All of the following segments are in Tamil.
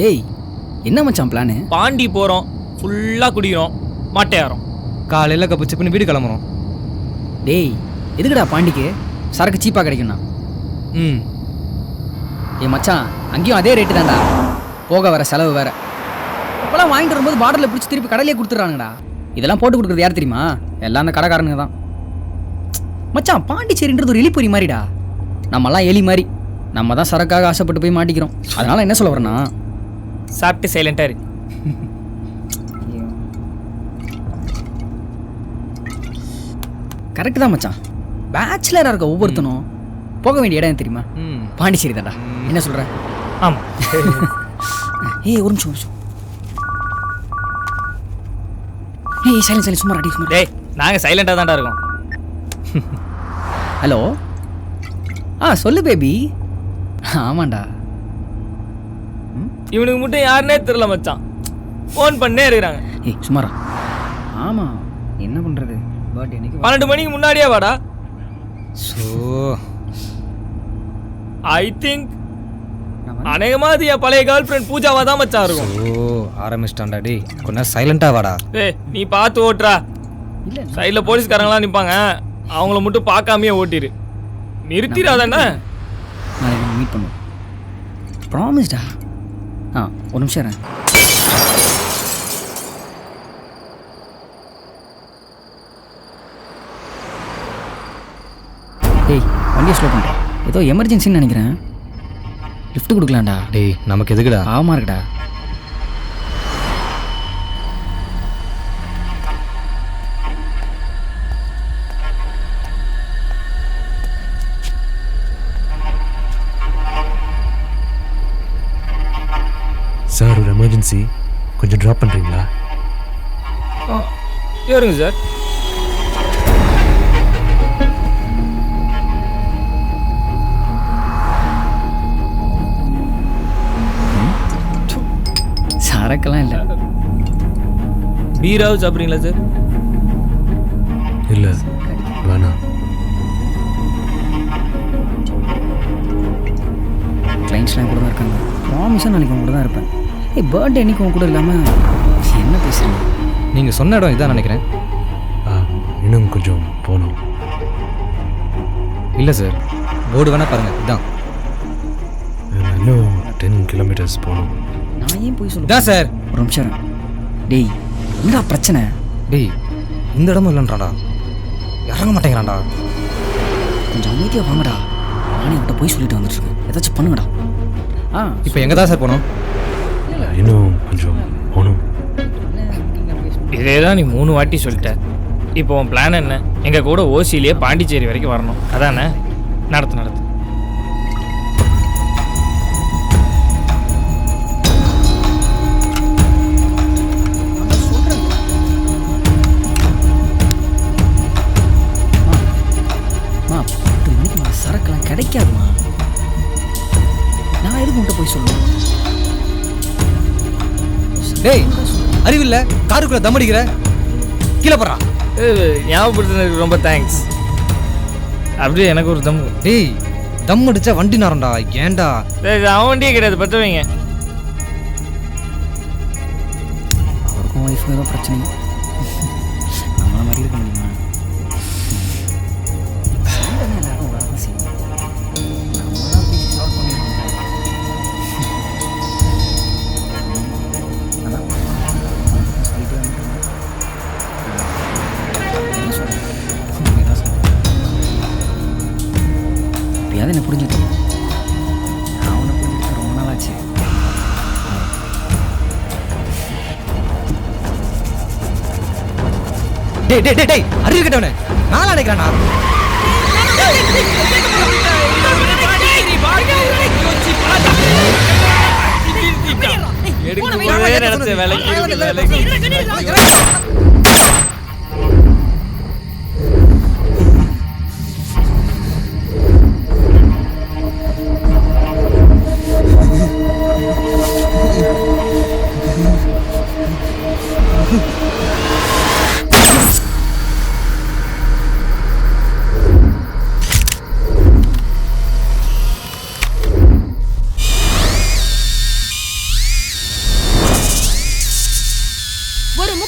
டேய் என்ன மச்சான் பிளானு? பாண்டி போகிறோம், ஃபுல்லாக குடிக்கிறோம், மாட்டையாரோம், காலையில் கப்பு சிப்புன்னு வீடு கிளம்புறோம். டேய் எதுக்குடா பாண்டிக்கு சரக்கு சீப்பாக கிடைக்குண்ணா? ம் ஏ மச்சான் அங்கேயும் அதே ரேட்டு தான்டா, போக வர செலவு வேற. இப்போலாம் வாங்கிட்டு வரும்போது பாட்டிலில் பிடிச்சி திருப்பி கடையிலே கொடுத்துட்றானுங்கடா. இதெல்லாம் போட்டு கொடுக்குறது யார் தெரியுமா? எல்லாம் அந்த கடைக்காரனுங்க தான். மச்சான் பாண்டிச்சேரின்றது ஒரு எலிப்பொறி மாதிரிடா. நம்மலாம் எலி மாதிரி, நம்ம தான் சரக்காக ஆசைப்பட்டு போய் மாட்டிக்கிறோம். அதனால என்ன சொல்ல வரேன்னா, சாப்பிட்டு சைலண்டாக இரு. கரெக்டு தான் மச்சான். பேச்சுலராக இருக்க ஒவ்வொருத்தனும் போக வேண்டிய இடம் தெரியுமா? பாண்டிச்சேரி தான்டா. என்ன சொல்கிற? ஆமாம். ஏய் ஒரு நிமிஷம். ஏய் சைலண்ட் சும்மா அடி சும்மா. டேய் நாங்கள் சைலண்டாக தான்டா இருக்கோம். ஹலோ சொல்லு பேபி. ஆமாண்டா. இவனுக்கு மட்டும் யாருன்னே தெரியல மச்சான், ஃபோன் பண்ணே இருக்கிறாங்க. ஏய் சும்மாரா. ஆமாம் என்ன பண்ணுறது, பட் எனக்கு 12 மணிக்கு முன்னாடியே வாடா. ஸோ ஐ திங்க் அநேகமாக என் பழைய கேர்ள் ஃப்ரெண்ட் பூஜாவா தான் மச்சான் இருக்கும். ஆரம்பிச்சிட்டான்டா. டேய் கொஞ்சம் சைலண்டாக வாடா. ஏய் நீ பார்த்து ஓட்டுறா. இல்லை சைடில் போலீஸ்காரங்களாம் நிற்பாங்க, அவங்கள மட்டும் பார்க்காமையே ஓட்டிடு. நிறுத்திடாதானே. நாளைக்கு மீட் பண்ணுவோம், ப்ராமிஸ்டா. ஒரு நிமிஷம் இரு. டேய் வண்டியை ஸ்லோ பண்ணுறேன், ஏதோ எமர்ஜென்சின்னு நினைக்கிறேன். லிஃப்ட் கொடுக்கலாம்டா. டேய் நமக்கு எதுக்குடா? ஆமாம் இருக்குடா. சார் ஒரு எமர்ஜென்சி, கொஞ்சம் ட்ராப் பண்ணுறீங்களா? ஏறுங்க சார். சரக்கெல்லாம் இல்லை. பீராவது சாப்பிட்றீங்களா சார்? இல்லை வேணாம். கிளைண்ட்ஸ்லாம் கூட தான் இருக்காங்க. ப்ராமிஸாக நாளைக்கு உங்க கூட தான் இருப்பேன். ஏய் பர்த்டே அன்றைக்கி உங்க கூட இல்லாமல் என்ன பேசுகிறீங்க? நீங்கள் சொன்ன இடம் இதான் நினைக்கிறேன். இன்னும் கொஞ்சம் போகணும். இல்லை சார், போர்டு வேணால் பாருங்கள், இதான். இன்னும் 10 கிலோமீட்டர்ஸ் போகணும். நான் ஏன் போய் சொல்லுவேன்? இதான் சார். ஒரு நிமிஷம் இரு. டேய் என்னடா பிரச்சனை? டேய் இந்த இடமும் இல்லைன்றாடா, இறங்க மாட்டேங்கிறான்டா. கொஞ்சம் அமைதியாக வாங்கடா. நானே அவன்கிட்ட போய் சொல்லிட்டு வந்துட்டுருக்கேன், ஏதாச்சும் பண்ணுங்கடா. இப்போ எங்கே தான் சார் போகணும்? இன்னும் கொஞ்சம் போகணும். இதே தான் நீ 3 வாட்டி சொல்லிட்ட. இப்போ உன் பிளான் என்ன? எங்கள் கூட ஓசியிலேயே பாண்டிச்சேரி வரைக்கும் வரணும், அதானே? நடத்து. சரக்குலாம் கிடைக்காதுமா. நான் எதுக்கு உன்கிட்ட போய் சொல்லுவேன்? டேய் அறிவில்லை, காருக்குள்ளே தம் அடிக்கிற, கீழே போடுறா. ஞாபகப்படுத்தினதுக்கு ரொம்ப தேங்க்ஸ். அப்படியே எனக்கு ஒரு தம். டேய் தம் அடிச்சா வண்டி நேரம்டா, ஏன்டா? அவன் வண்டியே கிடையாது, பற்ற வைங்க. அவருக்கும் ஒய்ஃபுக்கும் ஏதோ பிரச்சனை, நம்மள மாதிரி இருக்க முடியுமா? எல்லாரும் வரதான் செய்யும். நம்ம தான் பேசி சால்வ் பண்ணிடுவோம். அதான் சொல்லிட்டு என்ன சொல்கிறேன்? என்ன சொல்கிறேன்? எப்படியாவது என்ன புரிஞ்சுக்கணும். நான் அவனை புரிஞ்சுக்கிட்டு ரொம்ப நாள் ஆச்சு. டேய் அறிவு கட்டவனே, நான் நினைக்கிறேன்னா எடுக்க வேலைக்கு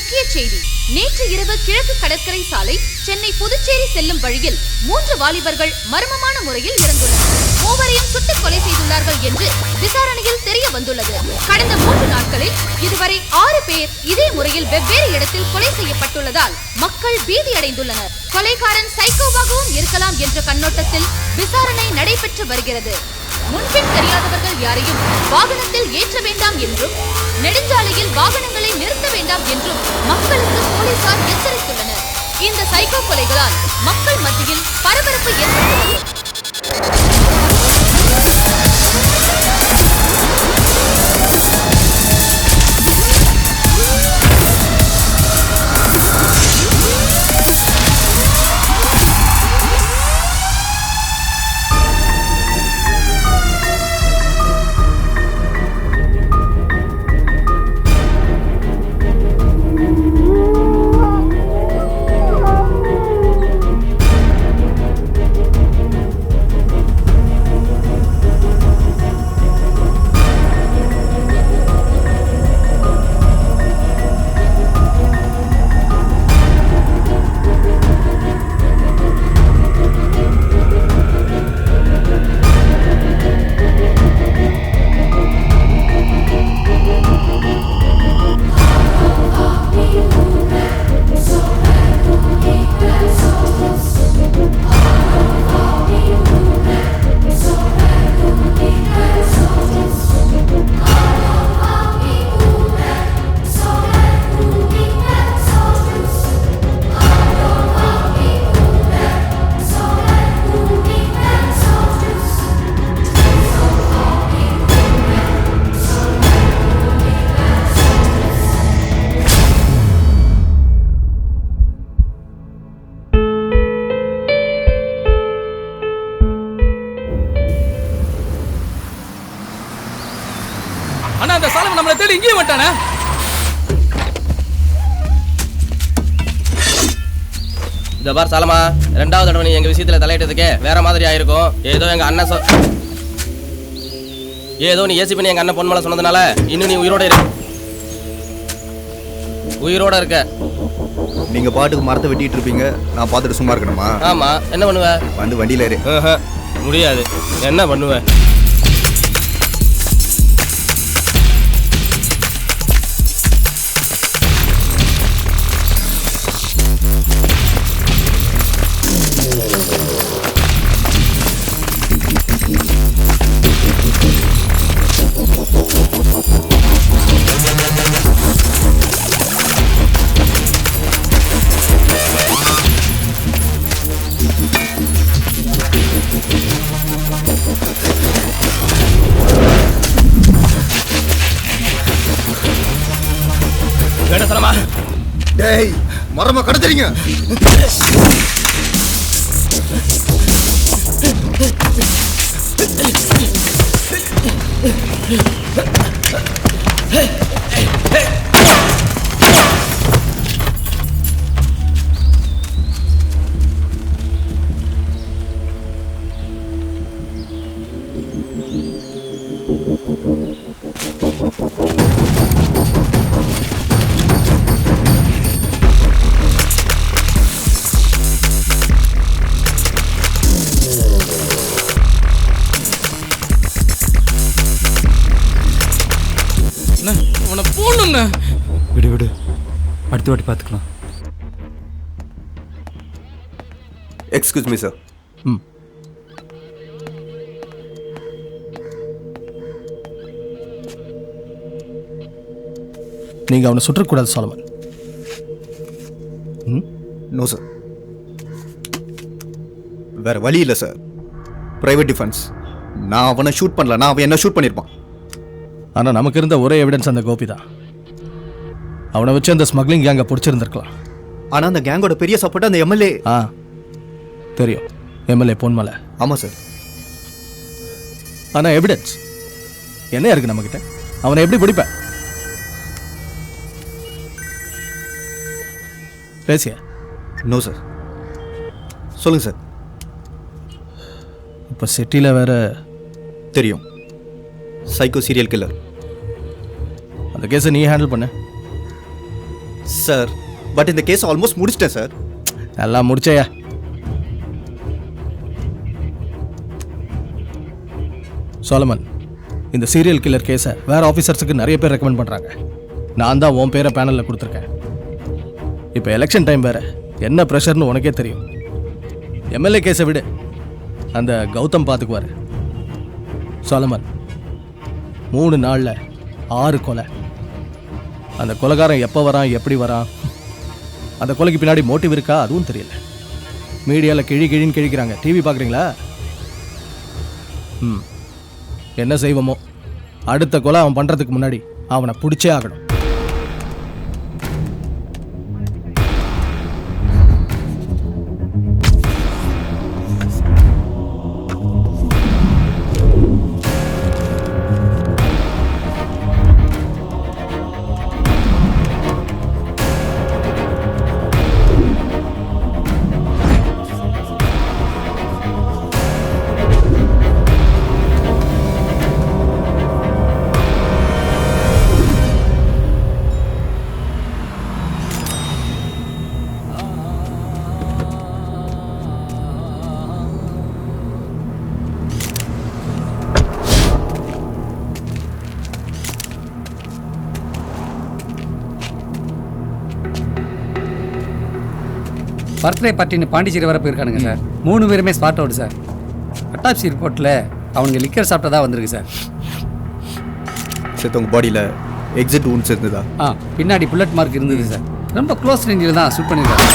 முக்கிய செய்தி. நேற்று இரவு கிழக்கு கடற்கரை சாலை சென்னை புதுச்சேரி செல்லும் வழியில் 3 வாலிபர்கள் மர்மமான முறையில் இறந்துள்ளனர். மூவரையும் சுட்டுக் கொலை செய்துள்ளார்கள் என்று விசாரணையில் தெரிய வந்துள்ளது. கடந்த 3 நாட்களில் இதுவரை 6 பேர் இதே முறையில் வெவ்வேறு இடத்தில் கொலை செய்யப்பட்டுள்ளதால் மக்கள் பீதியடைந்துள்ளனர். கொலைகாரன் சைக்கோவாகவும் இருக்கலாம் என்ற கண்ணோட்டத்தில் விசாரணை நடைபெற்று வருகிறது. முன்பின் தெரியாதவர்கள் யாரையும் வாகனத்தில் ஏற்ற வேண்டாம் என்றும் நெடுஞ்சாலையில் வாகனங்களை நிறுத்த வேண்டாம் என்றும் மக்களுக்கு போலீசார் எச்சரித்துள்ளனர். இந்த சைக்கோ கொலைகளால் மக்கள் மத்தியில் பரபரப்பு ஏற்பட்டுள்ளது. அண்ணா அந்த சாலமன் நம்மளை தேடி இங்கேயே வந்துட்டானே. இந்த பார் சாலமா, 2வது தடவை நீ எங்க விஷயத்துல தலையிட்டதுக்கே வேற மாதிரி ஆயிருக்கும். ஏதோ எங்க அண்ணன் ஏதோ நீ ஏசி பண்ணி எங்க அண்ணன் பொன்மலை சொன்னதுனால இன்னும் நீ உயிரோட இருக்க. நீங்க பாட்டுக்கு மரத்தை வெட்டிட்டு இருப்பீங்க, நான் பார்த்துட்டு சும்மா இருக்கணுமா? ஆமா, என்ன பண்ணுவ? வந்து வண்டியில ஏறு. முடியாது. என்ன பண்ணுவ? டேய், மரமா கடத்துறீங்க. விடு விடு, அடுத்த வாட்டி பார்த்துக்கலாம். Excuse me sir. நீங்க அவனை சுற்றக்கூடாது சாலமன். நோ சார், வேற வழி இல்லை சார். Private defence. நான் அவனை ஷூட் பண்ணல, நான் அவன் என்ன ஷூட் பண்ணியிருப்பான். ஆனால் நமக்கு இருந்த ஒரே எவிடன்ஸ் அந்த கோபி தான். அவனை வச்சு அந்த ஸ்மக்லிங் கேங்கை பிடிச்சிருந்துருக்கலாம். ஆனால் அந்த கேங்கோட பெரிய சப்போர்ட் அந்த எம்எல்ஏ. தெரியும், எம்எல்ஏ பொன்மலை. ஆமாம் சார். ஆனால் எவிடன்ஸ் என்ன இருக்கு நம்மக்கிட்ட? அவனை எப்படி பிடிப்பேன்? பேசிய? No sir. சொல்லுங்க சார். இப்போ சிட்டியில் வேற தெரியும், சைக்கோ சீரியல் கில்லர். அந்த கேஸை நீ ஹேண்டில் பண்ண. சார் பட் இந்த கேஸ் ஆல்மோஸ்ட் முடிச்சிட்டேன் சார். எல்லாம் முடிச்சையா? சோலமன், இந்த சீரியல் கில்லர் கேஸை வேற ஆஃபீஸர்ஸுக்கு நிறைய பேர் ரெக்கமெண்ட் பண்ணுறாங்க. நான் தான் உன் பேரை பேனலில் கொடுத்துருக்கேன். இப்போ எலெக்ஷன் டைம் வேறு, என்ன ப்ரெஷர்னு உனக்கே தெரியும். எம்எல்ஏ கேஸை விடு, அந்த கௌதம் பார்த்துக்குவார். சோலமன், 3 நாளில் 6 கொலை. அந்த கொலைகாரன் எப்போ வரான், எப்படி வரான், அந்த கொலைக்கு பின்னாடி மோட்டிவ் இருக்கா, அதுவும் தெரியல. மீடியாவில் கிழின்னு கிழிக்கிறாங்க. டிவி பார்க்குறீங்களா? என்ன செய்வோமோ, அடுத்த கொலை அவன் பண்ணுறதுக்கு முன்னாடி அவனை பிடிச்சே ஆகணும். பர்த்டே பார்ட்டின்னு பாண்டிச்சேரி வர போயிருக்கானுங்க சார். 3 பேருமே ஸ்பாட் அவுட் சார். அட்டாப்சி ரிப்போர்ட்டில் அவனுங்க லிக்கர் சாப்பிட்டதா வந்திருக்கு சார். சார் உங்கள் பாடியில் எக்ஸிட் ஊன்ஸ் இருந்ததா? பின்னாடி புல்லட் மார்க் இருந்தது சார். ரொம்ப க்ளோஸ் ரேஞ்சில் தான் ஷூட் பண்ணியிருக்காங்க.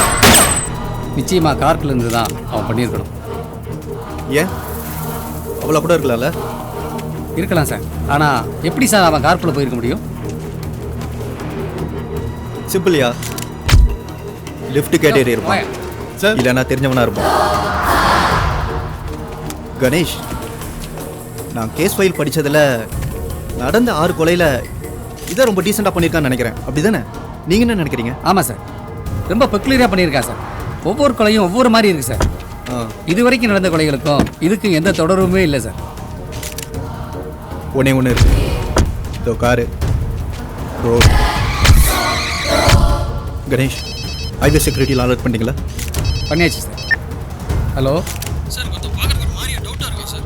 நிச்சயமாக கார்க்கில் இருந்து தான் அவன் பண்ணியிருக்கணும். ஏன் அவ்வளோ கூட இருக்கலாம்ல? இருக்கலாம் சார். ஆனால் எப்படி சார் அவன் கார்க்குள்ளே போயிருக்க முடியும்? சிம்பிள்யா, லிஃப்ட் கேட்டேரி இருப்பான் சார், இல்லைன்னா தெரிஞ்சவனா இருப்பான். கணேஷ், நான் கேஸ் ஃபைல் படித்ததில் நடந்த 6 கொலையில் இதை ரொம்ப டீசெண்டாக பண்ணியிருக்கான்னு நினைக்கிறேன். அப்படி தானே? நீங்கள் என்ன நினைக்கிறீங்க? ஆமாம் சார், ரொம்ப பெக்குலராக பண்ணியிருக்கா சார். ஒவ்வொரு கொலையும் ஒவ்வொரு மாதிரி இருக்குது சார். இது வரைக்கும் நடந்த கொலைகளுக்கும் இதுக்கும் எந்த தொடர்புமே இல்லை சார். ஒன்று இருக்கு, இதோ காரு, ரோடு. கணேஷ், ஹைவே செக்யூரிட்டியில் அலர்ட் பண்ணிட்டீங்களா? பண்ணியாச்சு சார். ஹலோ சார், கொஞ்சம் பார்க்கறதுக்கு ஒரு மாதிரியா டவுட்டாக இருக்கா சார்?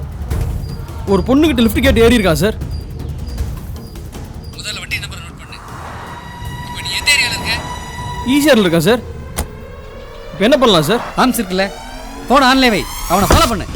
ஒரு பொண்ணுகிட்ட லிஃப்ட் கேட் ஏறி இருக்கா சார்? முதல்ல வண்டி நம்பர் நோட் பண்ணு. இப்போ நீ எந்த ஏரியாவில் இருக்க? ஈஸியாக இருக்கா சார்? இப்போ என்ன பண்ணலாம் சார்? ஆம்ஸ் இருக்குல்ல, போன ஆன்லைன் வை, அவனை ஃபாலோ பண்ணு.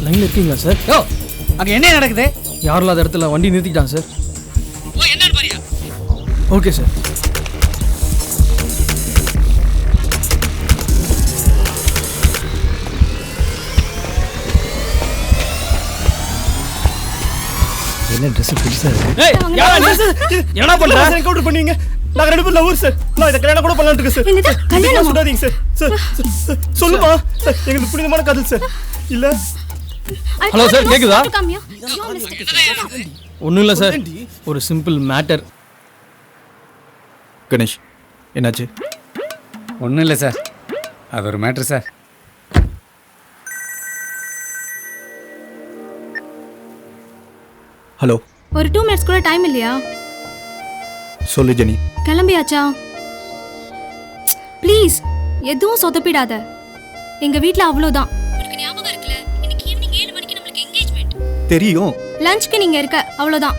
லைனில் இருக்கீங்களா சார்? யோ, அங்கே என்ன நடக்குது? யாரும் இல்லாத இடத்துல வண்டி நிறுத்திட்டான் சார். ஓ, என்னன்னு பாரியா? Okay sir. என்ன ட்ரெஸ் புதுசா இருக்கு? என்ன பண்ற? என்கவுண்டர் பண்ணுவீங்க. நாங்க 2 பேரும் லவர் சார். நான் இத கல்யாணம் கூட பண்ணலாம்னு இருக்கேன் சார். என்னது கல்யாணம்? சொல்லாதீங்க சார். சார் சொல்லுமா சார், எங்களுக்கு புனிதமான காதல் சார். இல்ல ஹலோ சார், கேக்குதா? ஒன்றும் இல்லை சார், ஒரு சிம்பிள் மேட்டர். கணேஷ், என்னாச்சு? ஒன்றும் இல்லை சார், அது ஒரு மேட்ரு சார். ஹலோ, ஒரு 2 மினிட்ஸ் கூட டைம் இல்லையா? சொல்லு ஜெனி. கிளம்பியாச்சா? ப்ளீஸ் எதுவும் சொதப்பிடாத. எங்க வீட்ல அவ்வளோதான். உனக்கு ஞாபகம் இருக்குல, இன்னைக்கு ஈவினிங் 7 மணிக்கு நமக்கு என்கேஜ்மெண்ட். தெரியும். லஞ்ச்க்கு நீங்க இருக்க, அவ்வளோதான்.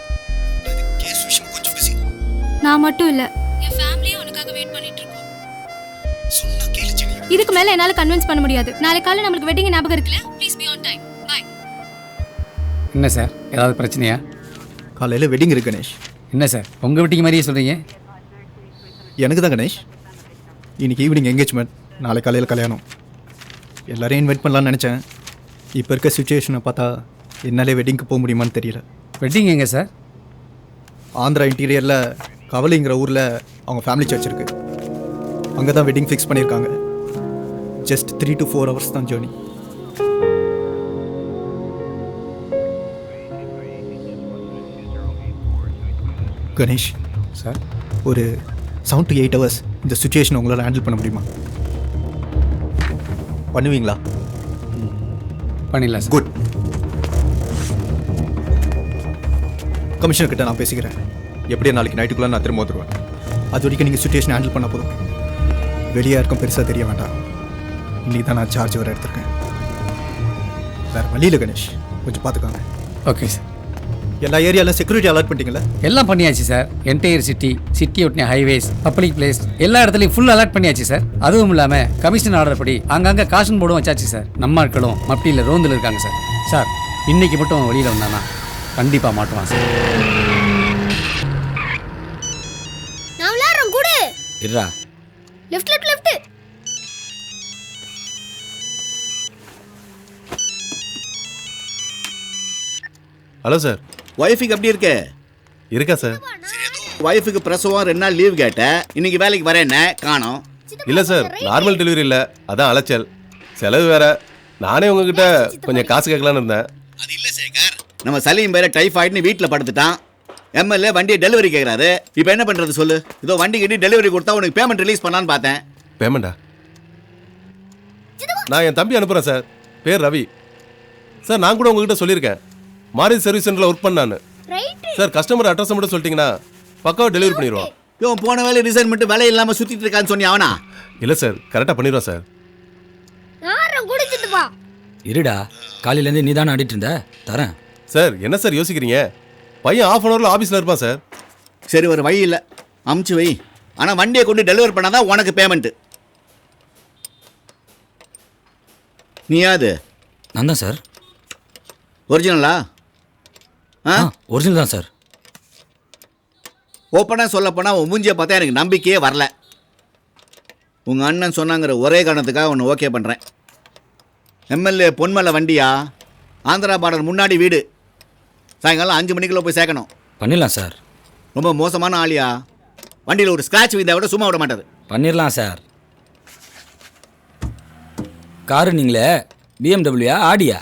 கேஸ் விஷயம் கொஞ்சம் பிஸி. நான் மட்டும் இல்ல, என் ஃபேமிலியே உனக்காக வெயிட் பண்ணிட்டு இருக்கோம். சொன்னா கேளு ஜெனி. இதுக்கு மேல என்னால கன்வின்ஸ் பண்ண முடியாது. நாளை காலையில நமக்கு வெட்டிங் ஞாபகம் இருக்குல? Please be on time. Bye. என்ன சார், ஏதாவது பிரச்சனையா? காலையில் வெட்டிங் இருக்கு கணேஷ். என்ன சார், உங்கள் வீட்டுக்கு மாதிரியே சொல்கிறீங்க? எனக்கு தான் கணேஷ். இன்னைக்கு ஈவினிங் என்கேஜ்மெண்ட், நாளை காலையில் கல்யாணம். எல்லாரையும் இன்வைட் பண்ணலான்னு நினச்சேன். இப்போ இருக்க சுச்சுவேஷனை பார்த்தா என்னாலே வெட்டிங்க்கு போக முடியுமான்னு தெரியல. வெட்டிங் எங்கே சார்? ஆந்திரா இன்டீரியரில் கவலைங்கிற ஊரில் அவங்க ஃபேமிலி சர்ச் இருக்கு. அங்கே தான் வெட்டிங் ஃபிக்ஸ் பண்ணியிருக்காங்க. ஜஸ்ட் 3 to 4 hours தான் ஜேர்னி. கணேஷ் சார் ஒரு 7 to 8 hours இந்த சுச்சுவேஷன் உங்களால் ஹேண்டில் பண்ண முடியுமா? பண்ணுவீங்களா? பண்ணிடலாம் சார். குட். கமிஷனர் கிட்ட நான் பேசிக்கிறேன். எப்படியா நாளைக்கு நைட்டுக்குள்ளே நான் திரும்ப வந்துடுவேன். அது வரைக்கும் நீங்கள் சுச்சுவேஷன் ஹேண்டில் பண்ண போதும். வெளியே யாருக்கும் பெருசாக தெரிய வேண்டாம். இன்னைக்கு தான் நான் சார்ஜ் வர எடுத்திருக்கேன். வேறு வழியில் கணேஷ் கொஞ்சம் பார்த்துக்கோங்க. Okay sir. எல்லா ஏரியாவில் செக்யூரிட்டி அலர்ட் பண்ணிட்டீங்களா? எல்லாம் பண்ணியாச்சு சார். என்டையர் சிட்டி ஒட்டின ஹைவேஸ், பப்ளிக் பிளேஸ் எல்லா இடத்துலையும் ஃபுல் அலர்ட் பண்ணியாச்சு சார். அதுவும் இல்லாமல் கமிஷன் ஆர்டர் படி அங்கங்கே காஷன் போர்டும் வச்சாச்சு சார். நம்ம ஆட்களும் மப்டியில் ரோந்தில் இருக்காங்க சார். சார் இன்னைக்கு மட்டும் வெளியில் வந்தானா கண்டிப்பாக மாட்டுவான் சார். நான் விளையாடுறேன் கூட. இருடா. Left left left. Hello sir. ஒய்ஃபுக்கு எப்படி இருக்கு? இருக்கா சார்? ஒய்ஃபுக்கு பிரசவம் 2 நாள் லீவ் கேட்டேன். இன்னைக்கு வேலைக்கு வரேன்னு காணோம். இல்லை சார், நார்மல் டெலிவரி இல்லை, அதான் அலைச்சல். செலவு வேற. நானே உங்ககிட்ட கொஞ்சம் காசு கேட்கலான்னு இருந்தேன். அது இல்லை சேகர், நம்ம சலீம் பேர டைஃபாய்டுன்னு வீட்டில் படுத்துட்டான். எம்எல்ஏ வண்டியை டெலிவரி கேட்குறாரு. இப்போ என்ன பண்ணுறது சொல்லு? இதோ வண்டி கிட்டி டெலிவரி கொடுத்தா உனக்கு பேமெண்ட் ரிலீஸ் பண்ணலான்னு பார்த்தேன். பேமெண்டா? நான் என் தம்பி அனுப்புகிறேன் சார். பேர் ரவி சார். நான் கூட உங்ககிட்ட சொல்லியிருக்கேன், மாருதி சர்வீஸ் சென்டரில் ஒர்க் பண்ணான்னு. சார் கஸ்டமர் அட்ரஸ் மட்டும் சொல்லிட்டீங்கன்னா பக்காவாக டெலிவரி பண்ணிடுவோம். இவன் போன வேலை ரிசைன் பண்ணிட்டு வேலை இல்லாமல் சுற்றிட்டு இருக்கான்னு சொன்னி அவனா? இல்லை சார், கரெக்டாக பண்ணிடுவோம் சார். இருடா, காலையிலேருந்து நீ தானே ஆடிட்டு இருந்த, தரேன். சார் என்ன சார் யோசிக்கிறீங்க? பையன் 1/2 hourல ஆஃபீஸில் இருப்பான் சார். சரி, ஒரு வழி இல்லை, அமுச்சு வை. ஆனால் வண்டியை கொண்டு டெலிவரி பண்ணாதான் உனக்கு பேமெண்ட்டு. நீயாது? நான் தான் சார். ஒரிஜினலா? ஒரிஜினல் தான் சார். ஓப்பனாக சொல்ல போனால் உன் மூஞ்சியை பார்த்தா எனக்கு நம்பிக்கையே வரல. உங்கள் அண்ணன் சொன்னாங்கிற ஒரே காரணத்துக்காக ஒன்று ஓகே பண்ணுறேன். எம்எல்ஏ பொன்மலை வண்டியா, ஆந்திரா பார்டர் முன்னாடி வீடு. சாயங்காலம் 5 மணிக்குள்ளே போய் சேர்க்கணும். பண்ணிடலாம் சார். ரொம்ப மோசமான ஆளியா. வண்டியில் ஒரு ஸ்க்ராட்ச் விழுந்தா விட சும்மா விட மாட்டாது. பண்ணிடலாம் சார். காரு நீங்களே BMW ஆடியா?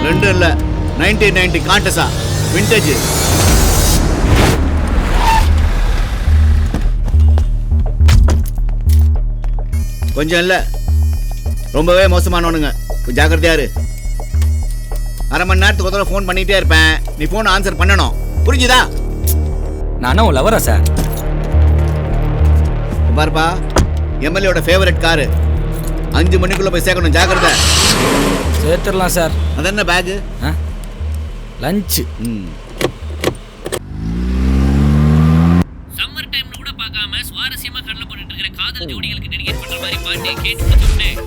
2 இல்லை, 1990 காண்டஸா விண்டேஜ். கொஞ்சம் இல்லை, ரொம்பவே மோசமானவனுங்க. ஜாக்கிரதையா இரு. 1/2 மணி நேரத்துக்கு ஒரு தடவை ஃபோன் பண்ணிகிட்டே இருப்பேன். நீ ஃபோன் ஆன்சர் பண்ணணும், புரிஞ்சுதா? நானும் உன் லவரா சார்? பாருப்பா, எம்எல்ஏயோட ஃபேவரட் காரு. 5 மணிக்குள்ளே போய் சேர்க்கணும், ஜாக்கிரதை. சேர்த்துடலாம் சார். அது என்ன பேகு? லஞ்சு. சம்மர் டைம்ல கூட பார்க்காம சுவாரஸ்யமா கடலை போட்டுட்டு இருக்கிற காதல் ஜோடிகளுக்கு டெடிகேட் பண்ற மாதிரி பாட்டை கேட்டு முடிச்சுட்டேன்.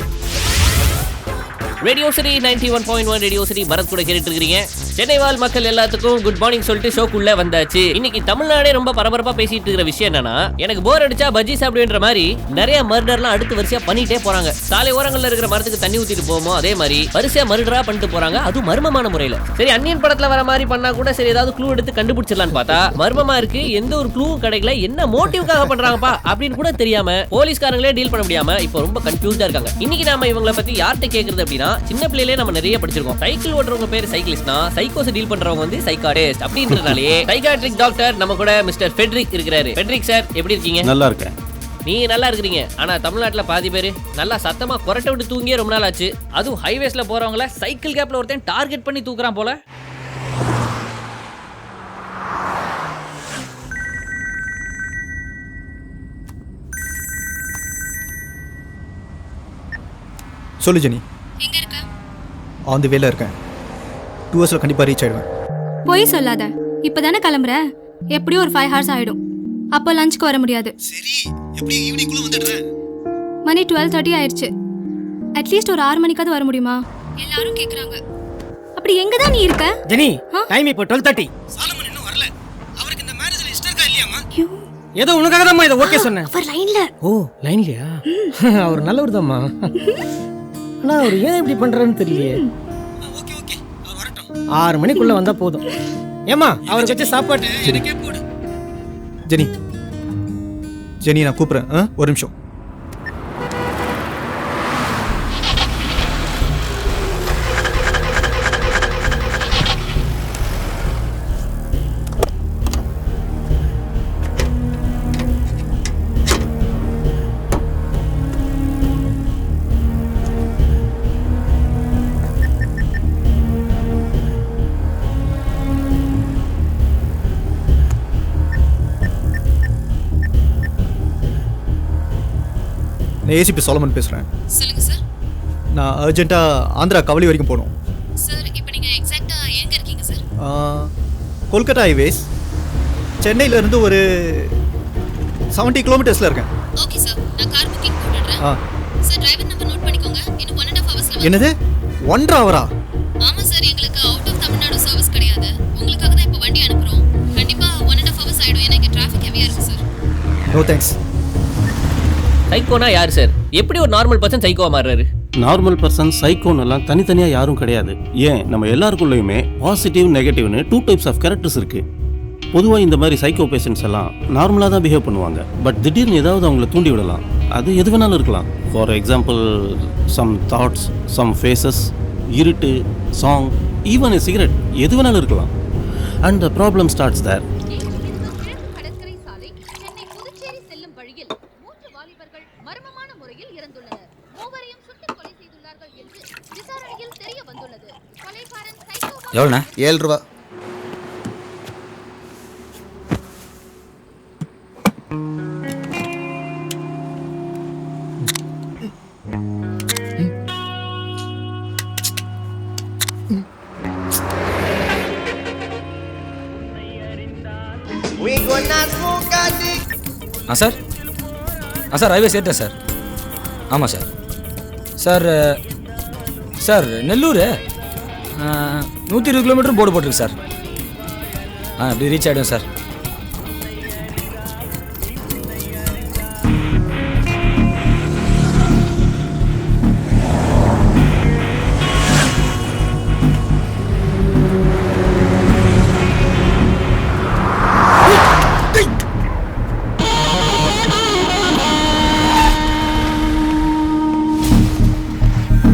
Radio city 91.1 radio city Bharath கூட கேட்டுட்டு இருக்கீங்க. சென்னை வாழ் மக்கள் எல்லாத்துக்கும் குட் மார்னிங் சொல்லிட்டு ஷோக்குள்ள வந்தாச்சு. இன்னைக்கு தமிழ்நாடே ரொம்ப பரபரப்பா பேசிட்டு இருக்கிற விஷயம் என்னன்னா, எனக்கு போர் அடிச்சா பஜ்ஜி சாப்பிடுன்ற மாதிரி நிறைய மர்டர்லாம் அடுத்து வரிசையா பண்ணிட்டே போறாங்க. சாலை ஓரங்கள்ல இருக்கிற மரத்துக்கு தண்ணி ஊத்திட்டு போமோ அதே மாதிரி வரிசையா மர்டரா பண்ணிட்டு போறாங்க, அது மர்மமான முறையில. சரி, அன்னியன் படத்துல வர மாதிரி பண்ணா கூட சரி, ஏதாவது க்ளூ எடுத்து கண்டுபிடிச்சிடலான்னு பார்த்தா மர்மமா இருக்கு. எந்த ஒரு க்ளூவும் கிடைக்கல. என்ன மோட்டிவ்காக பண்றாங்கப்பா அப்படின்னு கூட தெரியாம போலீஸ்காரங்களே டீல் பண்ண முடியாம இப்போ ரொம்ப கன்ஃபியூஸ்டா இருக்காங்க. இன்னைக்கு நாம இவங்களை பத்தி யார்கிட்ட கேக்குறது அப்படின்னா, சின்ன பிள்ளையிலே நம்ம நிறைய படிச்சிருக்கோம். சைக்கிள் ஓட்டுறவங்க பேர் சைக்கிளிஸ்ட்னா, சைக்கோஸ் டீல் பண்றவங்க வந்து சைக்காட்டிஸ்ட் அப்படின்றதாலே சைக்காட்ரிக் டாக்டர் நம்ம கூட மிஸ்டர் ஃபெட்ரிக் இருக்கிறாரு. ஃபெட்ரிக் சார் எப்படி இருக்கீங்க? நல்லா இருக்கேன். நீங்க நல்லா இருக்கிறீங்க. ஆனா தமிழ்நாட்டுல பாதி பேர் நல்லா சத்தமா கொரட்டை விட்டு தூங்கியே ரொம்ப நாள் ஆச்சு. அதுவும் ஹைவேஸ்ல போறவங்கள சைக்கிள் கேப்ல ஒருத்தன் டார்கெட் பண்ணி தூக்குறான் போல. சொல்லு ஜெனி. எங்க இருக்க? ஆன் தி வேல இருக்கேன். 2 hours கண்டிப்பாக ரீச் ஆயிடுவேன். போய் சொல்லாத. இப்பதானே கிளம்புற. எப்படியும் ஒரு 5 hours ஆயிடும். அப்போ லஞ்சுக்கு வர முடியாது. சரி, எப்படி ஈவினிங்குள்ள வந்துடுறேன். மணி 12:30 ஆயிடுச்சு. அட்லீஸ்ட் ஒரு 6 மணிக்காவது வர முடியுமா? எல்லாரும் கேக்குறாங்க. அப்படி எங்க தான் நீ இருக்க? ஜெனி, டைம் இப்போ 12:30. சாலமன் இன்னும் வரல. அவருக்கு இந்த மேரேஜ்ல இஷ்டம் இருக்கா இல்லையாமா? ஏதோ உனக்காக தான் இதை ஓகே சொன்னேன். அவர் லைன்ல. ஓ, லைன்லயா? அவர் நல்லவர் தான்மா. ஆனா அவர் ஏன் இப்படி பண்றாருன்னு தெரியலையே. ஓகே ஓகே, அவர் வரட்டும். 6 மணிக்குள்ள வந்தா போதும். ஏமா அவருக்கு வச்ச சாப்பாடு எனக்கே போடு. ஜெனி ஜெனி நான் கூப்பிட்றேன், ஒரு நிமிஷம். நான் ஏசிபி சோலமன் பேசுகிறேன். சொல்லுங்க சார். நான் அர்ஜென்ட்டாக ஆந்திரா கவலி வரைக்கும் போகணும். சார் இப்போ நீங்க எக்ஸாக்ட்டா எங்க இருக்கீங்க சார்? கொல்கத்தா ஹைவேஸ் சென்னையிலேருந்து ஒரு 70 கிலோமீட்டர்ஸில் இருக்கேன். ஓகே சார், நான் கார் புக்கிங் போட்டுடுறேன். சார் டிரைவர் நம்பர் நோட் பண்ணிக்கோங்க. இன்னும் 1.5 ஹவர்ஸ்ல. என்னது 1.5 ஹவரா? ஆமா சார், எங்களுக்கு அவுட் ஆஃப் தமிழ்நாடு சர்வீஸ் கிடையாது. உங்களுக்காக தான் இப்போ வண்டி அனுப்புறோம். கண்டிப்பா 1.5 ஹவர்ஸ் ஆயிடும். ஏன்னா இங்க டிராஃபிக் ஹெவியா இருக்கு சார். No thanks. சைக்கோனா யார் சார்? எப்படி ஒரு நார்மல் பர்சன் சைக்கோவா மாறுறாரு? நார்மல் பர்சன் சைக்கோன்னெல்லாம் தனித்தனியாக யாரும் கிடையாது. ஏன் நம்ம எல்லாருக்குள்ளேயுமே பாசிட்டிவ் நெகட்டிவ்னு 2 டைப்ஸ் ஆஃப் கேரக்டர்ஸ் இருக்குது. பொதுவாக இந்த மாதிரி சைக்கோ பேஷண்ட்ஸ் எல்லாம் நார்மலாக தான் பிஹேவ் பண்ணுவாங்க. பட் திடீர்னு ஏதாவது அவங்கள தூண்டி விடலாம். அது எது வேணாலும் இருக்கலாம். For example some thoughts, some faces, இருட்டு, சாங், ஈவன் எ சிகரெட், எது வேணாலும் இருக்கலாம். And the problem starts there. கடற்கரை சாலை சென்னை புதுச்சேரி செல்லும் வழியில் 3 வாலிபர்கள் மர்மமான முறையில் இறந்துள்ளனர். மூவரையும் சுட்டுக் கொலை செய்துள்ளார்கள் என்று விசாரணையில் தெரிய வந்துள்ளது. கொலைகாரன் சைக்கோவா? எவ்வளோண்ணா? 7 ரூபா. சார் சார் ஹைவே சேர்த்தேன் சார். ஆமாம் சார். சார் சார் நெல்லூர் 120 கிலோமீட்டரும் போர்டு போட்டிருக்கு சார். இப்படி ரீச் ஆகிடும் சார்.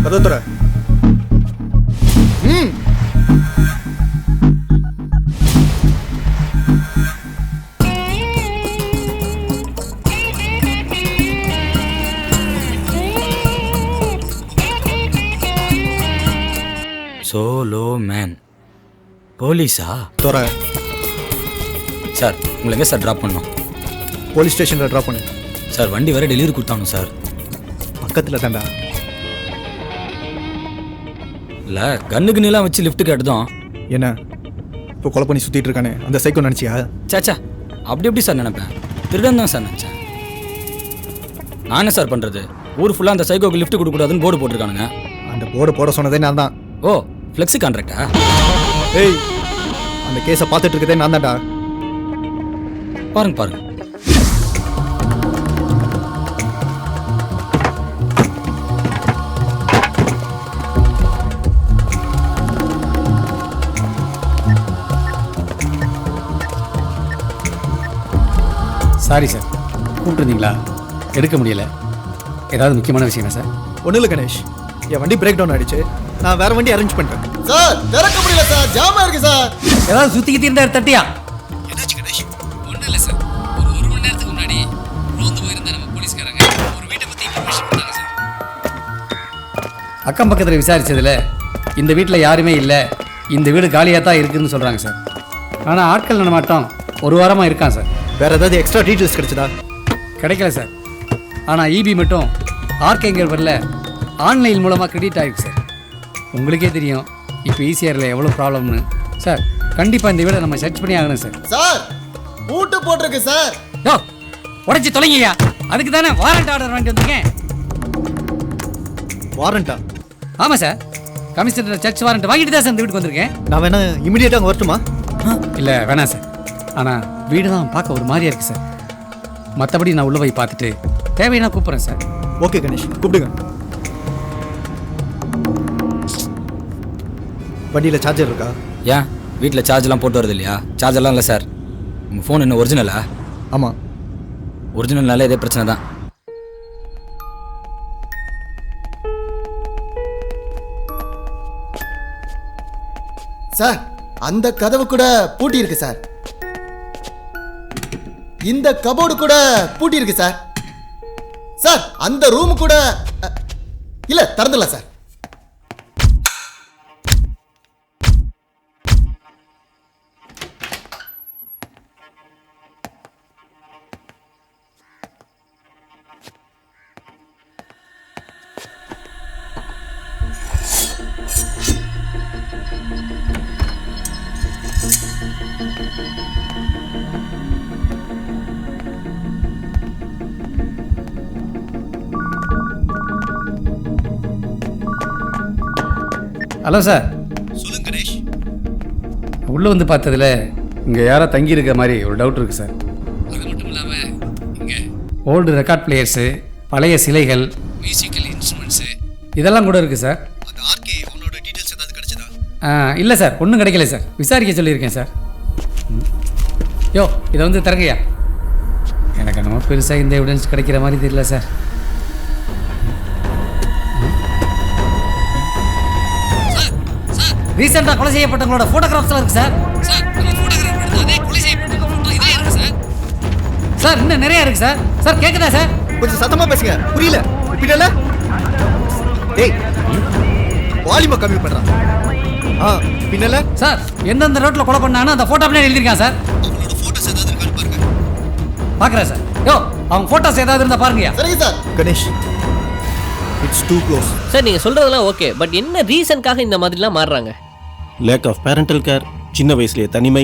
கதோத்தர சோலோ மேன் போலீஸா? தோற சார் உங்களை எங்கே சார் ட்ராப் பண்ணோம்? போலீஸ் ஸ்டேஷனில் ட்ராப் பண்ணு. சார் வண்டி வர டெலிவரி கொடுத்தானு சார். பக்கத்தில் தாண்டா. இல்லை கண்ணுக்கு நீலாம் வச்சு லிஃப்ட் கேட்டதும் என்ன இப்போ கொலை பண்ணி சுற்றிட்டு இருக்கானே அந்த சைக்கோ நினச்சியா? சாச்சா அப்படி எப்படி சார் நினைப்பேன்? திருடன் தான் சார் நினச்சேன். நான் என்ன சார் பண்ணுறது? ஊர் ஃபுல்லாக அந்த சைக்கோக்கு லிஃப்ட் கொடுக்கூடாதுன்னு போர்டு போட்டிருக்கானுங்க. அந்த போர்டு போட சொன்னதே நான் தான். ஓ ஃப்ளெக்ஸி கான்ட்ராக்டா? ஏய் அந்த கேஸை பார்த்துட்டு இருக்கதே நான் தான்டா. பாருங்க பாருங்க. சாரி சார், கூப்பிட்டுருந்தீங்களா? எடுக்க முடியல. ஏதாவது முக்கியமான விஷயமா சார்? ஒன்றும் இல்லை கணேஷ், என் வண்டி பிரேக் டவுன் ஆகிடுச்சு. நான் வேறு வண்டி அரேஞ்ச் பண்ணுறேன். சார் திறக்க முடியல சார், ஜாமா இருக்கு சார். ஏதாவது சுற்றிக்கிட்டு இருந்தார் தட்டியா? என்னாச்சு கணேஷ்? ஒன்றும் இல்லை சார், ஒரு 1 மணி நேரத்துக்கு முன்னாடி ரோந்து போயிருந்த நம்ம போலீஸ்காரங்க ஒரு வீட்டை பற்றி இன்ஃபர்மேஷன் பண்ணாங்க சார். அக்கம் பக்கத்தில் விசாரித்ததில் இந்த வீட்டில் யாருமே இல்லை, இந்த வீடு காலியாக தான் இருக்குதுன்னு சொல்கிறாங்க சார். ஆனால் ஆட்கள் நடமாட்டம் 1 வாரமாக இருக்கான் சார். வேறு ஏதாவது எக்ஸ்ட்ரா டீட்டெயில்ஸ் கிடைச்சதா? கிடைக்கல சார். ஆனால் இபி மட்டும் ஆர்கேங்கர் வரல ஆன்லைன் மூலமாக கிரெடிட் ஆகிருக்கு சார். உங்களுக்கே தெரியும் இப்போ ஈசிஆரில் எவ்வளோ ப்ராப்ளம்னு. சார் கண்டிப்பாக இந்த வீடை நம்ம சர்ச் பண்ணி ஆகணும் சார். சார் பூட்டு போட்டிருக்கு சார். யோ உடைச்சி தொலைங்கய்யா, அதுக்கு தானே வாரண்ட் ஆர்டர் வாங்கிட்டு வந்திருக்கேன். வாரண்டா? ஆமாம் சார், கமிஷனர் சர்ச் வாரண்ட் வாங்கிட்டு தான் சார் இந்த வீட்டுக்கு வந்திருக்கேன். நான் வேணா இமீடியட்டாக அங்கே வரட்டுமா? இல்லை வேணாம் சார். ஆனால் வீடு தான் பார்க்க ஒரு மாதிரியா இருக்குது சார். மற்றபடி நான் உள்ளே போய் பார்த்துட்டு தேவையான கூப்பிட்றேன் சார். ஓகே கணேஷ், கூப்பிடுங்க. வண்டியில் சார்ஜர் இருக்கா? ஏன் வீட்டில் சார்ஜ்லாம் போட்டு வருது இல்லையா? சார்ஜர்லாம் இல்லை சார். உங்கள் ஃபோன் என்ன ஒரிஜினலா? ஆமாம். ஒரிஜினல்னால இதே பிரச்சனை தான். சார் அந்த கதவு கூட பூட்டி இருக்கு சார். இந்த கபோர்டு கூட பூட்டி இருக்கு சார். சார் அந்த ரூம் கூட இல்ல திறந்துல சார். Hello sir. சொல்லுங்க கணேஷ். உள்ளே வந்து பார்த்ததுல இங்கே யாரோ தங்கியிருக்க மாதிரி ஒரு டவுட் இருக்குது சார். அது மட்டும் இல்லாமல் இங்கே ஓல்டு ரெக்கார்ட் பிளேயர்ஸு, பழைய சிலைகள், மியூசிக்கல் இன்ஸ்ட்ருமெண்ட்ஸு இதெல்லாம் கூட இருக்குது சார். அந்த ஆர்கே அவனோட டீட்டெயில்ஸ் ஏதாவது கிடைச்சதா? இல்லை சார், ஒன்றும் கிடைக்கல சார். விசாரிக்க சொல்லியிருக்கேன் சார். யோ இதை வந்து தரங்கய்யா. எனக்கு என்னமோ பெருசாக இந்த எவிடன்ஸ் கிடைக்கிற மாதிரி தெரியல சார். ரீசெண்டாக கொலை செய்யப்பட்டவங்களோட ஃபோட்டோகிராஃப்ஸ்லாம் இருக்குது சார். சார் இன்னும் நிறைய இருக்குது சார். சார் கேட்குதா சார்? கொஞ்சம் சத்தமாக பேசுங்க, புரியல. பின்னல டேய் வால்யூமை கம்மி பண்ணுறான். பின்னல சார் எந்தெந்த ரோட்டில் கொலை பண்ணானோ அந்த ஃபோட்டோ பின்னாடி எழுதியிருக்கான் சார். அவங்களோட ஃபோட்டோஸ் ஏதாவது இருக்கான்னு பாருங்க. பார்க்குறேன் சார். யோ அவங்க ஃபோட்டோஸ் ஏதாவது இருந்தால் பாருங்கய்யா. சரிங்க sir. Ganesh it's too close. Sir நீங்கள் சொல்கிறதெல்லாம் ஓகே, பட் என்ன ரீசனுக்காக இந்த மாதிரிலாம் மாறுறாங்க? லேக் ஆஃப் பேரண்டல் கேர், சின்ன வயசுலேயே தனிமை.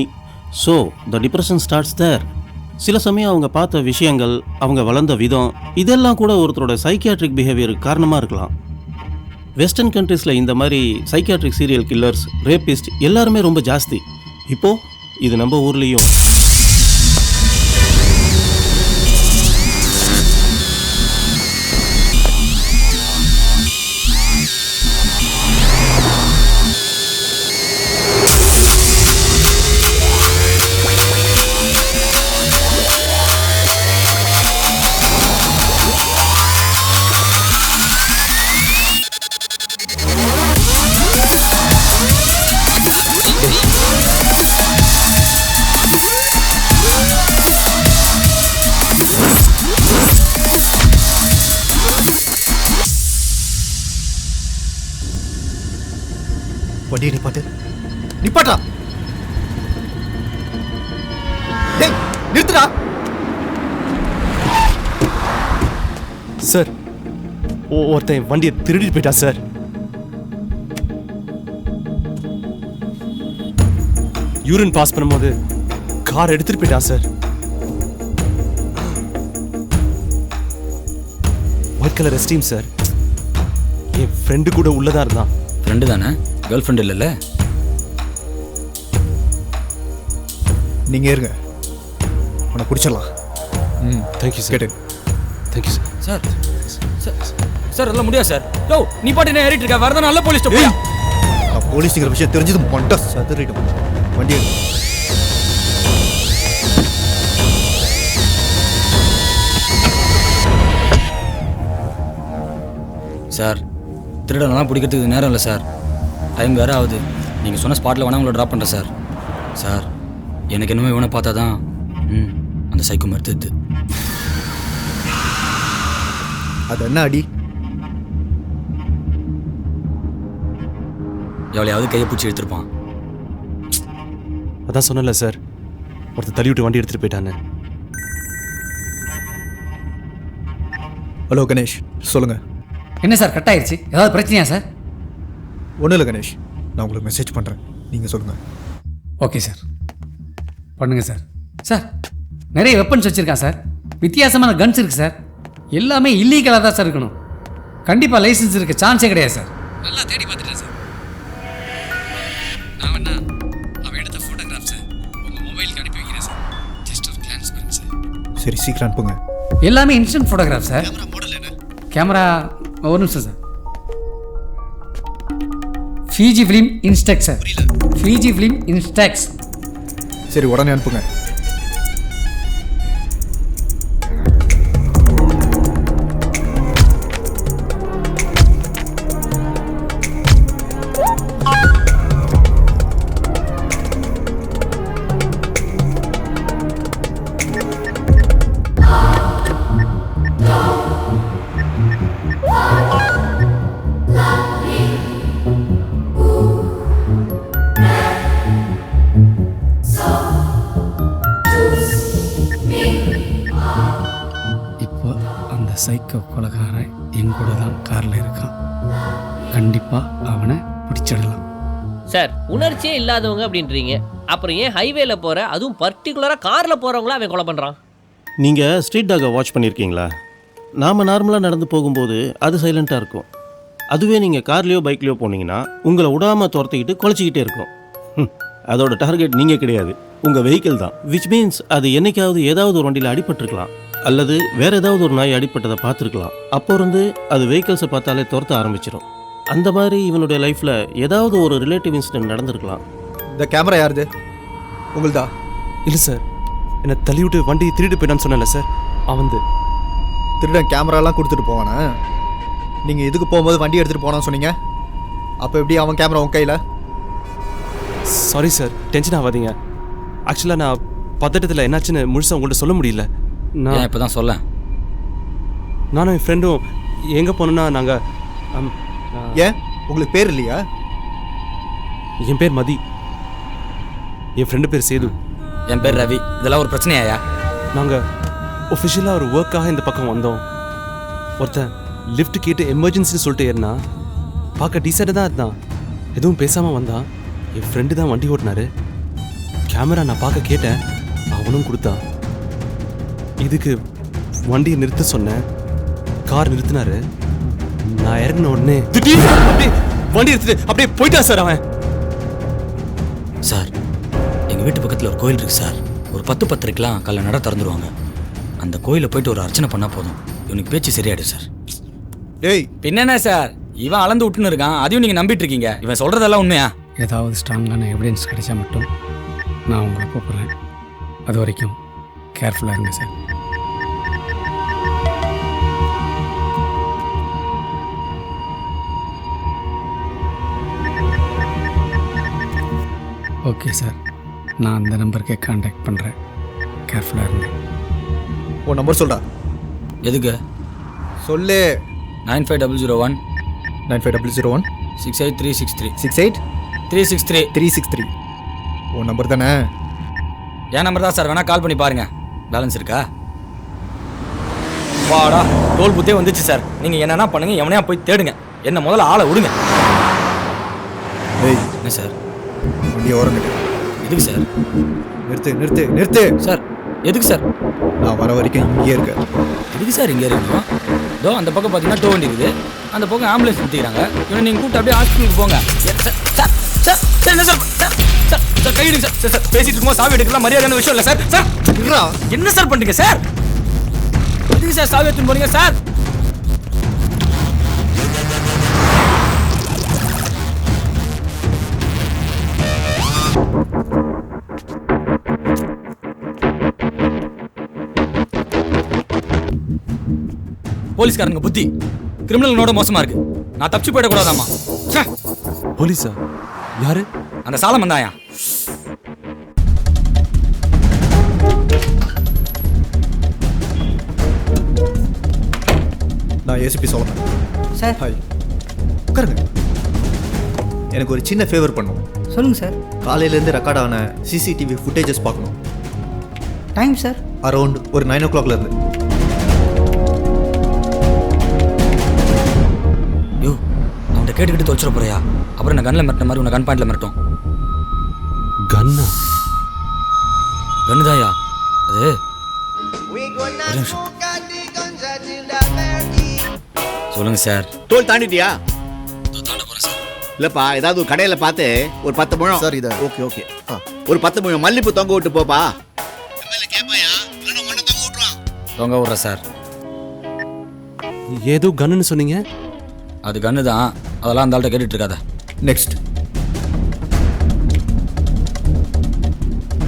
So the depression starts there. சில சமயம் அவங்க பார்த்த விஷயங்கள், அவங்க வளர்ந்த விதம், இதெல்லாம் கூட ஒருத்தரோட சைக்கியாட்ரிக் பிஹேவியருக்கு காரணமாக இருக்கலாம். வெஸ்டர்ன் கண்ட்ரீஸில் இந்த மாதிரி சைக்கியாட்ரிக் சீரியல் கில்லர்ஸ், ரேபிஸ்ட் எல்லாருமே ரொம்ப ஜாஸ்தி. இப்போது இது நம்ம ஊர்லேயும். வண்டியை நிப்பாட்டு. நிப்பாட்டா. டேய் நிறுத்துடா. சார் ஒருத்தன் வண்டியை திருடிட்டு போயிட்டா சார். யூரின் பாஸ் பண்ணும்போது கார் எடுத்துட்டு போயிட்டான் sir. White colour Esteem sir. என் ஃப்ரெண்டு கூட உள்ளதா இருந்தான். ஃப்ரெண்டு தானே, கேர்ள் ஃப்ரெண்ட் இல்லைல்ல? நீங்கள் இருங்க, உன்னை பிடிச்சிடலாம். Thank you sir. கேட்டு தேங்க்யூ சார். சார் சார் அதெல்லாம் முடியாது சார். யோ நீ பாட்டு என்ன ஏறிட்டு இருக்க? வரதான் நல்ல போலீஸ் போய். நான் போலீஸுங்கிற விஷயம் தெரிஞ்சது மொண்டை சதுரிடும். வண்டி சார், திருடனெல்லாம் பிடிக்கிறதுக்கு நேரம் இல்லை சார். டைம் வேறு ஆகுது. நீங்கள் சொன்ன ஸ்பாட்டில் வேணால் உங்களை ட்ராப் பண்ணுறேன் சார். சார் எனக்கு என்னமோ இவனை பார்த்தா தான் அந்த சைக்கோ மறுத்துது. அது என்ன அடி? எவ்வளையாவது கையை பிடிச்சி எடுத்துருப்பான். அதான் சொன்னல சார், ஒருத்தர் தள்ளி விட்டு வண்டி எடுத்துகிட்டு போயிட்டான்னு. ஹலோ கணேஷ், சொல்லுங்கள். என்ன சார் கட் ஆயிடுச்சு? ஏதாவது பிரச்சனையா சார்? ஒன்றும் இல்லை கணேஷ், நான் உங்களுக்கு மெசேஜ் பண்ணுறேன், நீங்கள் சொல்லுங்கள். ஓகே சார், பண்ணுங்க சார். சார் நிறைய வெப்பன்ஸ் வச்சுருக்கான் சார். வித்தியாசமான கன்ஸ் இருக்குது சார். எல்லாமே இல்லீகலாக தான் சார் இருக்கணும். கண்டிப்பாக லைசன்ஸ் இருக்க சான்ஸே கிடையாது சார். நல்லா தேடி பார்த்துட்டேன் சார். நான் வேணா அவன் எடுத்த ஃபோட்டோகிராஃப்ஸை உங்கள் மொபைலுக்கு அனுப்பி வைக்கிறேன் சார். ஜஸ்ட் ஒரு கிளான்ஸ் பண்ணுங்க சார். சரி சீக்கிரம் அனுப்புங்க. எல்லாமே இன்ஸ்டன்ட் ஃபோட்டோகிராஃப் சார். கேமரா ஒரு நிமிஷம் sir. Fuji film instax sir. Fuji film instax. சரி உடனே அனுப்புங்க. இப்போ அந்த சைக்கோ கொலைகாரன் என் கூட தான் காரில் இருக்கான். கண்டிப்பாக அவனை பிடிச்சிடலாம். சார் உணர்ச்சியே இல்லாதவங்க அப்படின்றீங்க, அப்புறம் ஏன் ஹைவேல போற அதுவும் பர்டிகுலரா கார்ல போறவங்கள அவன் கொலை பண்றான்? நீங்கள் ஸ்ட்ரீட் டாகை வாட்ச் பண்ணியிருக்கீங்களா? நாம் நார்மலாக நடந்து போகும்போது அது சைலண்ட்டாக இருக்கும். அதுவே நீங்கள் கார்லேயோ பைக்லேயோ போனீங்கன்னா உங்களை விடாமல் துரத்திக்கிட்டு குலைச்சிக்கிட்டே இருக்கும். அதோட டார்கெட் நீங்கள் கிடையாது, உங்கள் வெஹிக்கிள் தான். விச் மீன்ஸ் அது என்னைக்காவது ஏதாவது ஒரு வண்டியில் அடிபட்டிருக்கலாம், அல்லது வேற ஏதாவது ஒரு நாய் அடிபட்டதை பார்த்துருக்கலாம். அப்போ இருந்து அது வெஹிக்கிள்ஸை பார்த்தாலே துரத்த ஆரம்பிச்சிடும். அந்த மாதிரி இவனுடைய லைஃப்பில் ஏதாவது ஒரு ரிலேட்டிவ் இன்சிடென்ட் நடந்திருக்கலாம். இந்த கேமரா யாருது? உங்களுதா? இல்லை சார், என்னை தள்ளி விட்டு வண்டி திருட்டு போயிட்டான்னு சொன்னேன்ல சார், அவன் திருடன் கேமராலாம் கொடுத்துட்டு போவானா? நீங்கள் இதுக்கு போகும்போது வண்டி எடுத்துகிட்டு போனான்னு சொன்னீங்க. அப்போ எப்படி அவன் கேமரா உன் கையில்? சாரி சார், டென்ஷன் ஆகாதீங்க. ஆக்சுவலாக நான் பதட்டத்தில் என்னாச்சுன்னு முழுசாக உங்கள்கிட்ட சொல்ல முடியல. நான் இப்போ தான் சொல்ல. நானும் என் ஃப்ரெண்டும் எங்கே போனோன்னா நாங்கள் ஏன் உங்களுக்கு பேர் இல்லையா? என் பேர் மதி, என் ஃப்ரெண்டு பேர் சேது. என் பேர் ரவி. இதெல்லாம் ஒரு பிரச்சனையாயா? நாங்கள் ஒஃபிஷியலாக ஒரு ஒர்க்காக இந்த பக்கம் வந்தோம். ஒருத்தன் லிஃப்ட் கேட்டு எமர்ஜென்சின்னு சொல்லிட்டு ஏறினா, பார்க்க டீசெண்டாக தான் இருந்தான். எதுவும் பேசாமல் வந்தான். என் ஃப்ரெண்டு தான் வண்டி ஓட்டினாரு. கேமரா நான் பார்க்க கேட்டேன், அவனும் கொடுத்தான். இதுக்கு வண்டியை நிறுத்த சொன்னேன், கார் நிறுத்தினாரு. நான் இறங்கின உடனே திடீர்னு அப்படியே வண்டி எடுத்துட்டு அப்படியே போயிட்டான் சார் அவன். சார், எங்கள் வீட்டு பக்கத்தில் ஒரு கோயில் இருக்குது சார். ஒரு 10:10 காலைல நட திறந்துருவாங்க. அந்த கோயிலில் போயிட்டு ஒரு அர்ச்சனை பண்ணால் போதும், இவனுக்கு பேச்சு சரியாயிடும் சார். டேய் பின்னென்ன சார், இவன் அளந்து விட்டுன்னு இருக்கான், அதையும் நீங்கள் நம்பிட்டு இருக்கீங்க. இவன் சொல்கிறதெல்லாம் உண்மையா? ஏதாவது ஸ்ட்ராங்கான எவிடன்ஸ் கிடைச்சா மட்டும் நான் உங்களை கூப்பிட்றேன். அது வரைக்கும் கேர்ஃபுல்லாக இருங்க சார். ஓகே சார், நான் அந்த நம்பருக்கே கான்டாக்ட் பண்ணுறேன். கேர்ஃபுல்லாக இருங்க. உன் நம்பர் சொல்டா. எதுக்கு? சொல்லு. 95001 95001 68363 68363 363. உன் நம்பர் தானே? என் நம்பர் தான் சார், வேணா கால் பண்ணி பாருங்க. பேலன்ஸ் இருக்கா? வாடா, டோல் புத்தே வந்துச்சு சார். நீங்கள் என்னென்ன பண்ணுங்க, எவனையா போய் தேடுங்க, என்ன முதல்ல ஆளை விடுங்க. ஏய் என்ன சார்? வண்டியை ஓரங்கிட்டு. எதுக்கு சார்? நிறுத்து நிறுத்து நிறுத்து. சார் எதுக்கு சார்? நான் வர வரைக்கும் இங்கே இருக்க. எதுக்கு சார் இங்கே இருக்கணும்? இதோ அந்த பக்கம் பார்த்தீங்கன்னா டோ வண்டி இருக்குது, அந்த பக்கம் ஆம்புலன்ஸ் நிறுத்திக்கிறாங்க. இவனை நீங்கள் கூப்பிட்டு அப்படியே ஹாஸ்பிட்டலுக்கு போங்க. சார் சார் சார் சார் என்ன சார் சார் சார் சார் கையிடுங்க சார். சார் சார் பேசிட்டு இருக்கும்போது சாவி எடுக்கலாம் மரியாதையான விஷயம் இல்லை சார். சார் என்ன சார் பண்ணுறீங்க சார்? எதுக்கு சார் சாவி எடுத்துன்னு போறீங்க சார்? போலீஸ்காரங்க புத்தி கிரிமினலோட மோசமா இருக்கு. நான் தப்பிச்சு போயிடக்கூடாதாமா. போலீஸா? யாரு? அந்த சாலம் வந்தாயா? நான் ஏசிபி சொல்லணும் சார். ஹாய், உட்காருங்க. எனக்கு ஒரு சின்ன ஃபேவர் பண்ணும். சொல்லுங்கள் சார். காலையிலேருந்து ரெக்கார்ட் ஆன சிசிடிவி ஃபுட்டேஜஸ் பார்க்கணும். Time sir? அரௌண்ட் ஒரு 9 o'clockலேருந்து. யோ, அவன்கிட்ட கேட்டுக்கிட்டு தொலைச்சிட போறியா? அப்புறம் நான் கன்னில் மிரட்டின மாதிரி உன்னை கன் பாயிண்டில் மிரட்டும். கன்னா? கன்னுதாயா அது? ஒரு நிமிஷம். சொல்லுங்க சார். டோல் தாண்டிட்டியா? தாண்ட போறேன் சார். இல்லப்பா, ஏதாவது ஒரு கடையில் பார்த்து ஒரு 10 முழம். சார் இதை ஓகே ஓகே. ஒரு 10 முழம் மல்லிப்பூ தொங்க விட்டு போப்பா. தொங்க விட்றேன் சார். ஏதோ கன்னுன்னு சொன்னீங்க. அது கன்னு தான், அதெல்லாம் அந்த ஆள்கிட்ட கேட்டுட்டு இருக்காத. நெக்ஸ்ட்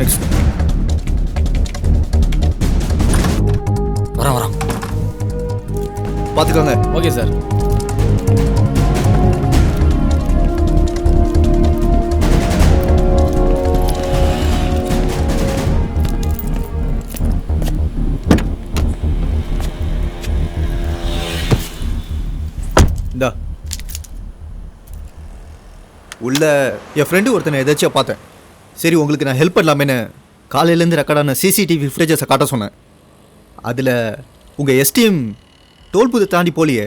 நெக்ஸ்ட் வரோம் பார்த்துக்கோங்க. Okay sir. இந்தா உள்ள என் ஃப்ரெண்டு ஒருத்தனை எதாச்சும் பார்த்தேன். சரி உங்களுக்கு நான் ஹெல்ப் பண்ணலாமேன்னு காலையிலேருந்து ரெக்கார்டான சிசிடிவி ஃபுட்டேஜஸை காட்ட சொன்னேன். அதில் உங்கள் எஸ்டிஎம் டோல்புதை தாண்டி போலியே.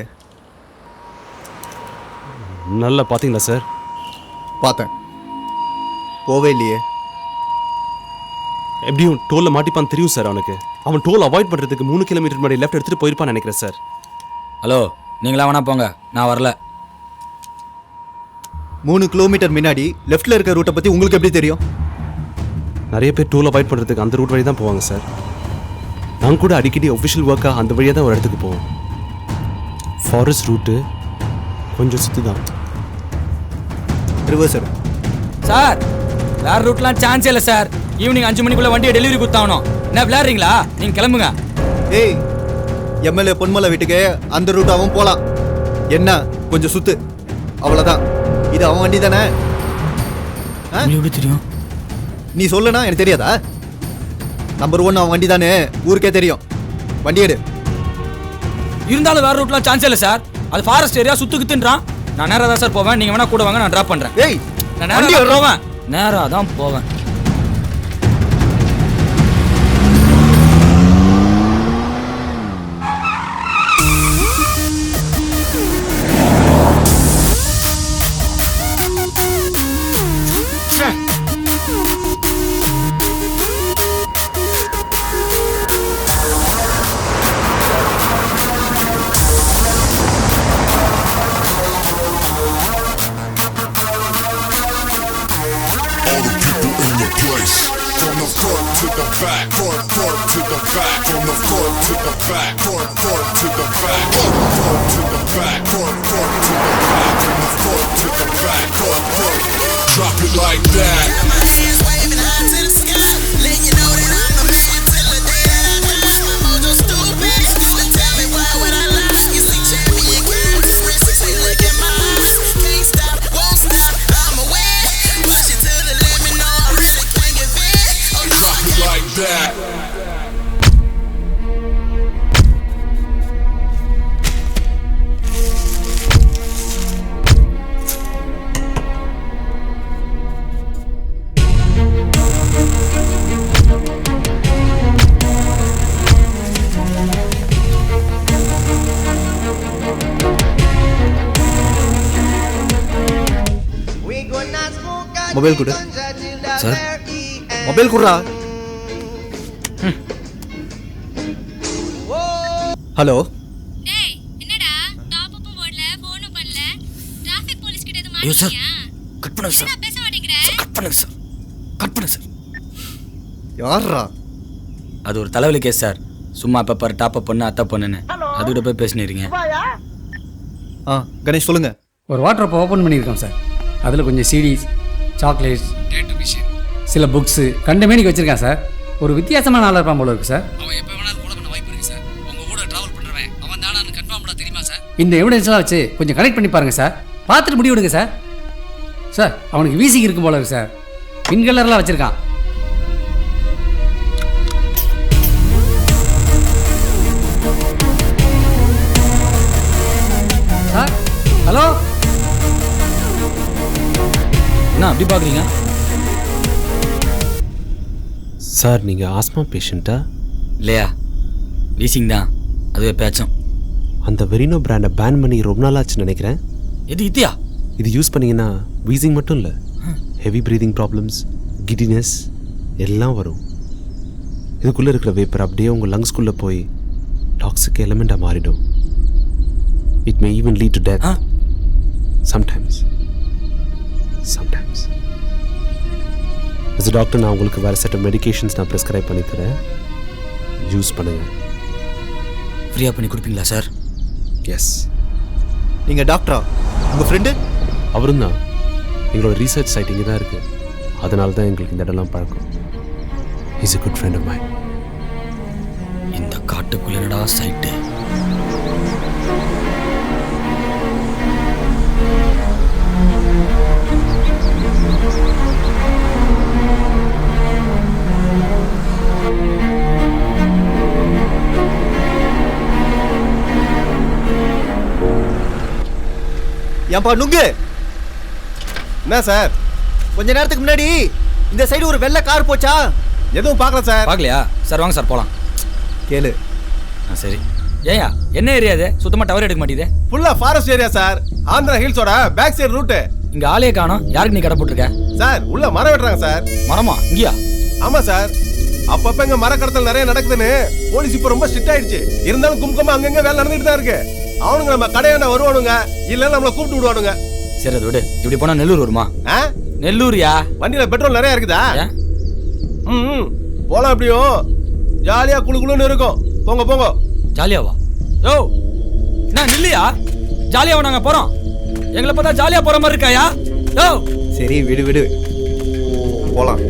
நல்லா பார்த்தீங்களா சார்? பார்த்தேன், போவே இல்லையே. எப்படியும் டோலில் மாட்டிப்பான்னு தெரியும் சார் அவனுக்கு. அவன் டோல் அவாய்ட் பண்ணுறதுக்கு 3 கிலோமீட்டர் முன்னாடி லெஃப்ட் எடுத்துகிட்டு போயிருப்பான்னு நினைக்கிறேன் சார். ஹலோ, நீங்களா வேணா போங்க, நான் வரல. 3 கிலோமீட்டர் முன்னாடி லெஃப்ட்டில் இருக்க ரூட்டை பற்றி உங்களுக்கு எப்படி தெரியும்? நிறைய பேர் டோல் அவாய்ட் பண்ணுறதுக்கு அந்த ரூட் வழி தான் போவாங்க சார். நாங்கள் கூட அடிக்கடி ஒஃபிஷியல் ஒர்க்காக அந்த வழியாக தான் ஒரு இடத்துக்கு போவோம். ஃபாரஸ்ட் ரூட்டு கொஞ்சம் சுற்றி தான். Reverse sir. சார் வேற ரூட்லாம் சான்ஸே இல்லை சார். ஈவினிங் 5 மணிக்குள்ளே வண்டியை டெலிவரி கொடுத்தாகணும். என்ன விளையாடுறீங்களா? நீங்கள் கிளம்புங்க. ஏய், எம்எல்ஏ பொன்மலை வீட்டுக்கு அந்த ரூட்டாகவும் போகலாம். என்ன கொஞ்சம் சுத்து, அவ்வளோதான். இது அவன் வண்டி தானே? எப்படி தெரியும்? நீ சொல்லுனா எனக்கு தெரியாதா? நம்பர் 1 அவன் வண்டி தானே, ஊருக்கே தெரியும். வண்டி எடு. இருந்தாலும் வேற ரூட்லாம் சான்ஸே இல்லை சார். அது ஃபாரஸ்ட் ஏரியா, சுத்துக்குத்துன்றான். நான் நேராக தான் சார் போவேன். நீங்கள் வேணா கூட வாங்க, நான் ட்ராப் பண்ணுறேன். ஏய், நான் நேராக போவேன், நேராக தான் போவேன். Drop it like that. My hands waving high to the sky, letting you know that I'm the man till the day that I die. My mojo stupid, but tell me why would I lie? You see champion guys, say look at my eyes, can't stop, won't stop, I'ma win. Push it to the limit, no I really can't give in. Oh, drop it like that. Mobile கொடு சார். மொபைல் குடுறா. ஹலோ. டேய் என்னடா டாப் அப் போடல, ஃபோனும் பண்ணல, டிராஃபிக் போலீஸ் கிட்ட எது ஐயோ சார், மாட்டியா? கட் பண்ணுங்க சார். பேச மாட்டேங்கற. கட் பண்ணுங்க சார், கட் பண்ணுங்க சார். யாரா அது? ஒரு தலைவலி கேஸ் சார். சும்மா அப்போ டாப் அப் பண்ணு, அத்தை பண்ணுன்னு அதுக்கிட்ட போய் பேசினீங்க. கணேஷ் சொல்லுங்க. ஒரு வாட்டர் அப்போ ஓப்பன் பண்ணியிருக்கோம் சார். அதில் கொஞ்சம் சிடிஸ், சாக்லேட்ஸ், டேட்டு மிஷின், சில புக்ஸு கண்டமேனிக்கு வச்சுருக்கேன் சார். ஒரு வித்தியாசமான ஆளாக இருப்பான் போல இருக்கு சார். அவன் எப்போ வேணாலும் கூட பண்ண வாய்ப்பு இருக்குது சார். உங்கள் கூட ட்ராவல் பண்ணுறவன் அவன் தானான்னு கன்ஃபார்ம் பண்ண தெரியுமா சார்? இந்த எவிடன்ஸ்லாம் வச்சு கொஞ்சம் கனெக்ட் பண்ணி பாருங்கள் சார். பார்த்துட்டு முடிவு விடுங்க சார். சார் அவனுக்கு வீசிக்கு இருக்கும் போல இருக்கு சார். பின் கலர்லாம் வச்சுருக்கான். Sir hello. என்ன அப்படி பார்க்குறீங்க சார்? நீங்கள் ஆஸ்மா பேஷண்ட்டா? இல்லையா, வீசிங் தான். அதுவே பேச்சும். அந்த வெரினோ பிராண்டை பேன் பண்ணி ரொம்ப நாளாச்சுன்னு நினைக்கிறேன். எது இத்தியா? இது யூஸ் பண்ணிங்கன்னா வீசிங் மட்டும் இல்லை, ஹெவி ப்ரீதிங் ப்ராப்ளம்ஸ், கிடினஸ் எல்லாம் வரும். இதுக்குள்ளே இருக்கிற வேப்பர் அப்படியே உங்கள் லங்ஸ்குள்ளே போய் டாக்ஸிக் எலிமெண்ட்டாக மாறிடும். It may even lead to death. Sometimes as a doctor நான் உங்களுக்கு வேறு செட் ஆஃப் மெடிகேஷன்ஸ் நான் ப்ரிஸ்கிரைப் பண்ணி தரேன். யூஸ் பண்ணுங்கள். ஃப்ரீயாக பண்ணி கொடுப்பீங்களா சார்? எஸ். நீங்கள் டாக்டரா? உங்கள் ஃப்ரெண்டு? அவரும் தான். எங்களோட ரீசர்ச் சைட் இங்கே தான் இருக்குது. அதனால தான் எங்களுக்கு இந்த இடம்லாம் பழக்கம். Is a good friend of mine. இந்த காட்டுக்குள்ளடா சைட்டு. ஏன்பா நுங்கு? என்ன சார்? கொஞ்ச நேரத்துக்கு முன்னாடி இந்த சைடு ஒரு வெள்ளை கார் போச்சா? எதுவும் பார்க்கல சார். பார்க்கலையா சார்? வாங்க சார் போகலாம். கேளு. சரி. ஏயா என்ன ஏரியா இது? சுத்தமாக டவர் எடுக்க மாட்டேங்குது. ஃபுல்லா ஃபாரஸ்ட் ஏரியா சார். ஆந்திரா ஹில்ஸோட பேக் சைடு ரூட். இங்கே ஆளையே காணோம். யாருக்கு நீ கடை போட்டிருக்க? சார் உள்ள மரம் வெட்டுறாங்க சார். மரமா? இங்கேயா? ஆமா சார். அப்பப்ப இங்க மர கடத்தல் நிறைய நடக்குதுன்னு போலீஸ் இப்ப ரொம்ப ஸ்ட்ரிக்ட் ஆயிடுச்சு. இருந்தாலும் கும்கமா அங்கங்க வேலை நடந்துட்டு தான் இருக்கு. அவனுங்க நம்ம கடையான வருவானுங்க, இல்ல நம்மள கூப்பிட்டு விடுவானுங்க. சரி அது விடு. இப்படி போனா நெல்லூர் வருமா? நெல்லூரியா? வண்டியில பெட்ரோல் நிறைய இருக்குதா? போலாம். எப்படியும் ஜாலியா குளுகுளுன்னு இருக்கும். போங்க போங்க. ஜாலியாவா? யோ என்ன நில்லையா? ஜாலியாவா நாங்க போறோம்? எங்களை பார்த்தா ஜாலியா போற மாதிரி இருக்காயா? யோ சரி விடு விடு, போலாம்.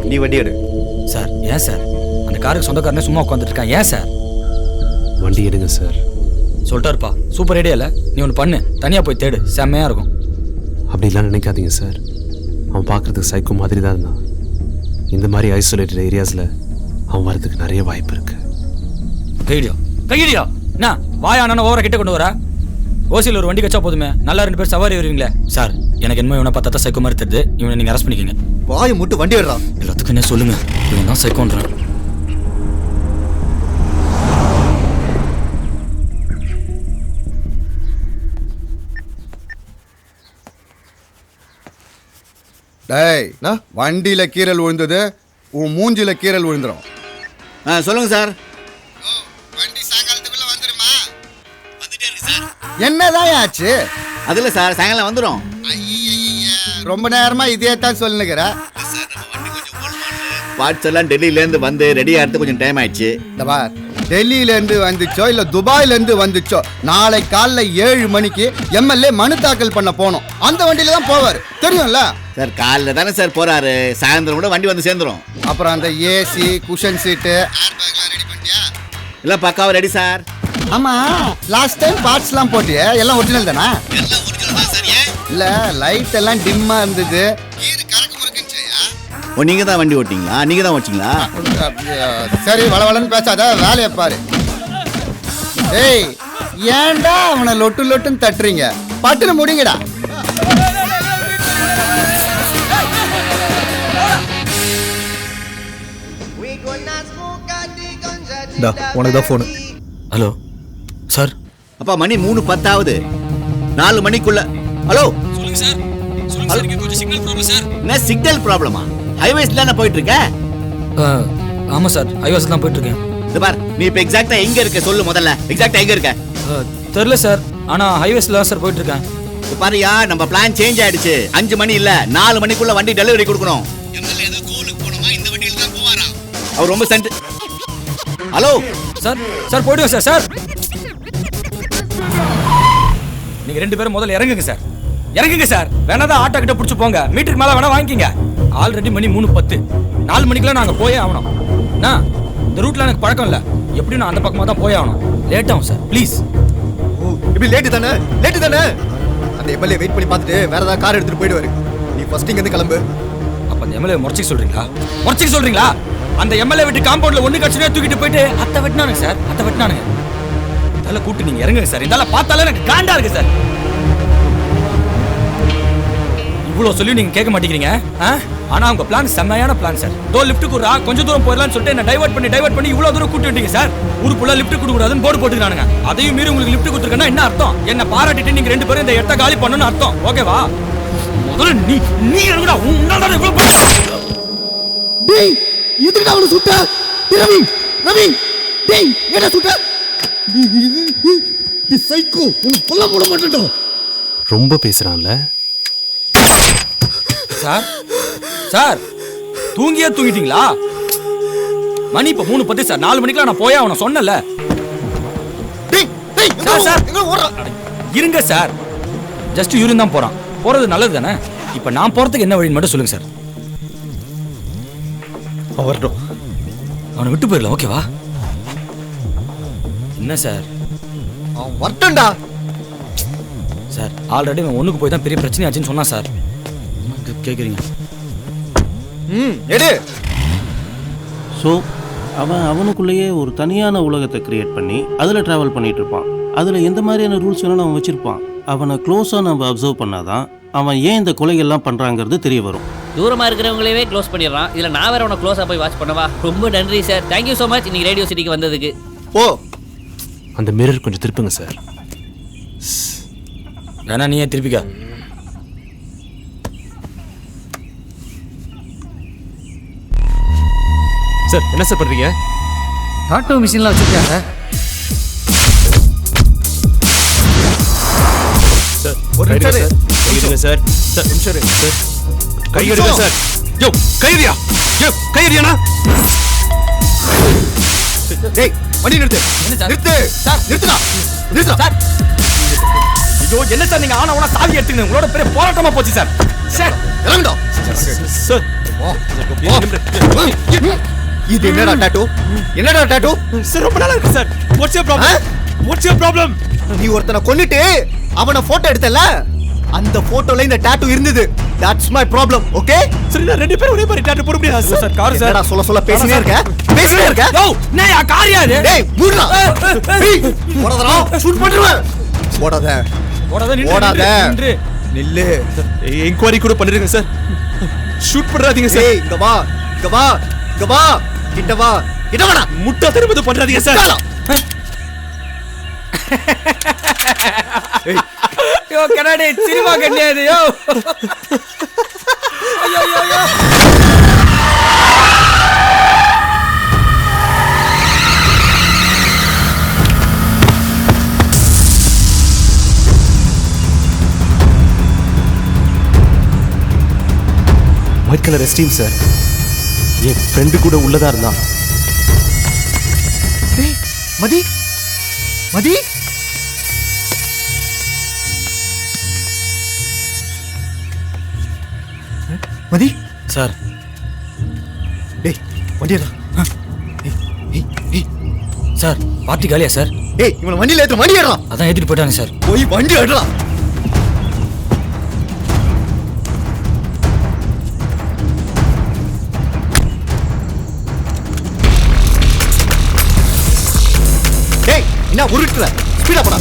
நீ வண்டி எடு. சார் ஏன் சார் அந்த காருக்கு சொந்தக்காரனே சும்மா உட்காந்துட்டு இருக்கான்? ஏன் சார்? வண்டி எடுங்க சார். சொல்லிட்டாருப்பா. சூப்பர் ஐடியா இல்லை? நீ ஒன்று பண்ணு, தனியாக போய் தேடு, செம்மையாக இருக்கும். அப்படிலாம் நினைக்காதீங்க சார். அவன் பார்க்குறதுக்கு சைக்கோ மாதிரி தான் இருந்தான். இந்த மாதிரி ஐசோலேட்டட் ஏரியாஸில் அவன் வரதுக்கு நிறைய வாய்ப்பு இருக்கு. கைடியா கைடியா என்ன வாயானா ஓவரா கிட்ட கொண்டு வர? ஓசியில் ஒரு வண்டி கச்சா போதுமே, நல்லா 2 பேர் சவாரி வருவீங்களே. சார் எனக்கு என்ன இவனை பார்த்தா சைக்கோ மாதிரி தெரியுது. இவனை நீங்கள் அரெஸ்ட் பண்ணிக்கோங்க. வாயை மட்டும் வண்டி விடுறான். எல்லாத்துக்கும் என்ன சொல்லுங்க, இவன் தான் சைக்கோன்றான். டேய், வண்டியில கீரல் விழுந்தது, உன் மூஞ்சில கீரல் விழுந்துரும். சொல்லுங்க சார். என்னதான் ஆச்சு? அதுல சார் சாயங்காலம் வந்துடும். ரொம்ப நேரமா இதே தான் சொல்லுங்கிற. பார்ட்ஸ் எல்லாம் டெல்லியிலேருந்து வந்து ரெடி ஆகிறது கொஞ்சம் டைம் ஆயிடுச்சு. டெல்லியிலேருந்து வந்துச்சோ இல்லை துபாயிலேருந்து வந்துச்சோ, நாளை காலைல 7 மணிக்கு எம்எல்ஏ மனு தாக்கல் பண்ண போனோம். அந்த வண்டியில தான் போவார், தெரியும்ல சார்? காலைல தானே சார் போறாரு, சாயந்தரம் கூட வண்டி வந்து சேர்ந்துடும். அப்புறம் அந்த ஏசி குஷன் சீட்டு எல்லாம் பக்காவா ரெடி சார். ஆமா, லாஸ்ட் டைம் பார்ட்ஸ்லாம் போட்டியே, எல்லாம் ஒரிஜினல் தானா? இல்ல லைட் எல்லாம் டிம்மா இருந்தது. ஓ, நீங்க தான் வண்டி ஓட்டிங்களா? நீங்க தான் ஓட்டிங்களா? சரி வளவளன்னு பேசாத, வேலையை பாரு. ஏய், ஏன்டா அவனை லொட்டு லொட்டுன்னு தட்டுறீங்க? பட்டுன்னு முடிங்கடா. உனக்கு தான் ஃபோனு. Hello sir. அப்பா மணி 3:10 4 மணிக்குள்ள. ஹலோ சொல்லுங்க சார். சொல்லுங்க சார், இங்க கொஞ்சம் சிக்னல் ப்ராப்ளம் சார். என்ன சிக்னல் ப்ராப்ளமா? ஹைவேஸ்ல தானே போயிட்டு இருக்க? ஆமா சார், ஹைவேஸ்ல தான் போயிட்டு இருக்கேன். இது பார், நீ இப்ப எக்ஸாக்ட்டா எங்க இருக்க சொல்லு முதல்ல. எக்ஸாக்ட்டா எங்க இருக்க? தெரியல சார், ஆனா ஹைவேஸ்ல தான் சார் போயிட்டு இருக்கேன். பாரியா, நம்ம பிளான் சேஞ்ச் ஆயிடுச்சு. 5 மணி இல்ல 4 மணிக்குள்ள வண்டி டெலிவரி கொடுக்கணும். எம்எல்ஏ ஏதோ கோலுக்கு போணுமா, இந்த வண்டியில தான் போவாரா? அவர் ரொம்ப சென்ட். Hello sir. சார் போய்டுங்க சார். சார் நீங்க 2 பேரும் முதல்ல இறங்குங்க சார். இறங்குங்க சார். வேணாதான் ஆட்டோ கிட்ட பிடிச்சி போங்க. மீட்டருக்கு மேல வேணா வாங்கிக்கிங்க. ஆல்ரெடி மணி 3:10. 4 மணிக்கெல்லாம் நாங்க போயே ஆகணும். இந்த ரூட்ல எனக்கு பழக்கம் இல்ல. எப்படியும் நான் அந்த பக்கமா தான் போயே ஆகணும். லேட் ஆகும் சார், ப்ளீஸ். இப்படி லேட்டு தானே? லேட்டு தானே? அந்த எம்எல்ஏ வெயிட் பண்ணி பார்த்துட்டு வேற ஏதாவது கார் எடுத்துட்டு போயிடுவாரு. நீ ஃபர்ஸ்ட் இங்க இருந்து கிளம்பு. அப்ப அந்த எம்எல்ஏ முறைச்சிக்க சொல்றீங்களா? முறைச்சிக்க சொல்றீங்களா? அந்த எம்எல்ஏ விட்டு காம்பவுண்ட்ல ஒண்ணு கட்சினே தூக்கிட்டு போயிட்டு அத்தை வெட்டினானுங்க சார். அத்தை வெட்டினானுங்க. இதெல்லாம் கூட்டு நீங்க இறங்குங்க சார். இதெல்லாம் பார்த்தாலே எனக்கு காண்டா இருக்கு சார். இவ்வளவு சொல்லி நீங்க கேட்க மாட்டேங்கிறீங்க. ஆனா உங்க பிளான் செம்மையான பிளான் சார். தோ லிஃப்ட் குடுறா, கொஞ்சம் தூரம் போயிடலாம்னு சொல்லிட்டு என்ன டைவர்ட் பண்ணி இவ்வளவு தூரம் கூட்டி விட்டீங்க சார். ஊருக்குள்ள லிஃப்ட் கொடுக்க கூடாதுன்னு போர்டு போட்டுக்கிறானுங்க. அதையும் மீறி உங்களுக்கு லிஃப்ட் கொடுத்துருக்கேன்னா என்ன அர்த்தம்? என்ன பாராட்டிட்டு நீங்க 2 பேரும் இந்த இடத்த காலி பண்ணணும்னு அர்த்தம். ஓகேவா? முதல்ல நீ எங்கடா உன்னால இவ்வளவு டேய், எதுக்குடா அவனை சுட்ட? ரவி ரவி டேய், என்ன சுட்ட? நீ சைக்கோ, உன் கொல்ல போட மாட்டேடா. ரொம்ப பேசுறான்ல சார். சார் தூங்கிட்டீங்களா? மணி இப்ப 3:10 சார். 4 மணிக்கெல்லாம் நான் போயே அவனை சொன்னல. சார் இருங்க சார். ஜஸ்ட் யூரின் தான் போறான். போறது நல்லது தானே? இப்ப நான் போறதுக்கு என்ன வழின்னு மட்டும் சொல்லுங்க சார். வரட்டும். அவனை விட்டு போயிடலாம், ஓகேவா? என்ன சார்? அவன் வரட்டும்டா. சார் ஆல்ரெடி அவன் ஒண்ணுக்கு போய் தான் பெரிய பிரச்சனை ஆச்சுன்னு சொன்னான் சார். கேட்குறீங்க? எடு. ஸோ அவனுக்குள்ளேயே ஒரு தனியான உலகத்தை கிரியேட் பண்ணி அதில் ட்ராவல் பண்ணிட்டு இருப்பான். அதில் எந்த மாதிரியான ரூல்ஸ் வேணாலும் அவன் வச்சிருப்பான். அவனை க்ளோஸாக நம்ம அப்சர்வ் பண்ணாதான் அவன் ஏன் இந்த கொலைகள்லாம் பண்ணுறாங்கிறது தெரிய வரும். தூரமாக இருக்கிறவங்களவே க்ளோஸ் பண்ணிடுறான். இதில் நான் வேற அவனை க்ளோஸாக போய் வாட்ச் பண்ணவா? ரொம்ப நன்றி சார், தேங்க்யூ ஸோ மச் இன்னைக்கு ரேடியோ சிட்டிக்கு வந்ததுக்கு. ஓ அந்த மிரர் கொஞ்சம் திருப்புங்க சார். வேணா நீயே திருப்பிக்கா. சார் என்ன சார் பண்ணுறீங்க? ஆட்டோ மிஷின்லாம் வச்சுருக்காங்க. சார் ஒரு நிமிஷம் சார். கையிடுங்க சார். சார் நிமிஷம் சார். கையிடுங்க சார். யோ கையிடியா. யோ கையிடியானா? டேய் வண்டி நிறுத்து. நிறுத்து சார். நிறுத்துடா. நிறுத்து சார். ஐயோ என்ன சார் நீங்க ஆனா உன சாவி எடுத்துங்க. உங்களோட பெரிய போராட்டமா போச்சு சார். சார் இறங்குடா. சார் இது என்னடா டாட்டூ? என்னடா டாட்டூ? சார் ரொம்ப நல்லா இருக்கு sir. What's your problem? What's your problem? நீ ஒருத்தனை கொன்னுட்டு அவனை போட்டோ எடுத்தல, அந்த போட்டோல இந்த டாட்டூ இருந்தது. That's my problem. ஓகே? சரி நான் ரெண்டு பேரும் ஒரே மாதிரி டாட்டூ போட முடியாது சார். Car sir. என்னடா சொல்ல பேசினே இருக்க? பேசினே இருக்க? யோ நான் யா காரியா இது? டேய் மூடுடா. டேய் போடாதடா. ஷூட் பண்ணிடுவேன். போடாத. போடாத. நில்லு. என்கொயரி கூட பண்ணிருங்க சார். ஷூட் பண்ணாதீங்க சார். இங்க வா. இங்க வா. இங்க வா. கிட்ட வா. கிட்ட வாடா. முட்டா திரும்ப பண்றாதீங்க சார். யோ கடாடே சினிமா கண்ணியாது யோ. ஐயோ ஐயோ ஐயோ. White colour Esteem sir. என் ஃப்ரெண்டு கூட உள்ளதா இருந்தான். டேய் மதி. மதி. மதி சார். டேய் வண்டியடா. சார் பார்ட்டி காலியா சார்? டேய் இவனை வண்டியில ஏத்து. வண்டி ஏறலாம். அதான் ஏத்திட்டு போயிட்டாங்க சார். போய் வண்டி ஏறலாம். டேய் என்ன உருட்டுற? ஸ்பீடா போடா.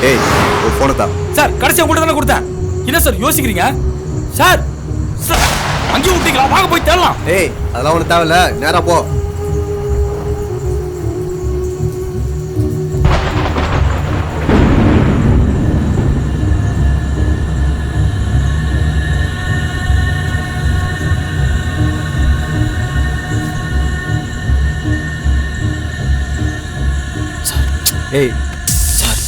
ஏய் ஒரு போன் தா. சார் கடைசியா கூட தான கொடுத்தேன். என்ன சார் யோசிக்கிறீங்க? சார் அங்கே விட்டீங்களா? வாங்க போய் தேடலாம். ஏய் அதெல்லாம் ஒண்ணு தேவையில்ல. நேரா போ. ஏய் sir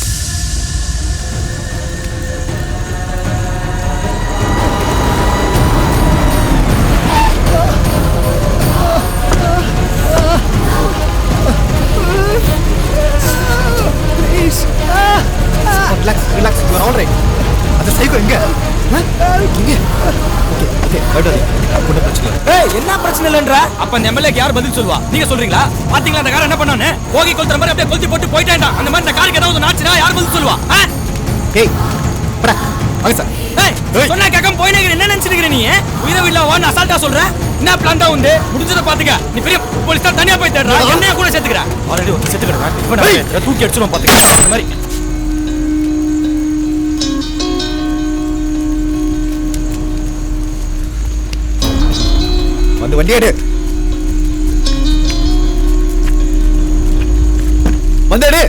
relax relax. You are all right. அந்த சைக்கோ எங்க? இங்க. ஓகே ஓகே படுடி. ஒண்ணும் பிரச்சனை இல்ல. ஏய் என்ன பிரச்சனை இல்லன்ற? அப்ப அந்த எம்எல்ஏக்கு யார் பதில் சொல்வா? நீங்க சொல்றீங்களா? பாத்தீங்களா அந்த கார் என்ன பண்ணானே? போகி கொளுத்துற மாதிரி அப்படியே கொளுத்தி போட்டு போயிட்டான்டா. அந்த மாதிரி அந்த காருக்கு ஏதாவது நாச்சுனா யார் பதில் சொல்வா? ஏய் பட. வாங்க சார். ஏய் சொன்னா கேட்காம போயினே என்ன நினைச்சிருக்கீங்க நீ? உயிரை வில்ல வான்னு அசால்ட்டா சொல்ற. என்ன பிளான் தான் உண்டு? முடிஞ்சத பாத்துக்க. நீ பெரிய போலீஸ் தான் தனியா போய் தேடுற. என்னைய கூட சேர்த்துக்கற. ஆல்ரெடி வந்து சேர்த்துக்கறடா. இப்போ நான் தூக்கி அடிச்சுறோம் பாத்துக்க. இந்த மாதிரி வந்து வண்டி எடு. வந்து எடு.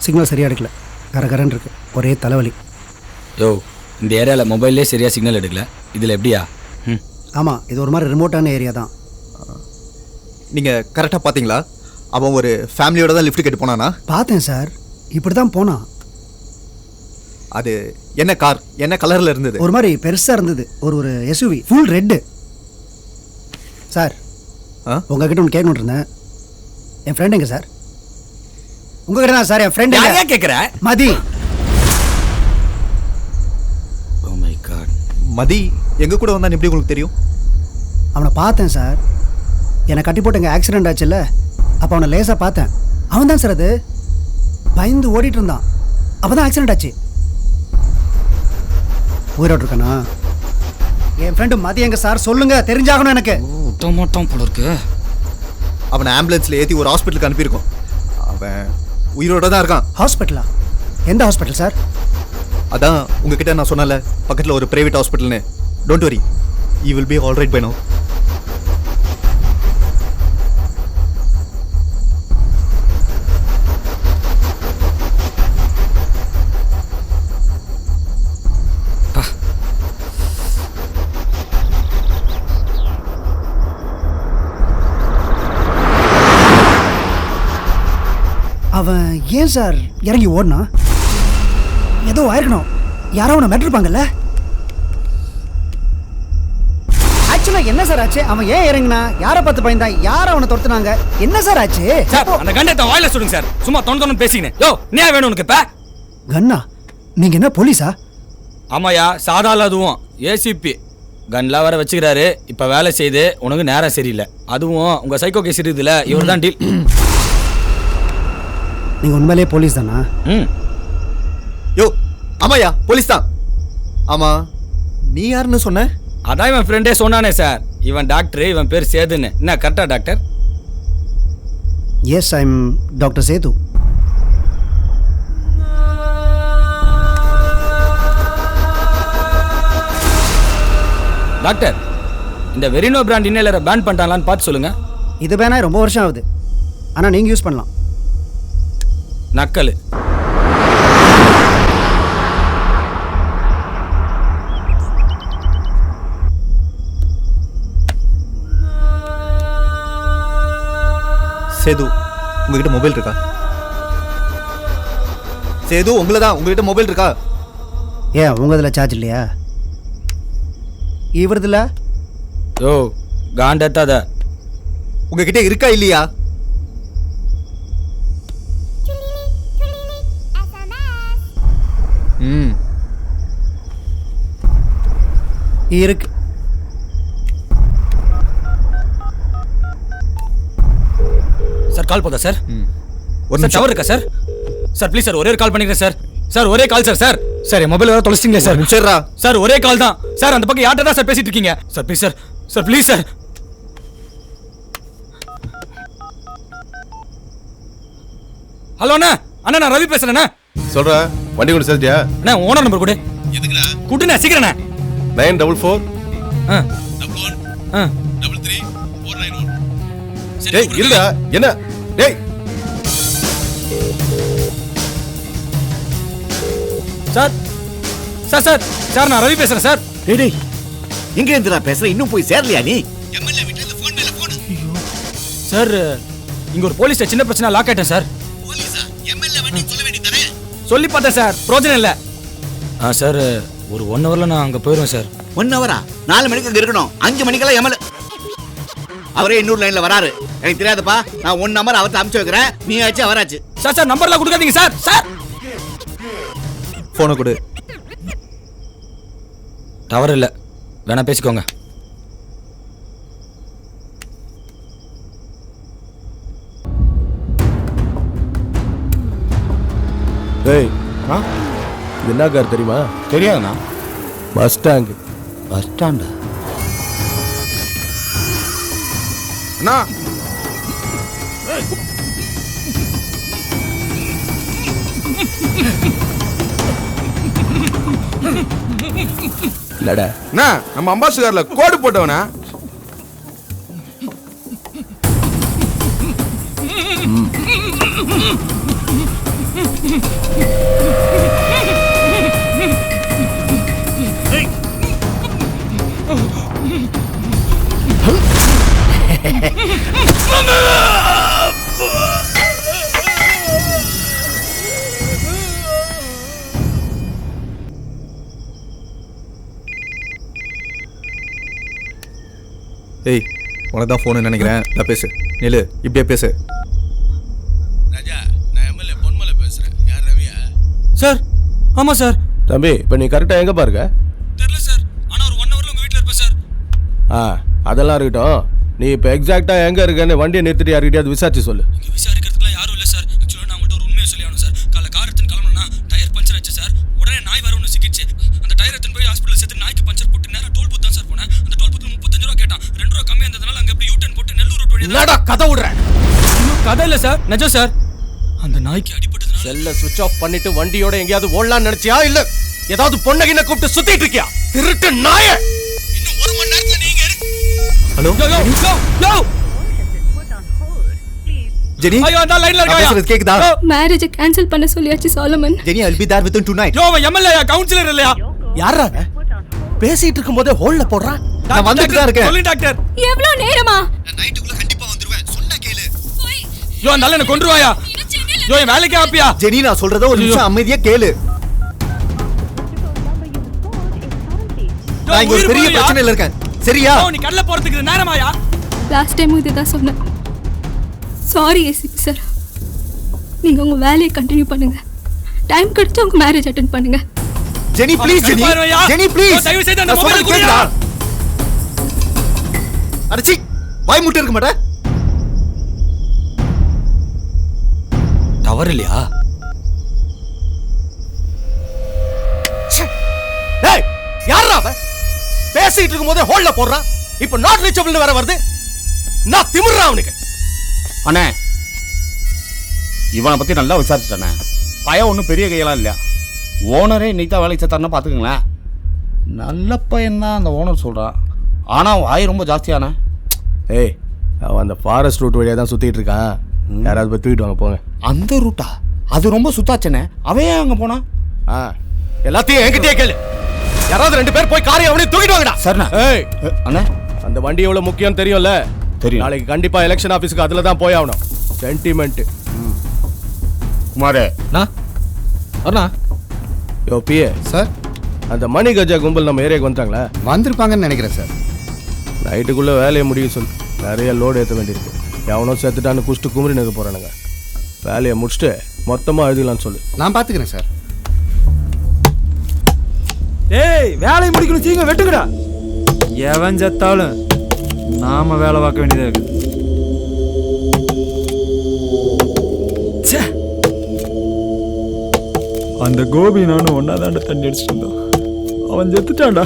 சிக்னல் சரியாக எடுக்கல, கரகரன்னு இருக்கு, ஒரே தலைவலி. யோ, இந்த ஏரியாவில் மொபைல்லே சரியாக சிக்னல் எடுக்கல, இதில் எப்படியா? ஆமாம், இது ஒரு மாதிரி ரிமோட்டான ஏரியா தான். நீங்கள் கரெக்டாக பார்த்தீங்களா? அவன் ஒரு ஃபேமிலியோட தான் லிஃப்ட் கேட்டு போனானா? பார்த்தேன் சார், இப்படி தான் போனான். அது என்ன கார், என்ன கலரில் இருந்தது? ஒரு மாதிரி பெருசாக இருந்தது, ஒரு எஸ்யூவி, ஃபுல் ரெட்டு. சார், உங்ககிட்ட ஒன்று கேட்கணுன்னு இருந்தேன். என் ஃப்ரெண்ட் எங்க சார்? உங்ககிட்ட தான் சார். என் ஃப்ரெண்ட் யாரையா கேட்குற? மதி. Oh my God. மதி எங்க கூட வந்தான் எப்படி உங்களுக்கு தெரியும்? அவனை பார்த்தேன் சார். என்னை கட்டி போட்டு எங்கள் ஆக்சிடென்ட் ஆச்சுல்ல, அப்போ அவனை லேசாக பார்த்தேன். அவன் தான் சார் அது. பயந்து ஓடிட்டு இருந்தான், அப்போ தான் ஆக்சிடென்ட் ஆச்சு. உயிரோடு இருக்கானா? என் ஃப்ரெண்டு மதி எங்க சார்? சொல்லுங்க, தெரிஞ்சாகணும் எனக்கு. மாட்டான் போல இருக்கு. அவனை ஆம்புலன்ஸில் ஏற்றி ஒரு ஹாஸ்பிட்டலுக்கு அனுப்பியிருக்கோம். அவன் உயிரோட தான் இருக்கான். ஹாஸ்பிட்டலா? எந்த ஹாஸ்பிட்டல் சார்? அதான் உங்ககிட்ட நான் சொன்னல, பக்கத்தில் ஒரு பிரைவேட் ஹாஸ்பிட்டல்னு. Don't worry, you will be all right by no. அவன் ஏன் சார் இறங்கி ஓடனா? ஏதோ ஆயிருக்கணும், யாரோ அவனை மெட்டிருப்பாங்கல்ல. ஆக்சுவலாக என்ன சார் ஆச்சு? அவன் ஏன் இறங்கினா? யாரை பார்த்து பயந்தா? யாரை அவனை துரத்துனாங்க? என்ன சார் ஆச்சு? சார், அந்த கண்டத்தை வாயில சொல்லுங்க சார். சும்மா தொண்ணு பேசிக்கினேன். யோ, நீ வேணும் உனக்கு இப்ப? கன்னா? நீங்க என்ன போலீஸா? ஆமாயா, சாதாரண அதுவும் ஏசிபி கன்லாம் வேற வச்சுக்கிறாரு. இப்ப வேலை செய்து உனக்கு நேரம் சரியில்லை. அதுவும் உங்க சைக்கோ கேஸ் இருக்குதுல, இவர் தான் டீல். நீங்க உண்மையிலேயே போலீஸ் தானா? யோ, ஆமாயா, போலீஸ் தான். ஆமா, நீ யாருன்னு சொன்ன? அதான் இவன் ஃப்ரெண்டே சொன்னானே சார். இவன் டாக்டர், இவன் பேர் சேதுன்னு. என்ன கரெக்டா doctor? Yes, I am doctor Sethu. Doctor, இந்த வெரினோ பிராண்ட் இன்னேலரை பேன் பண்ணிட்டாங்களான்னு பார்த்து சொல்லுங்க. இது பேனா ரொம்ப வருஷம் ஆகுது, ஆனால் நீங்கள் யூஸ் பண்ணலாம். நக்கல். சேது, உங்ககிட்ட மொபைல் இருக்கா? சேது, உங்களை தான். உங்ககிட்ட மொபைல் இருக்கா? ஏன் உங்க இதில் சார்ஜ் இல்லையா? இவரதுல? யோ, காண்டத்தாத. உங்ககிட்ட இருக்கா இல்லையா? இருக்கு. சார் கால் போதா சார்? ஒரு டவர் இருக்கா சார்? சார் ப்ளீஸ் சார், ஒரே கால் பண்ணிக்கிறேன் சார். சார் ஒரே கால் சார். சார் சார் என் மொபைல் வேற தொலைச்சிட்டீங்களே சார். சரிடா சார், ஒரே கால் தான் சார். அந்த பக்கம் யார்கிட்ட தான் சார் பேசிட்டு இருக்கீங்க? Sir please sir. Sir please sir. Hello அண்ணா. அண்ணா, நான் ரவி பேசுறேண்ணா. சொல்ற, வண்டி கொண்டு சேர்த்தியா? அண்ணா, ஓனர் நம்பர் கொடு. எதுக்குடா? குட்டுண்ணா, சீக்கிரண்ணா. 944 டேய் இல்லடா. என்ன டேய்? சார் சார் சார் சார் நான் ரவி பேசுறேன் சார். டேய், எங்க இருந்து நான் பேசுறேன்? இன்னும் போய் சேரலையா நீ? சார், இங்க ஒரு போலீஸ் சின்ன பிரச்சனை, லாக் ஆயிட்டேன் சார். சொல்லி பார்த்தேன் சார், பிரோஜனம் இல்ல. சார் ஒரு 1 ஹவரில் நான் அங்கே போயிடுவேன் சார். 1 ஹவரா? 4 மணிக்கு அங்கே இருக்கணும். 5 மணிக்கெல்லாம் எம்எல்ஏ அவரே இன்னொரு லைனில் வராரு. எனக்கு தெரியாதுப்பா. நான் 1 நம்பர் அவர்கிட்ட அனுப்பிச்சு வைக்கிறேன். நீ ஆச்சு அவராச்சு. சார் நம்பர்லாம் கொடுக்காதீங்க சார். சார் ஃபோனை கொடு. டவர் இல்லை, வேணா பேசிக்கோங்க. ஏய், இது என்ன கார் தெரியுமா? தெரியாதுண்ணா. Bus stand. பஸ் ஸ்டாண்டா? அண்ணா இல்லடா, அண்ணா நம்ம அம்பாசிடர்ல கோடு போட்டவனா? ஏய், உனக்கு தான் ஃபோனு நினைக்கிறேன். நான் பேசு. நில்லு, இப்படியே பேசு. ராஜா, நான் எம்எல்ஏ பொன்மலை பேசுறேன். யார் ரவியா? சார் ஆமாம் சார். தம்பி, இப்போ நீ கரெக்டாக எங்கே பாருங்க? தெரியல சார், ஆனால் ஒரு 1 ஹவரில் உங்கள் வீட்டில் இருப்பேன் சார். அதெல்லாம் இருக்கட்டும். நீ இப்போ எக்ஸாக்டாக எங்கே இருக்கன்னு வண்டியை நிறுத்திட்டு யார்கிட்டயாவது விசாரிச்சு சொல்லு. இங்கே விசாரிக்கிறதுக்குலாம் யாரும் இல்லை சார். ஆக்சுவலாக நான் உங்கள்கிட்ட ஒரு உண்மையை சொல்லி ஆகணும் சார். காலைல கார் எடுத்துன்னு கிளம்பணும்னா டயர் பஞ்சர் ஆச்சு சார். உடனே நாய் வர ஒன்று சிக்கிச்சு. அந்த டயர் எடுத்துன்னு போய் ஹாஸ்பிட்டல் சேர்த்து நாய்க்கு பஞ்சர் போட்டு நேராக டோல் பூத் தான் சார் போனேன். அந்த டோல் பூத்தில் 35 ரூபா கேட்டான். 2 ரூபா கம்மியாக இருந்ததுனால அங்கே எப்படி யூட்டன் போட்டு நெல்லூர் ரோட் வழி என்னடா கதை விடுறேன்? இன்னும் கதை இல்லை சார், நிஜம் சார். அந்த நாய்க்கு அடிபட்டதுனால செல்ல சுவிட்ச் ஆஃப் பண்ணிட்டு வண்டியோட எங்கேயாவது ஓடலாம்னு நினைச்சியா? இல்ல ஏதாவது பொண்ணகின கூப்பிட்டு சுத்திட்டு இருக்கியா? திருட்டு நாய! இன்னும் 1 மணி நேரத்துல நீங்க ஹலோ ஜெனி, ஐயோ அந்த லைன்ல நான் பேசுறது கேக்குதா? மேரேஜை கேன்சல் பண்ண சொல்லியாச்சு Solomon. Jenny, I'll be there within tonight. யோ அவன் எம்எல்ஏ கவுன்சிலர் இல்லையா? யாரா பேசிட்டு இருக்கும்போதே ஹோல்ல போடுறான். நான் வந்துட்டு தான் இருக்கேன். சொல்லி டாக்டர். எவ்வளோ நேரமா? நான் நைட்டுக்குள்ள கண்டிப்பா வந்துருவேன். சொன்னா கேளு. யோ அந்த ஆளை கொன்றுவாயா? யோ என் வேலைக்கு ஆப்பியா? ஜெனி, நான் சொல்றத ஒரு நிமிஷம் அமைதியா கேளு. நான் இங்க ஒரு பெரிய பிரச்சனையில இருக்கேன். சரியா? நீ கடல போறதுக்கு நேரமாயா? லாஸ்ட் டைம் இதுதான் சொன்னேன். Sorry ACP sir. நீங்கள் உங்கள் வேலையை கண்டினியூ பண்ணுங்க. டைம் கிடைச்சு உங்கள் மேரேஜ் அட்டென்ட் பண்ணுங்க. Jenny please, Jenny. Jenny please. தயவு செய்து அந்த மொபைலை கொடுங்க. அடச்சி, வாய் முட்டை இருக்க மாட்டே. டவர் இல்லையா? ஏய், யாரா அவன்? பேசிட்டு இருக்கும்போதே ஹோல்ல போடுறான். இப்போ நாட் ரீச்சபிள்னு வேற வருது. நான் திமிர்றான் அவனுக்கு. அண்ணே, இவனை பற்றி நல்லா விசாரிச்சிட்டண்ணே. பையன் ஒன்றும் பெரிய கையெல்லாம் இல்லையா. ஓனரே இன்னைக்கு தான் வேலைக்கு சேர்த்தாருன்னா பார்த்துக்குங்களேன். நல்ல பையன் தான் அந்த ஓனர் சொல்கிறான். ஆனால் அவன் வாய் ரொம்ப ஜாஸ்தியானே. ஏய், அவன் அந்த ஃபாரஸ்ட் ரூட் வழியாக தான் சுற்றிட்டு இருக்கான். யாராவது போய் தூக்கிட்டு வாங்க போங்க. அந்த ரூட்டா? அது ரொம்ப சுத்தாச்சனே. அவன் ஏன் அங்கே போனான்? எல்லாத்தையும் என்கிட்டயே கேளு. யாராவது 2 பேர் போய் காரை அவனையும் தூக்கிட்டு வாங்கடா. சரிண்ணா. ஏய் அண்ணே, அந்த வண்டி எவ்வளோ முக்கியம் தெரியும்ல? தெரியும். நாளைக்கு கண்டிப்பா எலெக்ஷன் ஆஃபீஸுக்கு அதில் தான் போய் ஆகணும். சென்டிமெண்ட். குமாரே அண்ணா. யோ பிஏ சார், அந்த மணி கஜா கும்பல் நம்ம ஏரியாவுக்கு வந்துட்டாங்களா? வந்திருப்பாங்கன்னு நினைக்கிறேன் சார். நைட்டுக்குள்ளே வேலையை முடிய சொல்லு. நிறைய லோடு ஏற்ற வேண்டியிருக்கு. எவனோ சேர்த்துட்டான்னு குஷ்டு குமரி நிற்க போகிறானுங்க. வேலையை முடிச்சுட்டு மொத்தமாக எழுதிக்கலான்னு சொல்லு. நான் பார்த்துக்கிறேன் சார். ஏய் வேலையை முடிக்கணும், சீக்கிரம் வெட்டுக்கடா. எவன் செத்தாலும் நாம வேலை பார்க்க வேண்டியதா இருக்கு. அந்த கோபி நானும் ஒன்னாதாண்ட தண்ணி அடிச்சுட்டு இருந்தோம். அவன் செத்துட்டான்டா.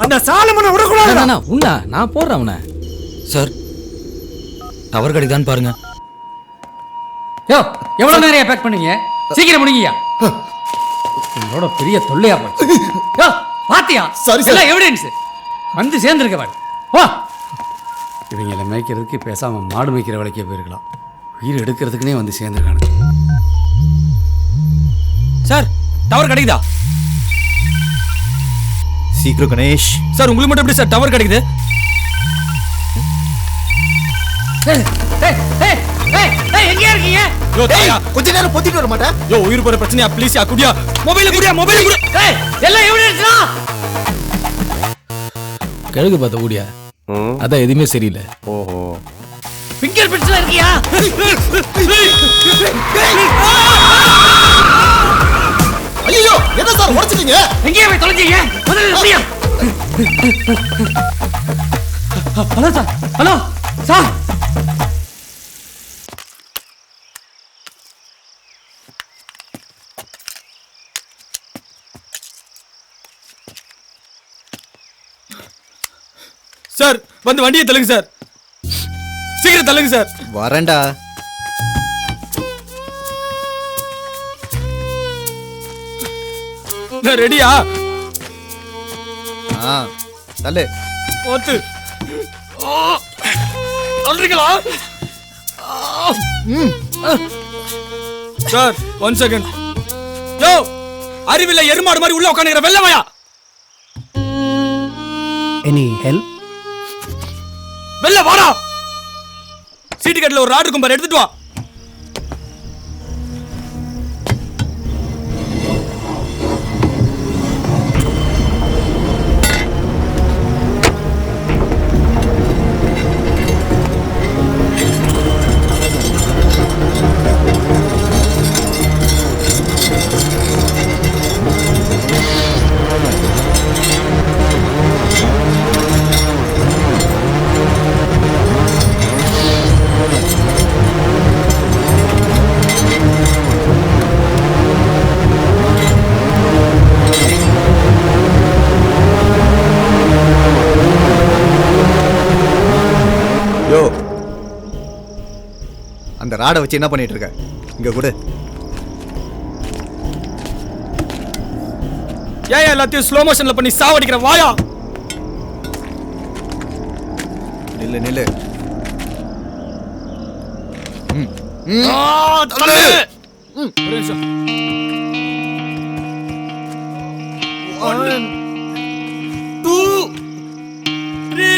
அந்த சாலமனை விடக்கூடாது. உண்டா நான் போடுறேன் அவனை. சார் டவர் கிடைக்குதான்னு பாருங்க. யோ, எவ்வளோ நேரம் பேக் பண்ணீங்க? சீக்கிரம் முடிங்கய்யா. என்னோட பெரிய தொல்லையா போச்சு. யோ, பாத்தியா? Sorry, sir. எல்லாம் எவிடன்ஸ் வந்து சேர்ந்துருக்க பாரு. வா. இவங்களை மேய்க்கிறதுக்கு பேசாம மாடு மேய்க்கிற வேலைக்கே போயிருக்கலாம். உயிர் எடுக்கிறதுக்குனே வந்து சேர்ந்துருக்கானுங்க. சார் டவர் கிடைக்குதா? சீக்கிரம் கணேஷ். சார் உங்களுக்கு மட்டும் எப்படி சார் டவர் கிடைக்குது? ஏய், ஏய், ஏய், ஏய், ஏய், எங்க இருக்கீங்க யோ தாயா கொஞ்ச நேரம் பொத்திட்டு வர மாட்டேன் யோ உயிர் போற பிரச்சனையா ப்ளீஸ் யா குடியா மொபைல் குடு ஏய் எல்லாம் எவிடன்ஸ்டா கழுகு பார்த்த ஊடியா அதான் எதுவுமே சரியில்லை. ஓஹோ ஃபிங்கர் பிரிண்ட்ஸ்ல இருக்கியா ஐயோ என்ன சார் உடைச்சிட்டீங்க எங்கே போய் தொலைஞ்சீங்க முதல்ல முடியா hello sir hello sir sir வந்து வண்டியை தள்ளுங்க சார் சீக்கிரம் தள்ளுங்க சார் வரேன்டா. நான் ரெடியா தள்ளு. ஓட்டு சொல்றீங்களா சார் 1 செகண்ட் யோ அறிவில்லை எருமாடு மாதிரி உள்ள உட்காந்துக்கிற வெள்ளமையா எனி ஹெல்ப்? வெள்ள வாடா சீட்டு கட்டில ஒரு ராடு இருக்கும் பாரு எடுத்துட்டு வா யோ அந்த ராடை வச்சு என்ன பண்ணிட்டு இருக்க? இங்க கொடு. ஏன் எல்லாத்தையும் ஸ்லோ மோஷன்ல பண்ணி சாவடிக்கிற வாயா நில்லு நில்லு. தள்ளு ஒரு நிமிஷம் 1 2 3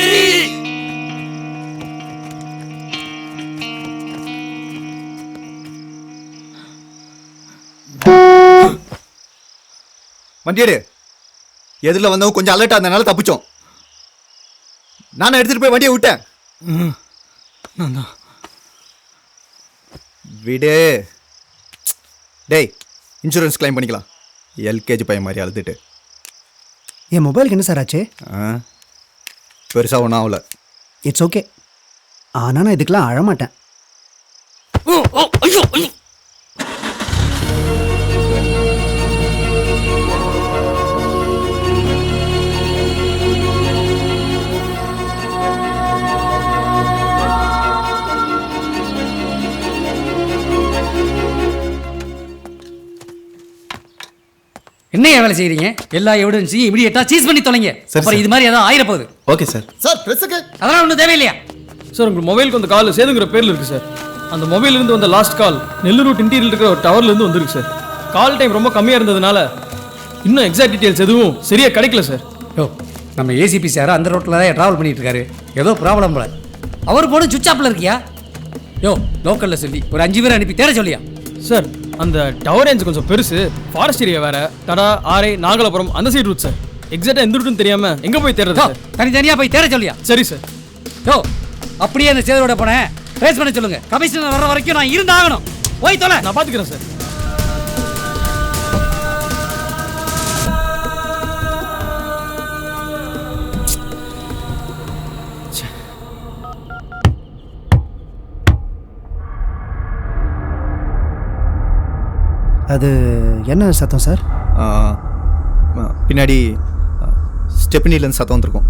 வண்டியடு. எதிரில் வந்தவங்க கொஞ்சம் அலர்ட்டா இருந்தனால தப்பிச்சோம். நானும் எடுத்துட்டு போய் வண்டியை விட்டேன். விடு. டேய் இன்சூரன்ஸ் கிளைம் பண்ணிக்கலாம். எல்கேஜி பையன் மாதிரி அழுதுட்டு. என் மொபைலுக்கு என்ன சார் ஆச்சு? பெருசாக ஒன்றும் ஆகல. It's okay. ஆனால் நான் இதுக்கெல்லாம் அழமாட்டேன். ஐயோ என்ன வேலை செய்றீங்க? எல்லா எவிடன்ஸையும் இமிடியேட்டா சீஸ் பண்ணி தொலைங்க. அப்புறம் இது மாதிரி ஏதாவது ஆயிர போகுது. Okay sir. சார் பிரஸுக்கு அதெல்லாம் ஒன்றும் தேவையில்லையா? சார் உங்க மொபைலுக்கு அந்த கால் சேதுங்கிற பேர்ல இருக்கு சார். அந்த மொபைல்ல இருந்து வந்த லாஸ்ட் கால் நெல்லூர் ரூட் இன்டீரியல் இருக்கிற ஒரு டவர்ல இருந்து வந்திருக்கு சார். கால் டைம் ரொம்ப கம்மியா இருந்ததுனால இன்னும் எக்ஸாக்ட் டீடைல்ஸ் எதுவும் சரியா கிடைக்கல சார். யோ நம்ம ஏசிபி சார் அந்த ரோட்டில் தான் ட்ராவல் பண்ணிட்டு இருக்காரு. ஏதோ ப்ராப்ளம் போல. அவர் போன சுவிட்ச் ஆஃப்ல இருக்கியா? யோ லோக்கலில் சொல்லி ஒரு 5 பேர் அனுப்பி தேட சொல்லியா? சார் அந்த டவர் ரேஞ்ச் கொஞ்சம் பெருசு, ஃபாரஸ்ட் ஏரியா வேற, தடா ஆரை நாகலாபுரம் அந்த சைடு ரூட் சார். எக்ஸாக்டா எந்த ரூட்னு தெரியாம எங்க போய் தேடுறது சார்? தனித்தனியா போய் தேட சொல்லியா? சரி சார். யோ அப்படியே அந்த சேதரோட போனேன் ட்ரேஸ் பண்ண சொல்லுங்க. கமிஷனர் வர வரைக்கும் நான் இருந்தாகணும். போய் தொலை. நான் பாத்துக்கிறேன் சார். அது என்ன சத்தம் சார்? பின்னாடி ஸ்டெப்னிலேருந்து சத்தம் வந்திருக்கும்.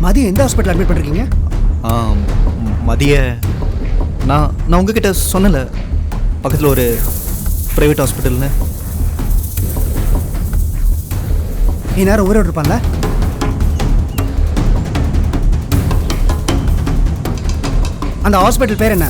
மதியம் எந்த ஹாஸ்பிட்டல் அட்மிட் பண்ணிருக்கீங்க? மதிய நான் உங்ககிட்ட சொன்னல பக்கத்தில் ஒரு ப்ரைவேட் ஹாஸ்பிட்டல்னு. நேரம் ஊரோடு இருப்பாங்களா? அந்த ஹாஸ்பிட்டல் பேர் என்ன?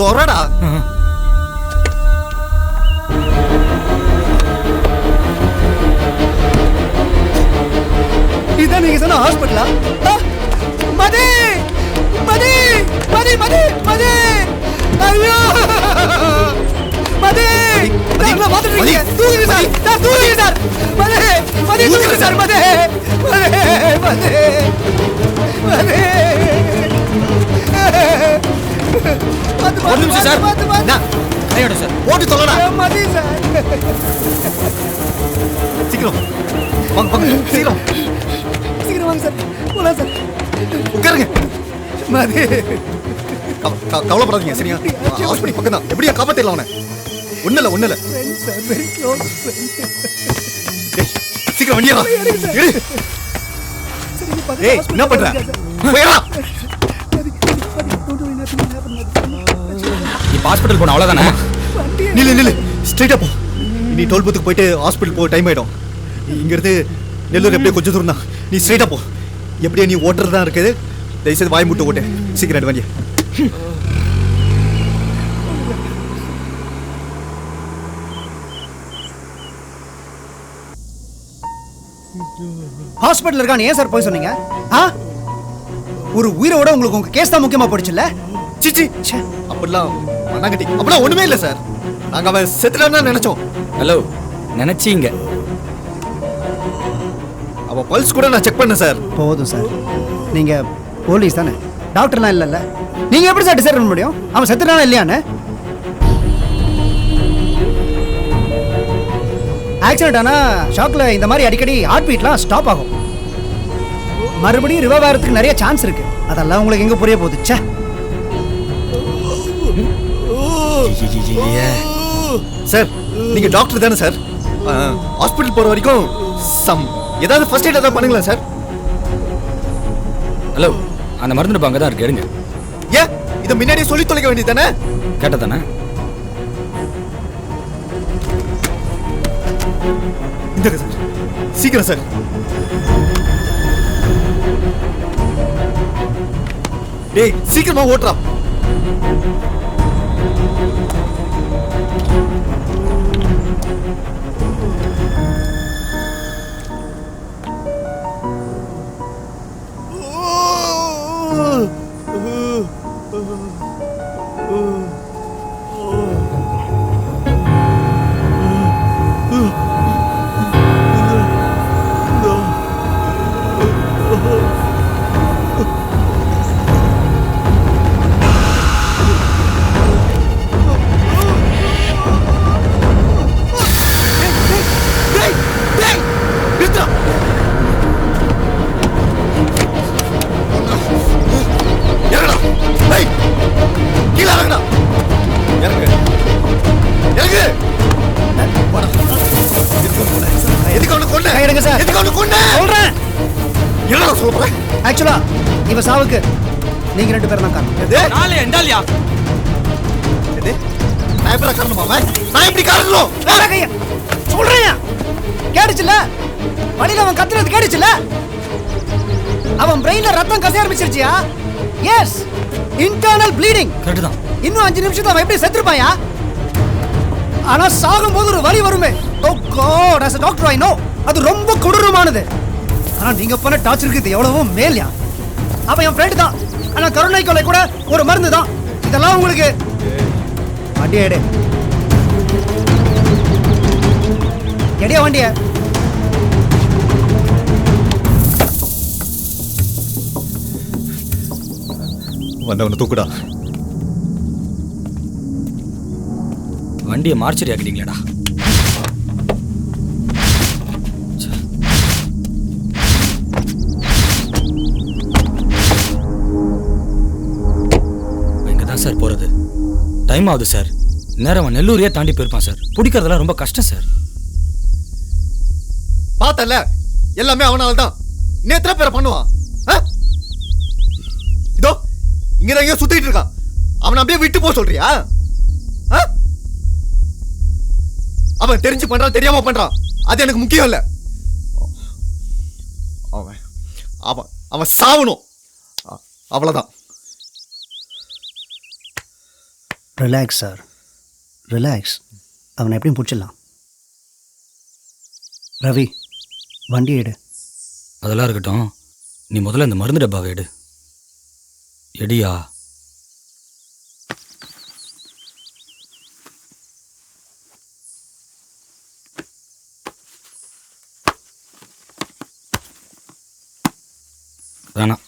தொறடா. இதான் நீங்க சொன்ன ஹாஸ்பிட்டலா? மதி மதி மதி மதி மதி ஐயோ மதி நீங்க மாத்திட்டீங்க. தூக்குங்க சார். சார் தூக்குங்க சார். மதி மதி தூக்குங்க சார். மதி மதி மதி மதி ஒரு நிமிஷம் சார். கையோட சார். ஓட்டு சொல்லடா. மதி சார். சீக்கிரம் வாங்க வாங்க சீக்கிரம் சீக்கிரம் வாங்க சார். போலாம் சார். உட்காருங்க. மதி கவலைப்படாதீங்க சரியா? ஹாஸ்பிட்டல் பக்கம் தான். எப்படியா காப்பாத்திடலாம் அவனை. ஒண்ணு இல்ல friends sir. Very close friends. சீக்கிரம் வண்டியா எடு. சரிங்க பாத்து. ஏய் என்ன பண்ற? போய்டா. இப்ப ஹாஸ்பிடல் போன அவ்வளவுதானே? நில்லு ஸ்ட்ரைட்டா போ. நீ டோல் பூத்துக்கு போயிட்டு ஹாஸ்பிட்டல் போக டைம் ஆயிடும். இங்க இருந்து நெல்லூர் எப்படியே கொஞ்சம் தூரம் தான். நீ ஸ்ட்ரைட்டா போ. எப்படியே நீ ஓட்டுறது தான் இருக்குது. தயவுசெய்து வாய் முட்டு ஓட்டு. சீக்கிரம் வண்டியா. ஹாஸ்பிட்டல் இருக்கான்னு ஏன் சார் போய் சொன்னீங்க? ஒரு உயிரோட உங்களுக்கு உங்க கேஸ் தான் முக்கியமா போடுச்சுல்ல? சிச்சி அப்படிலாம் மண்ணாங்கட்டி அப்படிலாம் ஒண்ணுமே இல்லை சார். நாங்க அவன் செத்துட்டான்னு நினைச்சோம். ஹலோ நினைச்சீங்க? அவன் பல்ஸ் கூட நான் செக் பண்ணேன் சார். போதும் சார். நீங்க போலீஸ் தானே, டாக்டர்லாம் இல்லைல்ல. நீங்க எப்படி சார் டிசைட் பண்ண முடியும் அவன் செத்துட்டானா இல்லையான்னு? ஆக்சிடென்ட் ஆனா ஷாக்ல இந்த மாதிரி அடிக்கடி ஹார்ட் பீட்லாம் ஸ்டாப் ஆகும். மறுபடியும் ரிவைவ் ஆகிறதுக்கு நிறைய சான்ஸ் இருக்கு. அதெல்லாம் உங்களுக்கு எங்க புரிய போகுது? ச்சே. சார் நீங்க டாக்டர் தானே சார்? ஹாஸ்பிட்டல் போற வரைக்கும் ஏதாவது ஃபர்ஸ்ட் எய்ட் ஏதாவது பண்ணுங்களா சார்? ஹலோ அந்த மருந்து அங்கே தான் இருக்கு, எடுங்க. ஏன் இதை முன்னாடியே சொல்லி தொலைக்க வேண்டியது தானே? கேட்டதானே? இந்த சார் சீக்கிரம் சார். டேய் சீக்கிரமா ஓட்டுறா. ஆக்சுவலா இவ சாவுக்கு நீங்க ரெண்டு பேரும் தான் காரணம். நாளே எண்டாலியா நான் எப்படி காரணமா? நான் எப்படி காரணம்? சொல்றேன். கேடுச்சுல வழியில அவன் கத்துறது கேடுச்சுல. அவன் பிரெயின்ல ரத்தம் கசிய ஆரம்பிச்சிருச்சியா? Yes, internal bleeding. கரெக்ட் தான். இன்னும் 5 நிமிஷத்துல அவன் எப்படி செத்துருப்பாயா? ஆனா சாகும்போது ஒரு வலி வருமே. ஓ God, as a doctor I know அது ரொம்ப கொடூரமானது. ஆனா நீங்க பண்ண டார்ச்சருக்கு இது எவ்வளவோ மேல்யா. அவன் என் ஃப்ரெண்ட் தான். ஆனா கருணை கொலை கூட ஒரு மருந்து தான். இதெல்லாம் உங்களுக்கு வண்டியா எடு. எடியா வண்டிய. வந்தவனை தூக்குடா. வண்டியை மார்ச்சரி ஆக்கிட்டீங்களா? இங்கதான் சார் போறது. டைம் ஆகுது சார். நேரம் அவன் நெல்லூரையே தாண்டி போயிருப்பான் சார். பிடிக்கிறதெல்லாம் ரொம்ப கஷ்டம் சார். பார்த்தல எல்லாமே அவனால தான். இன்னும் எத்தனை பேரை பண்ணுவான்? இதோ இங்கதான் எங்கேயோ சுத்திட்டு இருக்கான். அவனை அப்படியே விட்டு போக சொல்றியா? அவன் தெரிஞ்சு பண்றான் தெரியாம பண்றான் அது எனக்கு முக்கியம் இல்ல. அவன் அவன் அவன் சாவணும், அவ்வளவுதான். Relax sir, relax. அவனை எப்படியும் பிடிச்சிடலாம். ரவி, வண்டி எடு. அதெல்லாம் இருக்கட்டும், நீ முதல்ல இந்த மருந்து டப்பாவை எடு. எடியா. வேணாம்.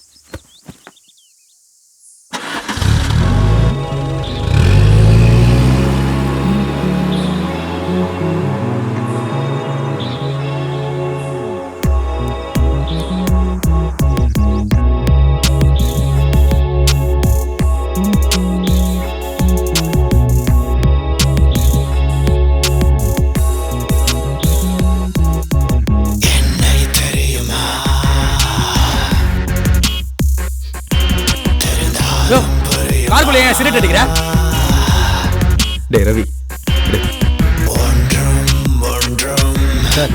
கார்குள்ள ஏன் சிகரெட் அடிக்கிற? டேய் ரவி, சார்,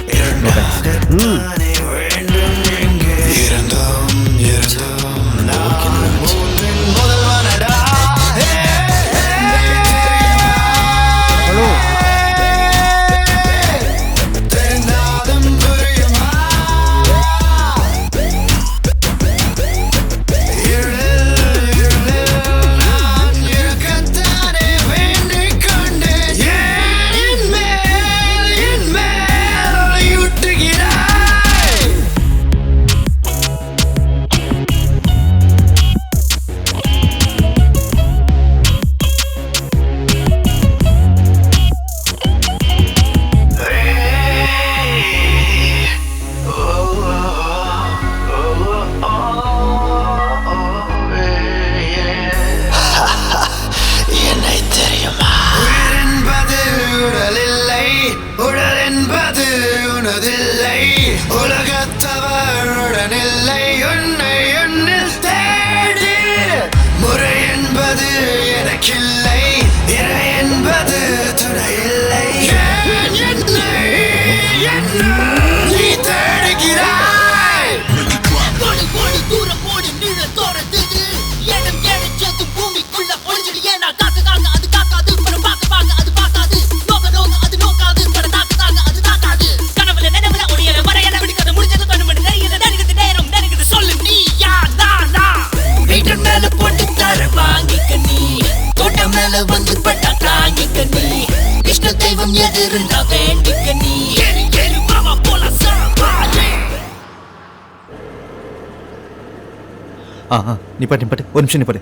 நிப்பாட்டு, ஒரு நிமிஷம் நிப்பாட்டு.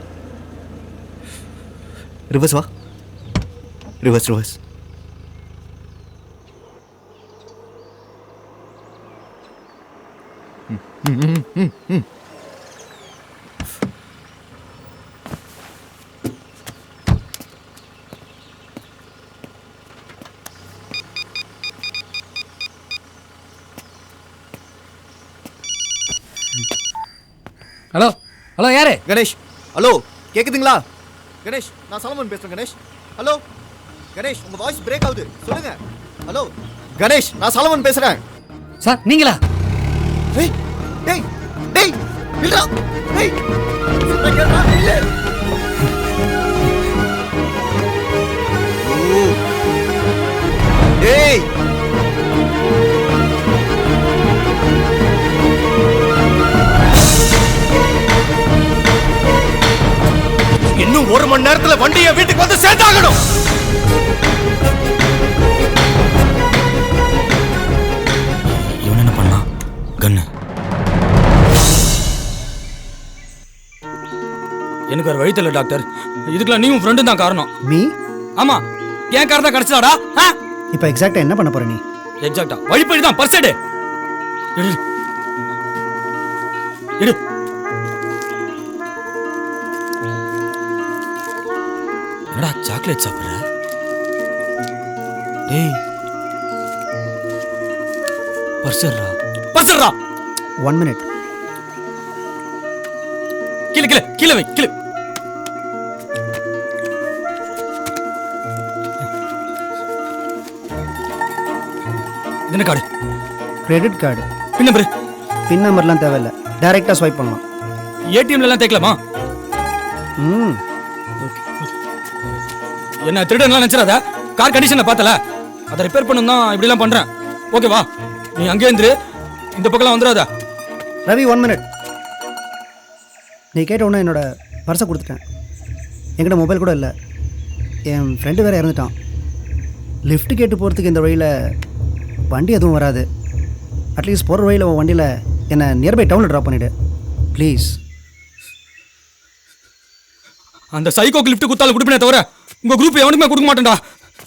ரிவர்ஸ் வா, ரிவர்ஸ். ஹலோ ஹலோ, யாரு? கணேஷ். ஹலோ, கேக்குதுங்களா? கணேஷ், நான் சலமன் பேசுறேன். கணேஷ், ஹலோ. கணேஷ், உங்க வாய்ஸ் பிரேக் ஆகுது, சொல்லுங்க. ஹலோ கணேஷ், நான் சலமன் பேசுறேன். சார், நீங்களா? டேய் டேய் டேய், இல்லடா. டேய், கேக்குறா இல்ல. டேய், இன்னும் 1 மணி நேரத்துல வண்டியை வீட்டுக்கு வந்து சேர்த்தாகணும். இவன் என்ன பண்ணான்? கண்ணு. எனக்கு ஒரு வழி தெரியல டாக்டர். இதுக்கெல்லாம் நீ உன் ஃப்ரெண்டு தான் காரணம். மீ? ஆமா, ஏன் காரணம் தான் கிடைச்சதாடா? இப்போ எக்ஸாக்ட்டா என்ன பண்ண போற நீ? எக்ஸாக்ட்டா வழிப்படி தான். பர்சடு எடு. என்னடா சாக்லேட் சாப்பிட்ற? டேய், பர்சர்ரா. 1 minute. கீழே வை. என்ன கார்டு? Credit card. பின் நம்பர்லாம் தேவையில்லை, டைரக்டா ஸ்வைப் பண்ணலாம். ஏடிஎம்ல எல்லாம் தேக்கலாமா? என்ன திருடன்லாம் நினைச்சிடாத. கார் கண்டிஷனை பார்த்தல, அதை ரிப்பேர் பண்ணணும் தான் இப்படிலாம் பண்றேன். ஓகேவா? நீ அங்கே இருந்து இந்த பக்கம்லாம் வந்துடாத. ரவி 1 minute. நீ கேட்ட உடனே என்னோட பர்ஸை கொடுத்துட்டேன். என்கிட்ட மொபைல் கூட இல்லை. என் ஃப்ரெண்டு வேறு இறந்துட்டான். லிஃப்ட் கேட்டு போகிறதுக்கு இந்த வழியில் வண்டி எதுவும் வராது. அட்லீஸ்ட் போகிற வழியில் உன் வண்டியில் என்னை நியர்பை டவுனில் ட்ராப் பண்ணிவிடு ப்ளீஸ். அந்த சைக்கோக்கு லிஃப்ட் கொடுத்தாலும் கொடுப்பேனே தவிர உங்கள் குரூப் எவனுக்குமே கொடுக்க மாட்டேன்டா.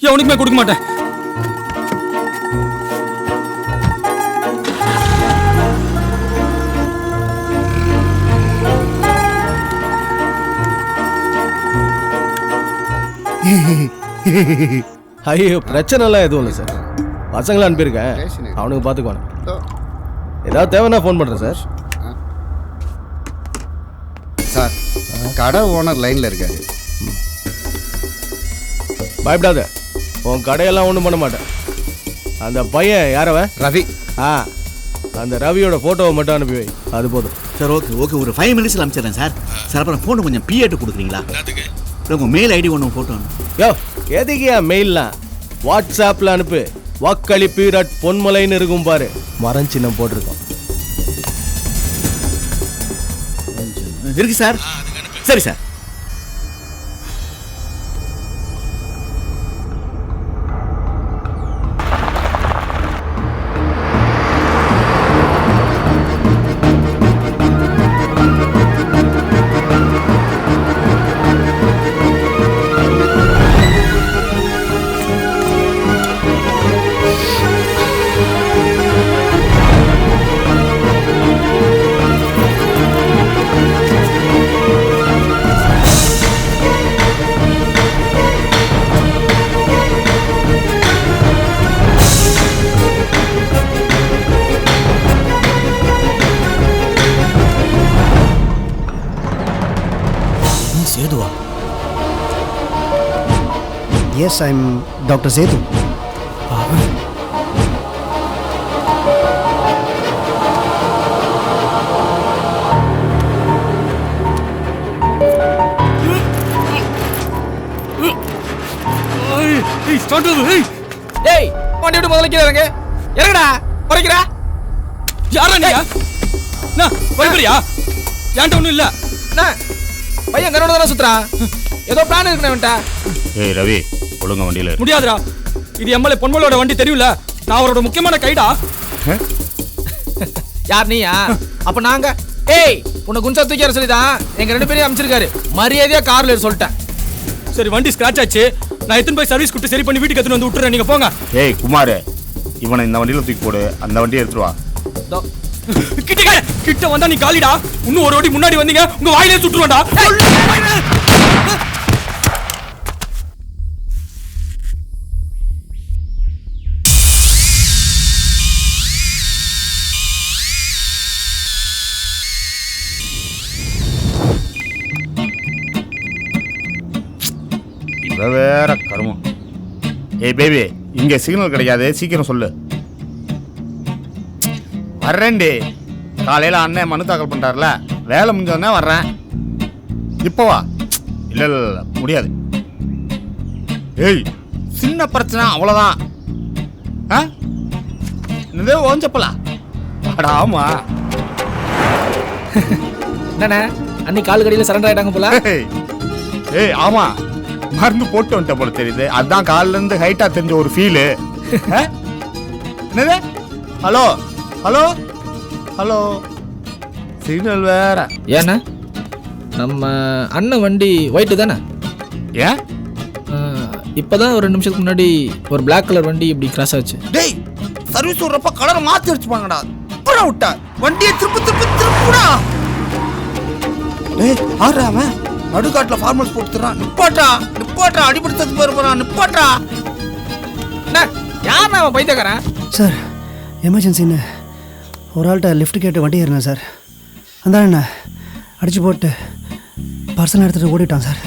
எவனுக்குமே கொடுக்க மாட்டேன். ஐயோ பிரச்சனைலாம் எதுவும் இல்லை சார். பசங்களை அனுப்பியிருக்கேன், அவனுக்கு பார்த்துக்குவானு. ஏதாவது தேவைன்னா ஃபோன் பண்ணுறேன் சார். சார் கடை ஓனர் லைனில் இருக்காரு. பயப்படாத, உன் கடையெல்லாம் ஒன்றும் பண்ண மாட்டேன். அந்த பையன் யாரவன்? ரவி. அந்த ரவியோட ஃபோட்டோவை மட்டும் அனுப்பி வை, அது போதும். சார் ஓகே ஒரு 5 minutesல அனுப்பிச்சிடுறேன் சார். சார் அப்புறம் ஃபோனை கொஞ்சம் பிஏட்டு கொடுக்குறீங்களா? உங்கள் மெயில் ஐடி ஒன்று ஃபோட்டோ அனுப்பு. யோ எதுக்கியா மெயில்லாம்? வாட்ஸ்ஆப்பில் அனுப்பு. wakkalipeer@ponmalainu இருக்கும் பாரு, மரம் சின்னம் போட்டிருக்கோம். இருக்கு சார். சரி சார். சேதுவா? Yes, I am doctor Sethu. ஏய் வண்டி விட்டு முதல்ல கீழே இறங்கு. இறங்குடா. குறைக்கிறா யாரா நீயா? வைப்பறியா? ஏன்ட்ட ஒன்றும் இல்லை. பையன் கரோட தானே சுத்துறான். ஏதோ பிளான் இருக்குண்ணா. ஏய் ரவி, ஒழுங்க வண்டியில முடியாதுடா. இது எம்எல்ஏ பொன்மலோட வண்டி தெரியும்ல. நான் அவரோட முக்கியமான கைடா. யார் நீயா? அப்ப நாங்க ஏய் உன்னை குஞ்சா தூக்கி வர சொல்லிதான் எங்க 2 பேரையும் அமைச்சிருக்காரு. மரியாதையா கார்ல சொல்லிட்டேன். சரி வண்டி ஸ்கிராச் ஆச்சு. நான் எத்தனை போய் சர்வீஸ் கொடுத்து சரி பண்ணி வீட்டுக்கு எடுத்துட்டு வந்து விட்டுறேன். நீங்க போங்க. ஏய் குமார், இவனை இந்த வண்டியில தூக்கி போடு, அந்த வண்டியை எடுத்துட்டு வா. கிட்ட வந்தா நீ காலிடா. இன்னும் ஒரு வாட்டி முன்னாடி வந்தீங்க உங்க வாயிலே சுட்டுருவாடா. இவ வேற கருமம். ஏய் பேபி, இங்க சிக்னல் கிடைக்காது, சீக்கிரம் சொல்லு. வர்றேன்டி. காலையில் அண்ணன் மனு தாக்கல் பண்ணுறாருல, வேலை முடிஞ்சோடனே வர்றேன். இப்போ வா. இல்லை இல்லை முடியாது. ஏய் சின்ன பிரச்சனை அவ்வளோதான். ஆ என்னதே ஓஞ்சப்பலா அடா. ஆமா என்னண்ணே அன்னைக்கு கால் கடியில் சரண்டர் ஆகிட்டாங்க போல. ஏய் ஆமாம், மருந்து போட்டு வந்துட்ட போல தெரியுது. அதுதான் காலிலேருந்து ஹைட்டாக தெரிஞ்ச ஒரு ஃபீலு. என்னது? ஹலோ ஹலோ ஹலோ, சிக்னல் வேற. ஏண்ணா நம்ம அண்ணன் வண்டி ஒயிட்டு தானே? ஏன் இப்போதான் ஒரு 2 நிமிஷத்துக்கு முன்னாடி ஒரு பிளாக் கலர் வண்டி இப்படி கிராஸ் ஆச்சு. டேய் சர்வீஸ் விடுறப்ப கலரை மாற்றி அடிச்சுப்பாங்கடா. அப்புறம் விட்டா வண்டியை திருப்புடா. டேய் ஆடுறா அவன் நடுக்காட்டில் ஃபார்மல்ஸ் போட்டுறான். நிப்பாட்டா அடிபடுத்தது போறான். நிப்பாட்டா. யார் அவன் பைத்தியக்காரன்? சார் எமர்ஜென்சின்னு ஒரு ஆள்கிட்ட லிஃப்ட் கேட்டு வண்டி ஏறினேன் சார். அந்த என்ன அடிச்சு போட்டு பர்சனல் எடுத்துகிட்டு ஓடிட்டான் சார்.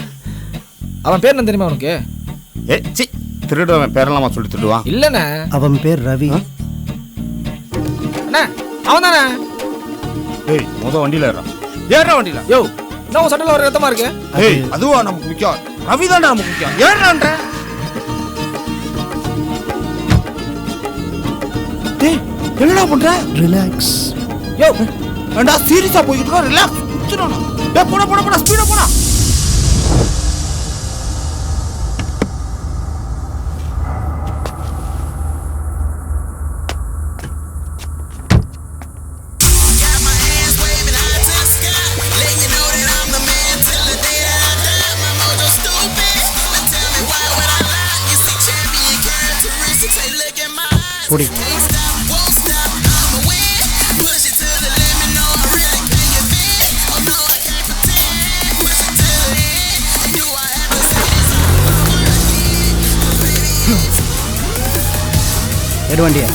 அவன் பேர் என்ன தெரியுமா உனக்கு? ஏ சி, திருடுவன் பேரெல்லாமா சொல்லி திருடுவான்? இல்லைண்ணே, அவன் பேர் ரவி. அண்ணா அவன் தானே. ஏய் வண்டியில் ஏறுற வண்டியில் யோ என்ன சட்டத்தில் ஒரு ரத்தமாக இருக்கு. ஏய் அதுவா நமக்கு முக்கியம். ரவி தான்டா முக்கியம். ஏன்றான்ற டேய் என்னடா பண்ற? ரிலாக்ஸ். யோ ஏன்டா சீரியஸா போயிட்டு இருக்க? ரிலாக்ஸ். டேய் போடா ஸ்பீடா போடா. பொடி. எடு வண்டியா.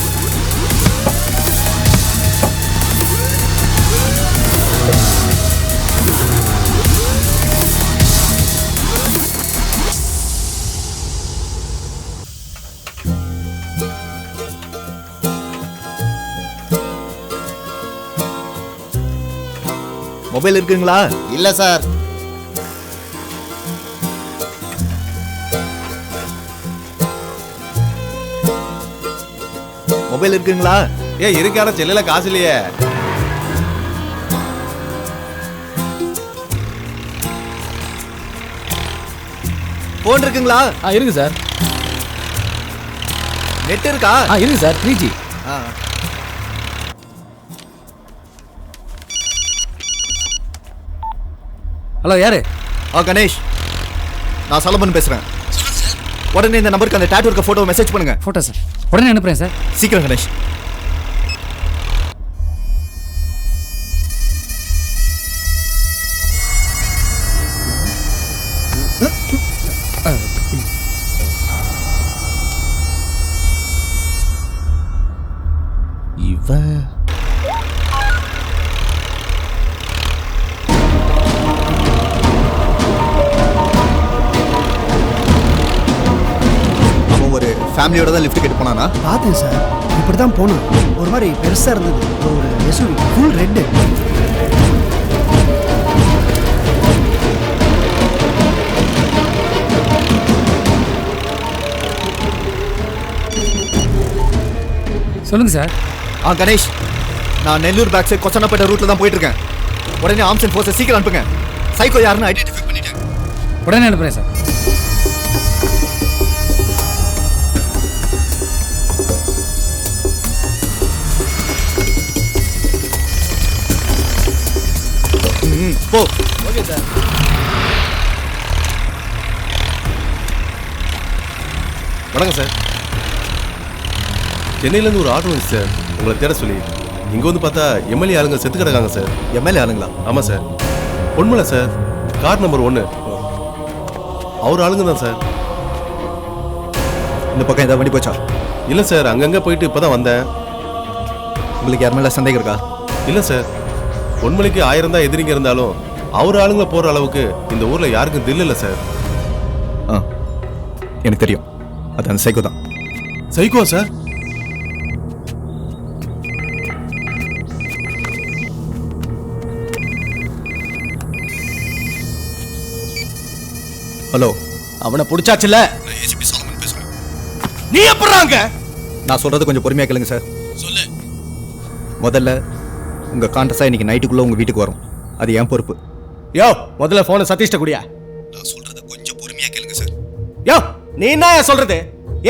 மொபைல் இருக்குங்களா? இல்ல சார். மொபைல் இருக்குங்களா? இருக்கான செல்லுல காசு இல்லையே. போன் இருக்குங்களா? இருக்கு சார். நெட் இருக்கா? இருக்கு சார். 3G. ஹலோ யாரு? கணேஷ், நான் சலமன் பேசுறேன். உடனே இந்த நம்பருக்கு அந்த டாட்டூ இருக்க போட்டோ மெசேஜ் பண்ணுங்க. ஃபோட்டோ சார் உடனே அனுப்புகிறேன் சார். சீக்கிரம் கணேஷ். இவன் ஒரு ஃபேமிலியோட தான் லிஃப்ட் கேட்டு போனானா? பார்த்தேன் சார். இப்படி தான் போனோம். ஒரு மாதிரி பெருசாக இருந்தது. ஒரு எஸ்யூவி ஃபுல் ரெட்டு. சொல்லுங்க சார். கணேஷ், நான் நெல்லூர் பேக் சைட் கொச்சனப்பேட்டை ரூட்ல தான் போயிட்டு இருக்கேன். உடனே ஆர்ம்ஸ் அண்ட் ஃபோர்ஸை சீக்கிரம் அனுப்புங்க. சைக்கோ யாருன்னு ஐடென்டிஃபை பண்ணிட்டேன். உடனே அனுப்புகிறேன் சார். போ. Okay sir. வணக்கம் சார். சென்னையிலேருந்து ஒரு ஆட்டோ வந்துச்சு சார், உங்களை தேட சொல்லி. இங்கே வந்து பார்த்தா எம்எல்ஏ ஆளுங்க செத்து கிடக்காங்க சார். எம்எல்ஏ ஆளுங்களா? ஆமாம் சார். ஒன்றுமில்ல சார், கார் நம்பர் 1 அவர் ஆளுங்க தான் சார். இந்த பக்கம் ஏதாவது வண்டி போச்சா? இல்லை சார், அங்கங்கே போயிட்டு இப்போ தான் வந்தேன். உங்களுக்கு யார் மேலே சந்தேகம் இருக்கா? இல்லை சார், பொன்மலைக்கு 1000 தான் எதிரிங்க இருந்தாலும் அவர் ஆளுங்க போகிற அளவுக்கு இந்த ஊரில் யாருக்கும் தில் இல்லை சார். எனக்கு தெரியும், அது அந்த சைக்கோ தான். Psycho sir? ஹலோ, அவனை பிடிச்சாச்சுல்ல? நீ எப்பறாங்க? நான் சொல்றது கொஞ்சம் பொறுமையா கேளுங்க சார். சொல்லு. முதல்ல உங்க கான்ட்ரஸா இன்னைக்கு நைட்டுக்குள்ள உங்க வீட்டுக்கு வரும். அது என் பொறுப்பு. யோ, முதல்ல போனை சதீஷ்ட குடியா. நான் சொல்றது கொஞ்சம் பொறுமையா கேளுங்க சார். யோ, நீ என்ன சொல்றது?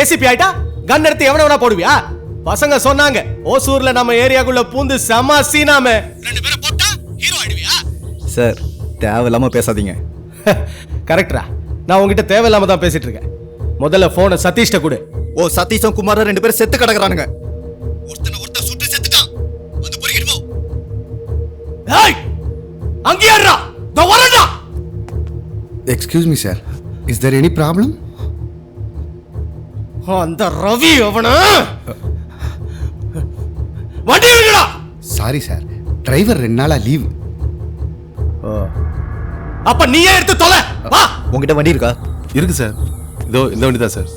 ஏசிபி ஆயிட்டா கன் எடுத்து எவன வேணா போடுவியா? பசங்க சொன்னாங்க ஓசூர்ல நம்ம ஏரியாக்குள்ள பூந்து செம சீனாம 2 பேரை போட்டா ஹீரோ ஆயிடுவியா? சார், தேவையில்லாம பேசாதீங்க. கரெக்டா? நான் உங்ககிட்ட தேவையில்லாம தான் பேசிட்டு இருக்கேன். முதல்ல போனை சதீஷ்ட கொடு. சதீஷும் குமாரும் 2 பேரும் செத்து கிடக்குறானுங்க. ஒருத்தன் சுட்டு செத்துட்டான். வந்து பொறுக்கிட்டு போ. ஏய், அங்க யாரா? தோ வரடா. Excuse me sir, is there any problem? அந்த ரவி அவன வண்டி எடுடா. சாரி சார், டிரைவர் 2 நாளா லீவ். அப்ப நீயே எடுத்து தொலை. வா. உங்ககிட்ட வண்டி இருக்கா? இருக்கு சார். இதோ இந்த வண்டி தான் சார்.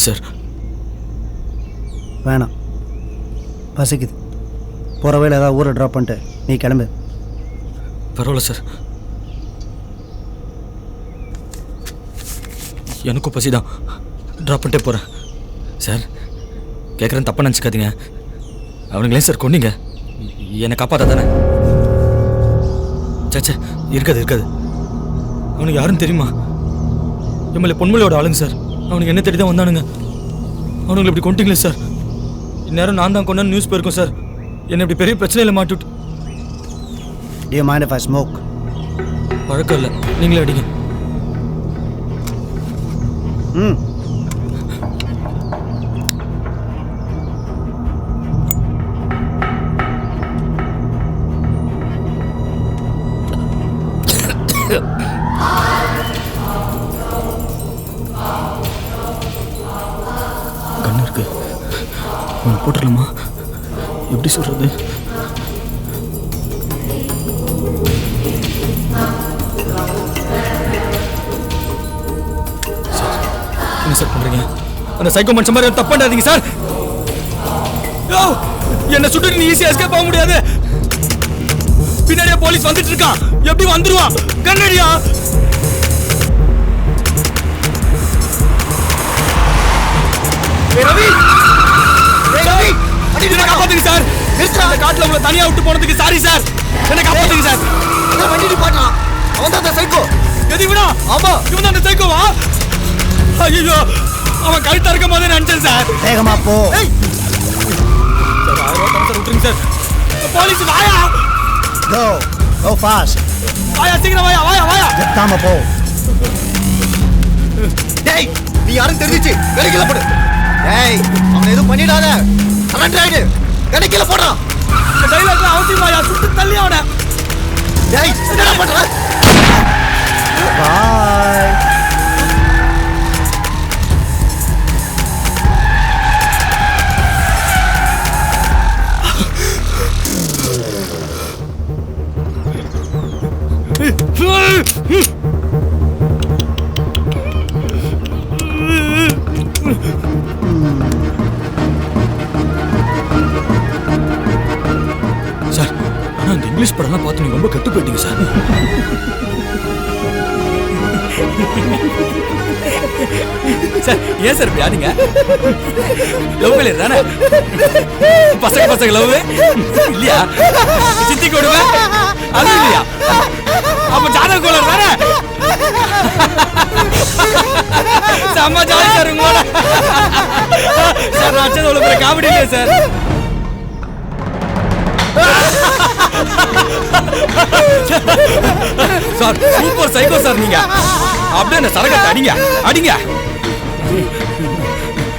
சார். வேணாம், பசிக்குது. போகிற வழியில் ஏதாவது ஊரை ட்ராப் பண்ணிட்டு நீ கிளம்பு. பரவாயில்ல சார், எனக்கும் பசி தான். ட்ராப் பண்ணிட்டே போகிறேன் சார். கேட்குறேன், தப்பாக நினச்சிக்காதீங்க. அவனுங்களே சார் கொன்னீங்க, என்னை காப்பாற்ற தானே? சேச்சே, இருக்காது. அவனுக்கு யாருன்னு தெரியுமா? எம்எல்ஏ பொன்மலையோட ஆளுங்க சார். அவனுக்கு என்ன தேடி தான் வந்தானுங்க. அவனுங்களை இப்படி கொண்டீங்களே சார். இந்நேரம் நான் தான் கொண்டு நியூஸ் போயிருக்கோம் சார். என்னை இப்படி பெரிய பிரச்சனையில் மாட்டிவிட்டு. Do you mind if I smoke? பழக்கம் இல்லை, நீங்களே அடிங்க. கண்ணு இருக்கு, அவன் போட்டுடலாமா? எப்படி சொல்றது? என்ன சார் பண்றீங்க? அந்த சைக்கோ மனுஷன் மாதிரி தப்பு பண்ணாதீங்க சார். என்ன சுட்டு நீ ஈஸியா எஸ்கேப் ஆக முடியாது. பின்னாடியே போலீஸ் வந்துட்டு இருக்கான். எப்படி வந்துருவான்? கண்ணடியா. ரவி, ரவி, என்ன காப்பாத்துங்க சார். அந்த காட்டுல உங்களை தனியா விட்டு போனதுக்கு சாரி சார். என்ன காப்பாத்துங்க சார். வண்டி நிப்பாட்டான். அவன் தான் சைக்கோ. எது விடா? ஆமா, இவன் தான் அந்த சைக்கோவா? ஐயோ, அவன் கழுத்தா இருக்கும் போதே நினைச்சேன் சார். வேகமா போ சார். 1000 ரூபாய் சார், விட்டுருங்க சார். போலீஸ் வாயா. Go fast. வாயா, சீக்கிரம் வாயா. எத்தாம போ. டேய், நீ யாரும் தெரிஞ்சிச்சு கடைக்கில போடு. டேய், அவனை எதுவும் பண்ணிடாத. சரண்டர் ஆயிடு. கடைக்கில போடுறா. டைலாக்ல அவசியம் வாயா, சுட்டு தள்ளி அவனை. டேய், என்ன பண்ற? Bye. சார், ஆனா இந்த இங்கிலீஷ் படம்லாம் பார்த்து நீங்க ரொம்ப கெட்டு போயிட்டீங்க சார். சார், ஏன் சார் இப்படி ஆனீங்க? லவ் ஃபெயிலியர் தானே? பசங்க லவ் இல்லையா? சித்தி கொடுமை அது இல்லையா? அப்ப ஜாதக கோளாறு தானே? செம்ம ஜாலி சார் உங்களோட. சார், நான் அச்சது அவ்வளோ பெரிய காமெடி இல்லையா sir? Sir, super psycho sir நீங்க. அப்படியே என்ன சரகத்தை அடிங்க.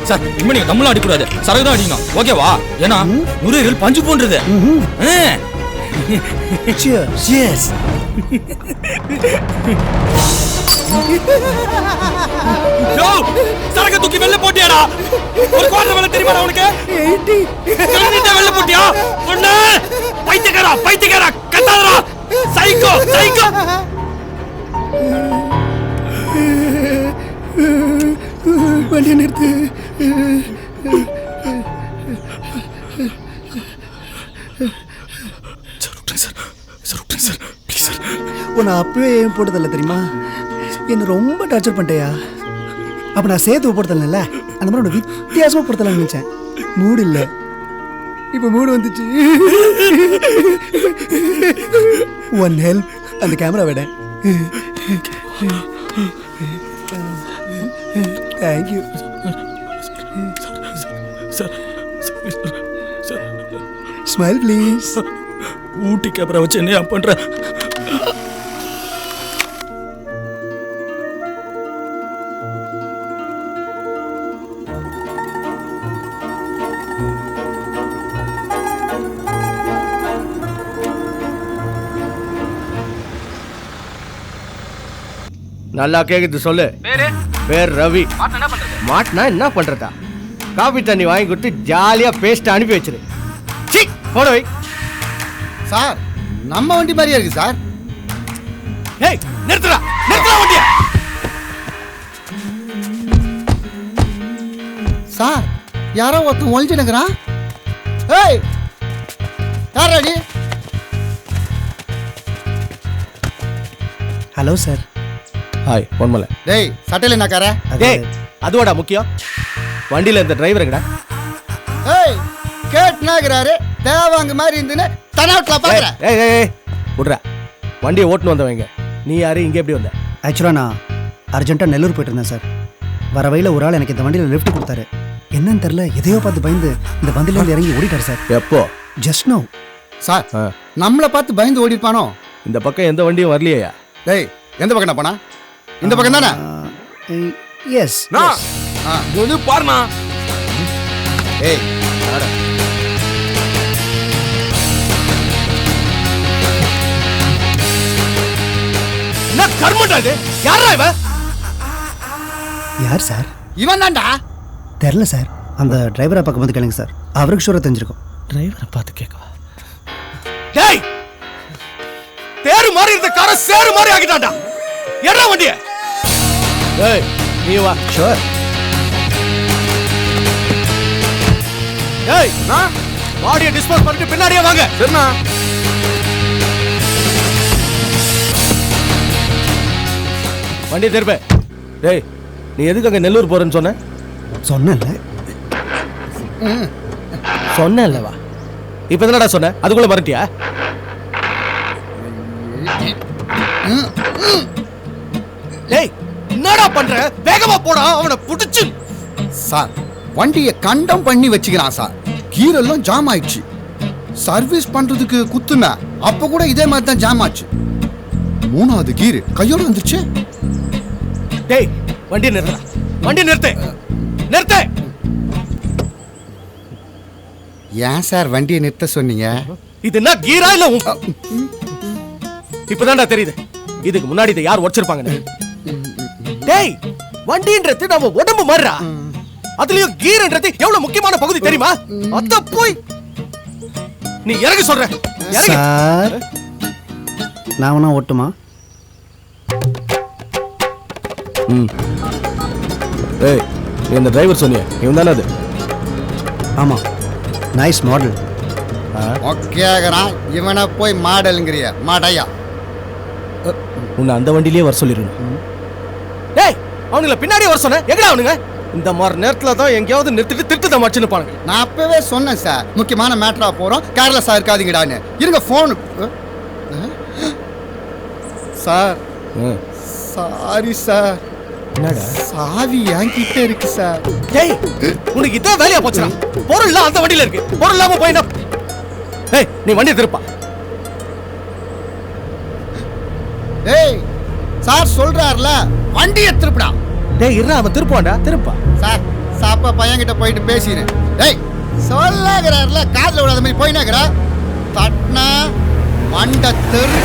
சார், இனிமே நீங்க தமிழ் அடிக்கூடாது, சரகு தான் அடிங்க. ஓகேவா? ஏன்னா நுரையீரல் பஞ்சு போன்றது. Cheers. சரக தூக்கி வெளில போட்டியாடா? ஒரு குவார்டர் வெளில தெரியுமா உனக்கு? 80 வெளில போட்டியா? ஒண்ணு பைத்தியக்காரா கத்தாதடா. சைக்கோ. வண்டியை நிறுத்து. Sir, please sir. உன்னை அப்பவே ஏன் போட்டதில்ல தெரியுமா? என்னை ரொம்ப டார்ச்சர் பண்ணிட்டேயா. அப்போ நான் சேர்த்து போட்டதில்ல, அந்த மாதிரி உன்னை வித்தியாசமாக போட்டதில்ல நினச்சேன். மூடு இல்லை, இப்போ மூடு வந்துச்சு. ஒன் ஹெல்ப், அந்த கேமரா விட. Thank you sir. Smile please. Ooty camera வச்சு என்ன பண்ற? நல்லா கேக்குது, சொல்லு. பேர் ரவி. மாட்டினா என்ன பண்றதா? காபி தண்ணி வாங்கி கொடுத்து ஜாலியா பேஸ்ட் அனுப்பி வச்சிரு. போட வை சார். நம்ம வண்டி மாதிரியா இருக்கு சார். ஏய், நிறுத்துடா வண்டியை. சார் யாரோ ஒருத்தன் ஒழிச்சுனுக்குறான். ஏய் யார் அடி? Hello sir. ஹாய் பொன்மலை. டேய் சட்டையில் என்ன கார? டேய் அதுவாடா முக்கியம். வண்டியில் இந்த டிரைவருங்கடா. ஏய் கேட்டுனாக்குறாரு தேவாங்க மாதிரி இருந்துன்னு தனாவட்டில் பார்க்குறேன். ஏய் ஏய் ஏய் விட்றா. வண்டியை ஓட்டுன்னு வந்தவங்க. நீ யாரு இங்கே எப்படி வந்த? ஆக்சுவலாக நான் அர்ஜென்ட்டாக நெல்லூர் போயிட்டு இருந்தேன் சார். வர வழியில் ஒரு ஆள் எனக்கு இந்த வண்டியில் லிஃப்ட் கொடுத்தாரு. என்னன்னு தெரில எதையோ பார்த்து பயந்து இந்த வண்டியில் இறங்கி ஓடிட்டார் சார். எப்போ? Just no sir. நம்மளை பார்த்து பயந்து ஓடிப்பானோ? இந்த பக்கம் எந்த வண்டியும் வரலையா? டேய் எந்த பக்கம் போனா? இந்த பக்கம் தானே? எஸ். இது பாருண்ணா. ஏய் என்ன கர்மடா இது? யாரா இவன்? யார் சார்? இவன் தான்டா. தெரில சார். அந்த டிரைவரை பார்க்க வந்து கேளுங்க சார். அவருக்கு ஷூராக தெரிஞ்சிருக்கும். டிரைவரை பார்த்து கேட்கவா? டேய் தேரு மாதிரி இருந்த காரை சேரு மாதிரி ஆகிட்டான்டா. என்ன வண்டிய? ஏய் நீ வா. ஷூர். ஏய் பாடியை டிஸ்போஸ் பண்ணிட்டு பின்னாடியே வாங்க. சரிண்ணா. வண்டியை திருப்ப. டேய் நீ எதுக்கு அங்கே நெல்லூர் போறேன்னு சொன்ன? சொன்னல சொன்னல்லவா? இப்போ என்னடா சொன்ன? அதுக்குள்ள மறட்டியா? டேய் என்னடா பண்ற? வேகமா போடா அவனை புடிச்சு. சார் வண்டியை கண்டம் பண்ணி வச்சுக்கிறான் சார். கீரெல்லாம் ஜாம் ஆயிடுச்சு. சர்வீஸ் பண்றதுக்கு குத்துன அப்ப கூட இதே மாதிரி தான் ஜாம் ஆச்சு. 3வது கீர் கையோட வந்துருச்சு. டேய் வண்டியை நிறுத்துடா. வண்டி நிறுத்து. நிறுத்து. ஏன் சார் வண்டியை நிறுத்த சொன்னீங்க? இது என்ன கீரா இல்ல? இப்பதான்டா தெரியுது இதுக்கு முன்னாடி இதை யார் உடைச்சிருப்பாங்க. டேய் வண்டின்றது நம்ம உடம்பு மாறுறா. அதுலயும் கீர்ன்றது எவ்வளவு முக்கியமான பகுதி தெரியுமா? அத போய் நீ இறங்க சொல்ற. சார் நான் வேணா ஓட்டுமா? ஏய் நீ இந்த டிரைவர் சொன்னியே இவன் தானே அது? ஆமாம். Nice model. ஓகேங்கிறான். இவனை போய் மாடலுங்கிறிய மாடையா? உன்னை அந்த வண்டியிலே வர சொல்லிருக்கணும். டேய் அவனுங்கள பின்னாடியே வர சொன்ன. எங்கடா அவனுங்க? இந்த மாதிரி நேரத்துல தான் எங்கேயாவது நிறுத்திட்டு திருட்டு தான் மச்சுன்னு பாருங்க. நான் அப்பவே சொன்னேன் சார் முக்கியமான மேட்டரா போறோம் கேர்லெஸ்ஸா இருக்காதீங்கடான்னு. இருங்க போன். Sir sorry sir. என்னடா? சாவி என்கிட்ட இருக்கு சார். டேய் உனக்கு இதே வேலையா போச்சுடா. பொருள் அந்த வண்டியில இருக்கு. பொருள் இல்லாம போயினா. டேய் நீ வண்டியை திருப்பா. ஏய் சார் சொல்றாருல வண்டியை திருப்புடா. டேய் இருடா அவன் திருப்பான்டா. திருப்பா. சார் சாப்பா பையன்கிட்ட போயிட்டு பேசினேன். டேய் சொல்லாகிறாருல காதுல விடாத மாதிரி போயினாக்கிறா. தட்னா மண்ட தெரு.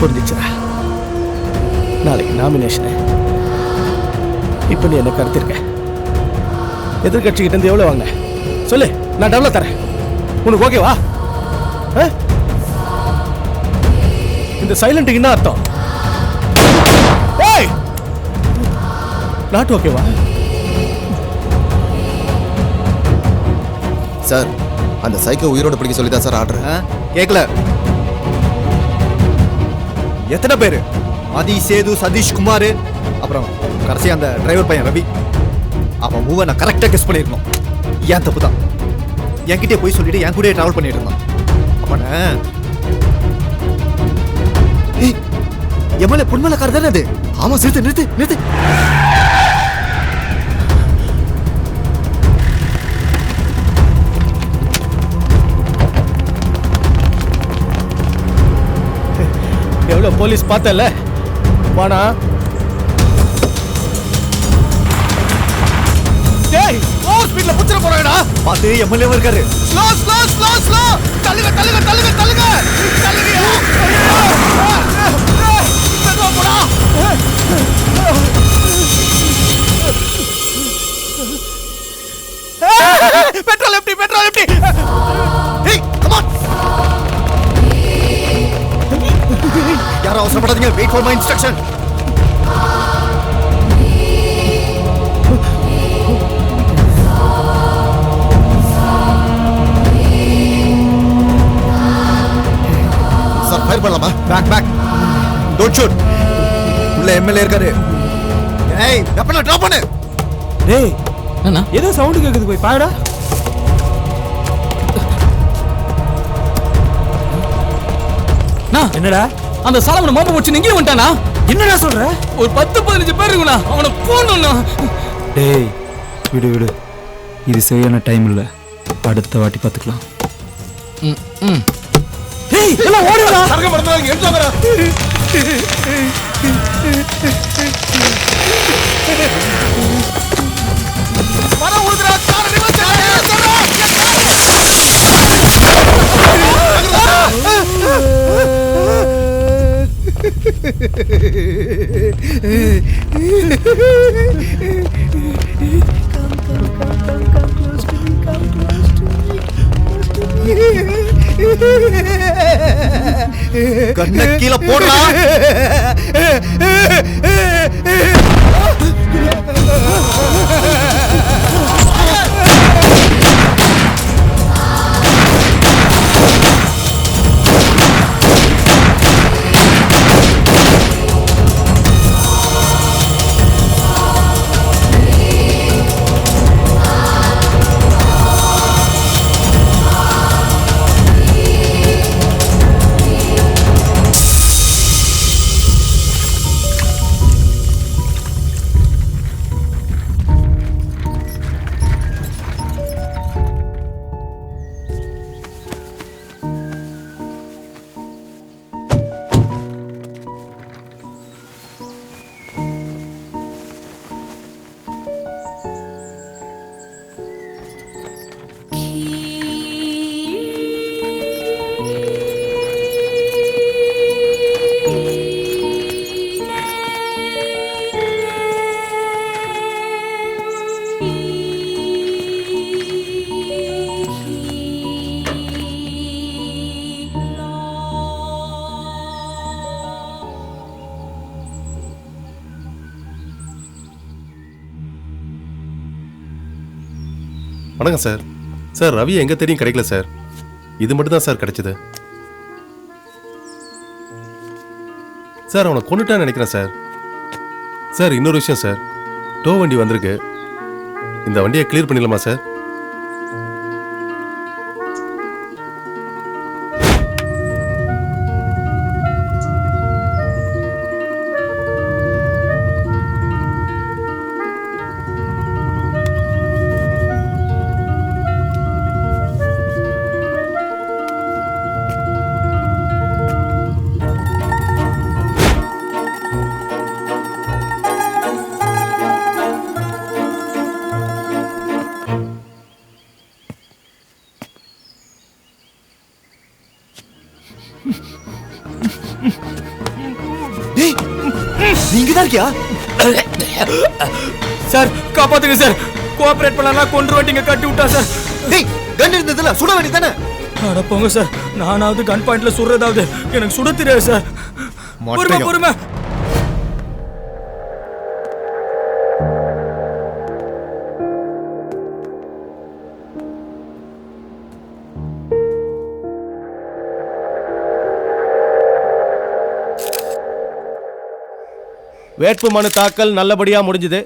புரிஞ்சிச்சுடா. நாளைக்கு நாமினேஷனு. இப்போ நீ என்ன கருத்திருக்க? எதிர்கட்சிக்கிட்ட இருந்து எவ்வளோ வாங்க சொல்லு. நான் டெவலப் தரேன். உனக்கு ஓகேவா? இந்த சைலண்ட்டுக்கு என்ன அர்த்தம்? ஏய் நாட் ஓகேவா? சார் அந்த சைக்கோ உயிரோட பிடிக்க சொல்லி தான் சார் ஆர்டர். கேட்கல. எத்தனை பேர்? ஆதி, சேது, சதீஷ், குமார், அப்புறம் கடைசி அந்த டிரைவர் பையன் ரவி. அவன் மூவ நான் கரெக்டாக கெஸ் பண்ணியிருக்கணும். ஏன் தப்பு தான். என்கிட்டே போய் சொல்லிட்டு என் கூட டிராவல் பண்ணிட்டு இருந்தான். அவனை எம்எல்ஏ பொன்மலைக்கார தானே அது? ஆமா நிறுத்து நிறுத்து நிறுத்து. எவ்வளோ போலீஸ் பார்த்தல வானா. டேய் ஓவர் ஸ்பீட்ல புடிச்சற போறாங்கடா. பாத்து எம்எல்ஏ இருக்காரு. Slow slow slow slow. தள்ளுங்க தள்ளுங்க தள்ளுங்க தள்ளுங்க. தள்ளுங்க. மெதுவா போடா. பெட்ரோல் எப்படி? பெட்ரோல் யாரும் அவசரப்படாதீங்க. Wait for my instruction. Sir fire பண்ணலாமா? பேக். Don't shoot. உள்ள எம்எல்ஏ இருக்காரு. ஏய், வெப்பனை டிராப் பண்ணு. டேய் அண்ணா ஏதோ சவுண்ட் கேக்குது, போய் பாருடா. என்னடா அந்த சாலமன் மோப்ப வச்சு நீங்க வந்துட்டானா? என்னடா சொல்ற? ஒரு 10-15 பேர் இருக்குண்ணா, அவனை போடணும்ண்ணா. டேய் விடு. இது சரியான டைம் இல்ல, அடுத்த வாட்டி பார்த்துக்கலாம். டேய் எல்லாம் ஓடுடா. சரக்கு மறந்துறாங்க, எடுத்துங்கடா. வர ஊதுடா, கார கண்ண கீழே போடுறா. வணக்கம் சார். சார் ரவி எங்கே தெரியும் கிடைக்கல சார். இது மட்டும் தான் சார் கிடைச்சது. சார் அவனை கொண்டுட்டான்னு நினைக்கிறேன் சார். சார் இன்னொரு விஷயம் சார், டோ வண்டி வந்திருக்கு. இந்த வண்டியை கிளியர் பண்ணிடலாமா சார்? நீங்க தான் இருக்கியா? சார் காப்பாத்துங்க சார். கோஆபரேட் பண்ணலாம் கொன்றுவட்டிங்க கட்டி விட்டா சார். டேய் கன் இருந்ததுல சுட வேண்டியதானே? அட போங்க சார், நானாவது கன் பாயிண்ட்ல சுடுறதாவது, எனக்கு சுட தெரியாது சார். பொறுமை. வேட்பு மனு தாக்கல் நல்லபடியா முடிஞ்சது.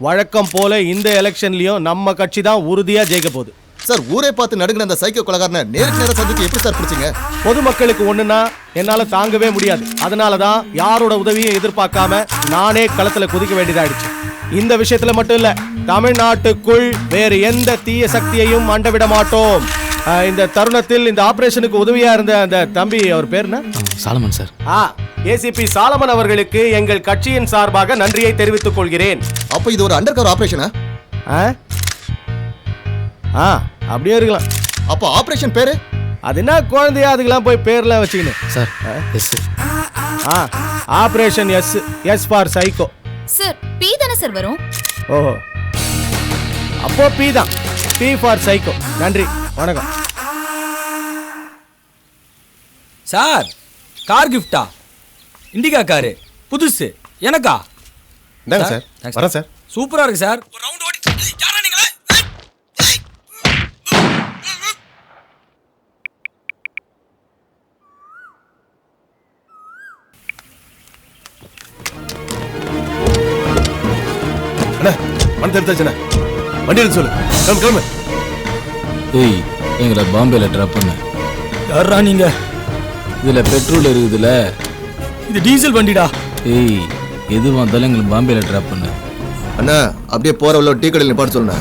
வழக்கம் போல இந்த எலெக்ஷன்லயும் நம்ம கட்சி தான் உறுதியா ஜெயிக்க போகுது. சார் ஊரே பார்த்து நடுங்கிற அந்த சைக்கோ கொலைகாரனை நேருக்கு நேரம் சந்திச்சு எப்படி சார் பிடிச்சிங்க? பொதுமக்களுக்கு ஒண்ணுன்னா என்னால தாங்கவே முடியாது. அதனாலதான் யாரோட உதவியும் எதிர்பார்க்காம நானே களத்துல குதிக்க வேண்டியதாயிடுச்சு. இந்த விஷயத்துல மட்டும் இல்ல, தமிழ்நாட்டுக்குள் வேறு எந்த தீய சக்தியையும் அண்டவிட மாட்டோம். இந்த தருணத்தில் இந்த ஆபரேஷனுக்கு உதவியா இருந்த அந்த தம்பி, அவர் பேர் என்ன? சாலமன் சார். ஏசிபி சாலமன் அவர்களுக்கு எங்கள் கட்சியின் சார்பாக நன்றியை தெரிவித்துக் கொள்கிறேன். அப்ப இது ஒரு அண்டர் கவர் ஆபரேஷனா? அப்படியே இருக்கலாம். அப்ப ஆபரேஷன் பேரு? அது என்ன குழந்தையா அதுக்கெல்லாம் போய் பேர்லாம் வச்சுக்கணும் sir. S operation S for psycho. Sir B தானே சார் வரும்? ஓஹோ, அப்போ பி தான். B for psycho. நன்றி, வணக்கம். சார் கார் கிஃப்டா? இண்டிகா காரு புதுசு எனக்கா? இந்தாங்க சார். வரேன் சார். சூப்பரா இருக்கு சார். வண்டி எடுத்தாச்சுண்ணே. வண்டி எடுத்து சொல்லு. கிளம்பு கிளம்பு. ஏய் எங்களை பாம்பேல ட்ராப் பண்ண. யாரா நீங்க? இதுல பெட்ரோல் இருக்குதுல. இது டீசல் வண்டிடா. ஏய் எது வந்தாலும் எங்களை பாம்பேல ட்ராப் பண்ண. அண்ணா அப்படியே போற உள்ள டீ கடையில் நிப்பாட்டு சொல்லுண்ணா.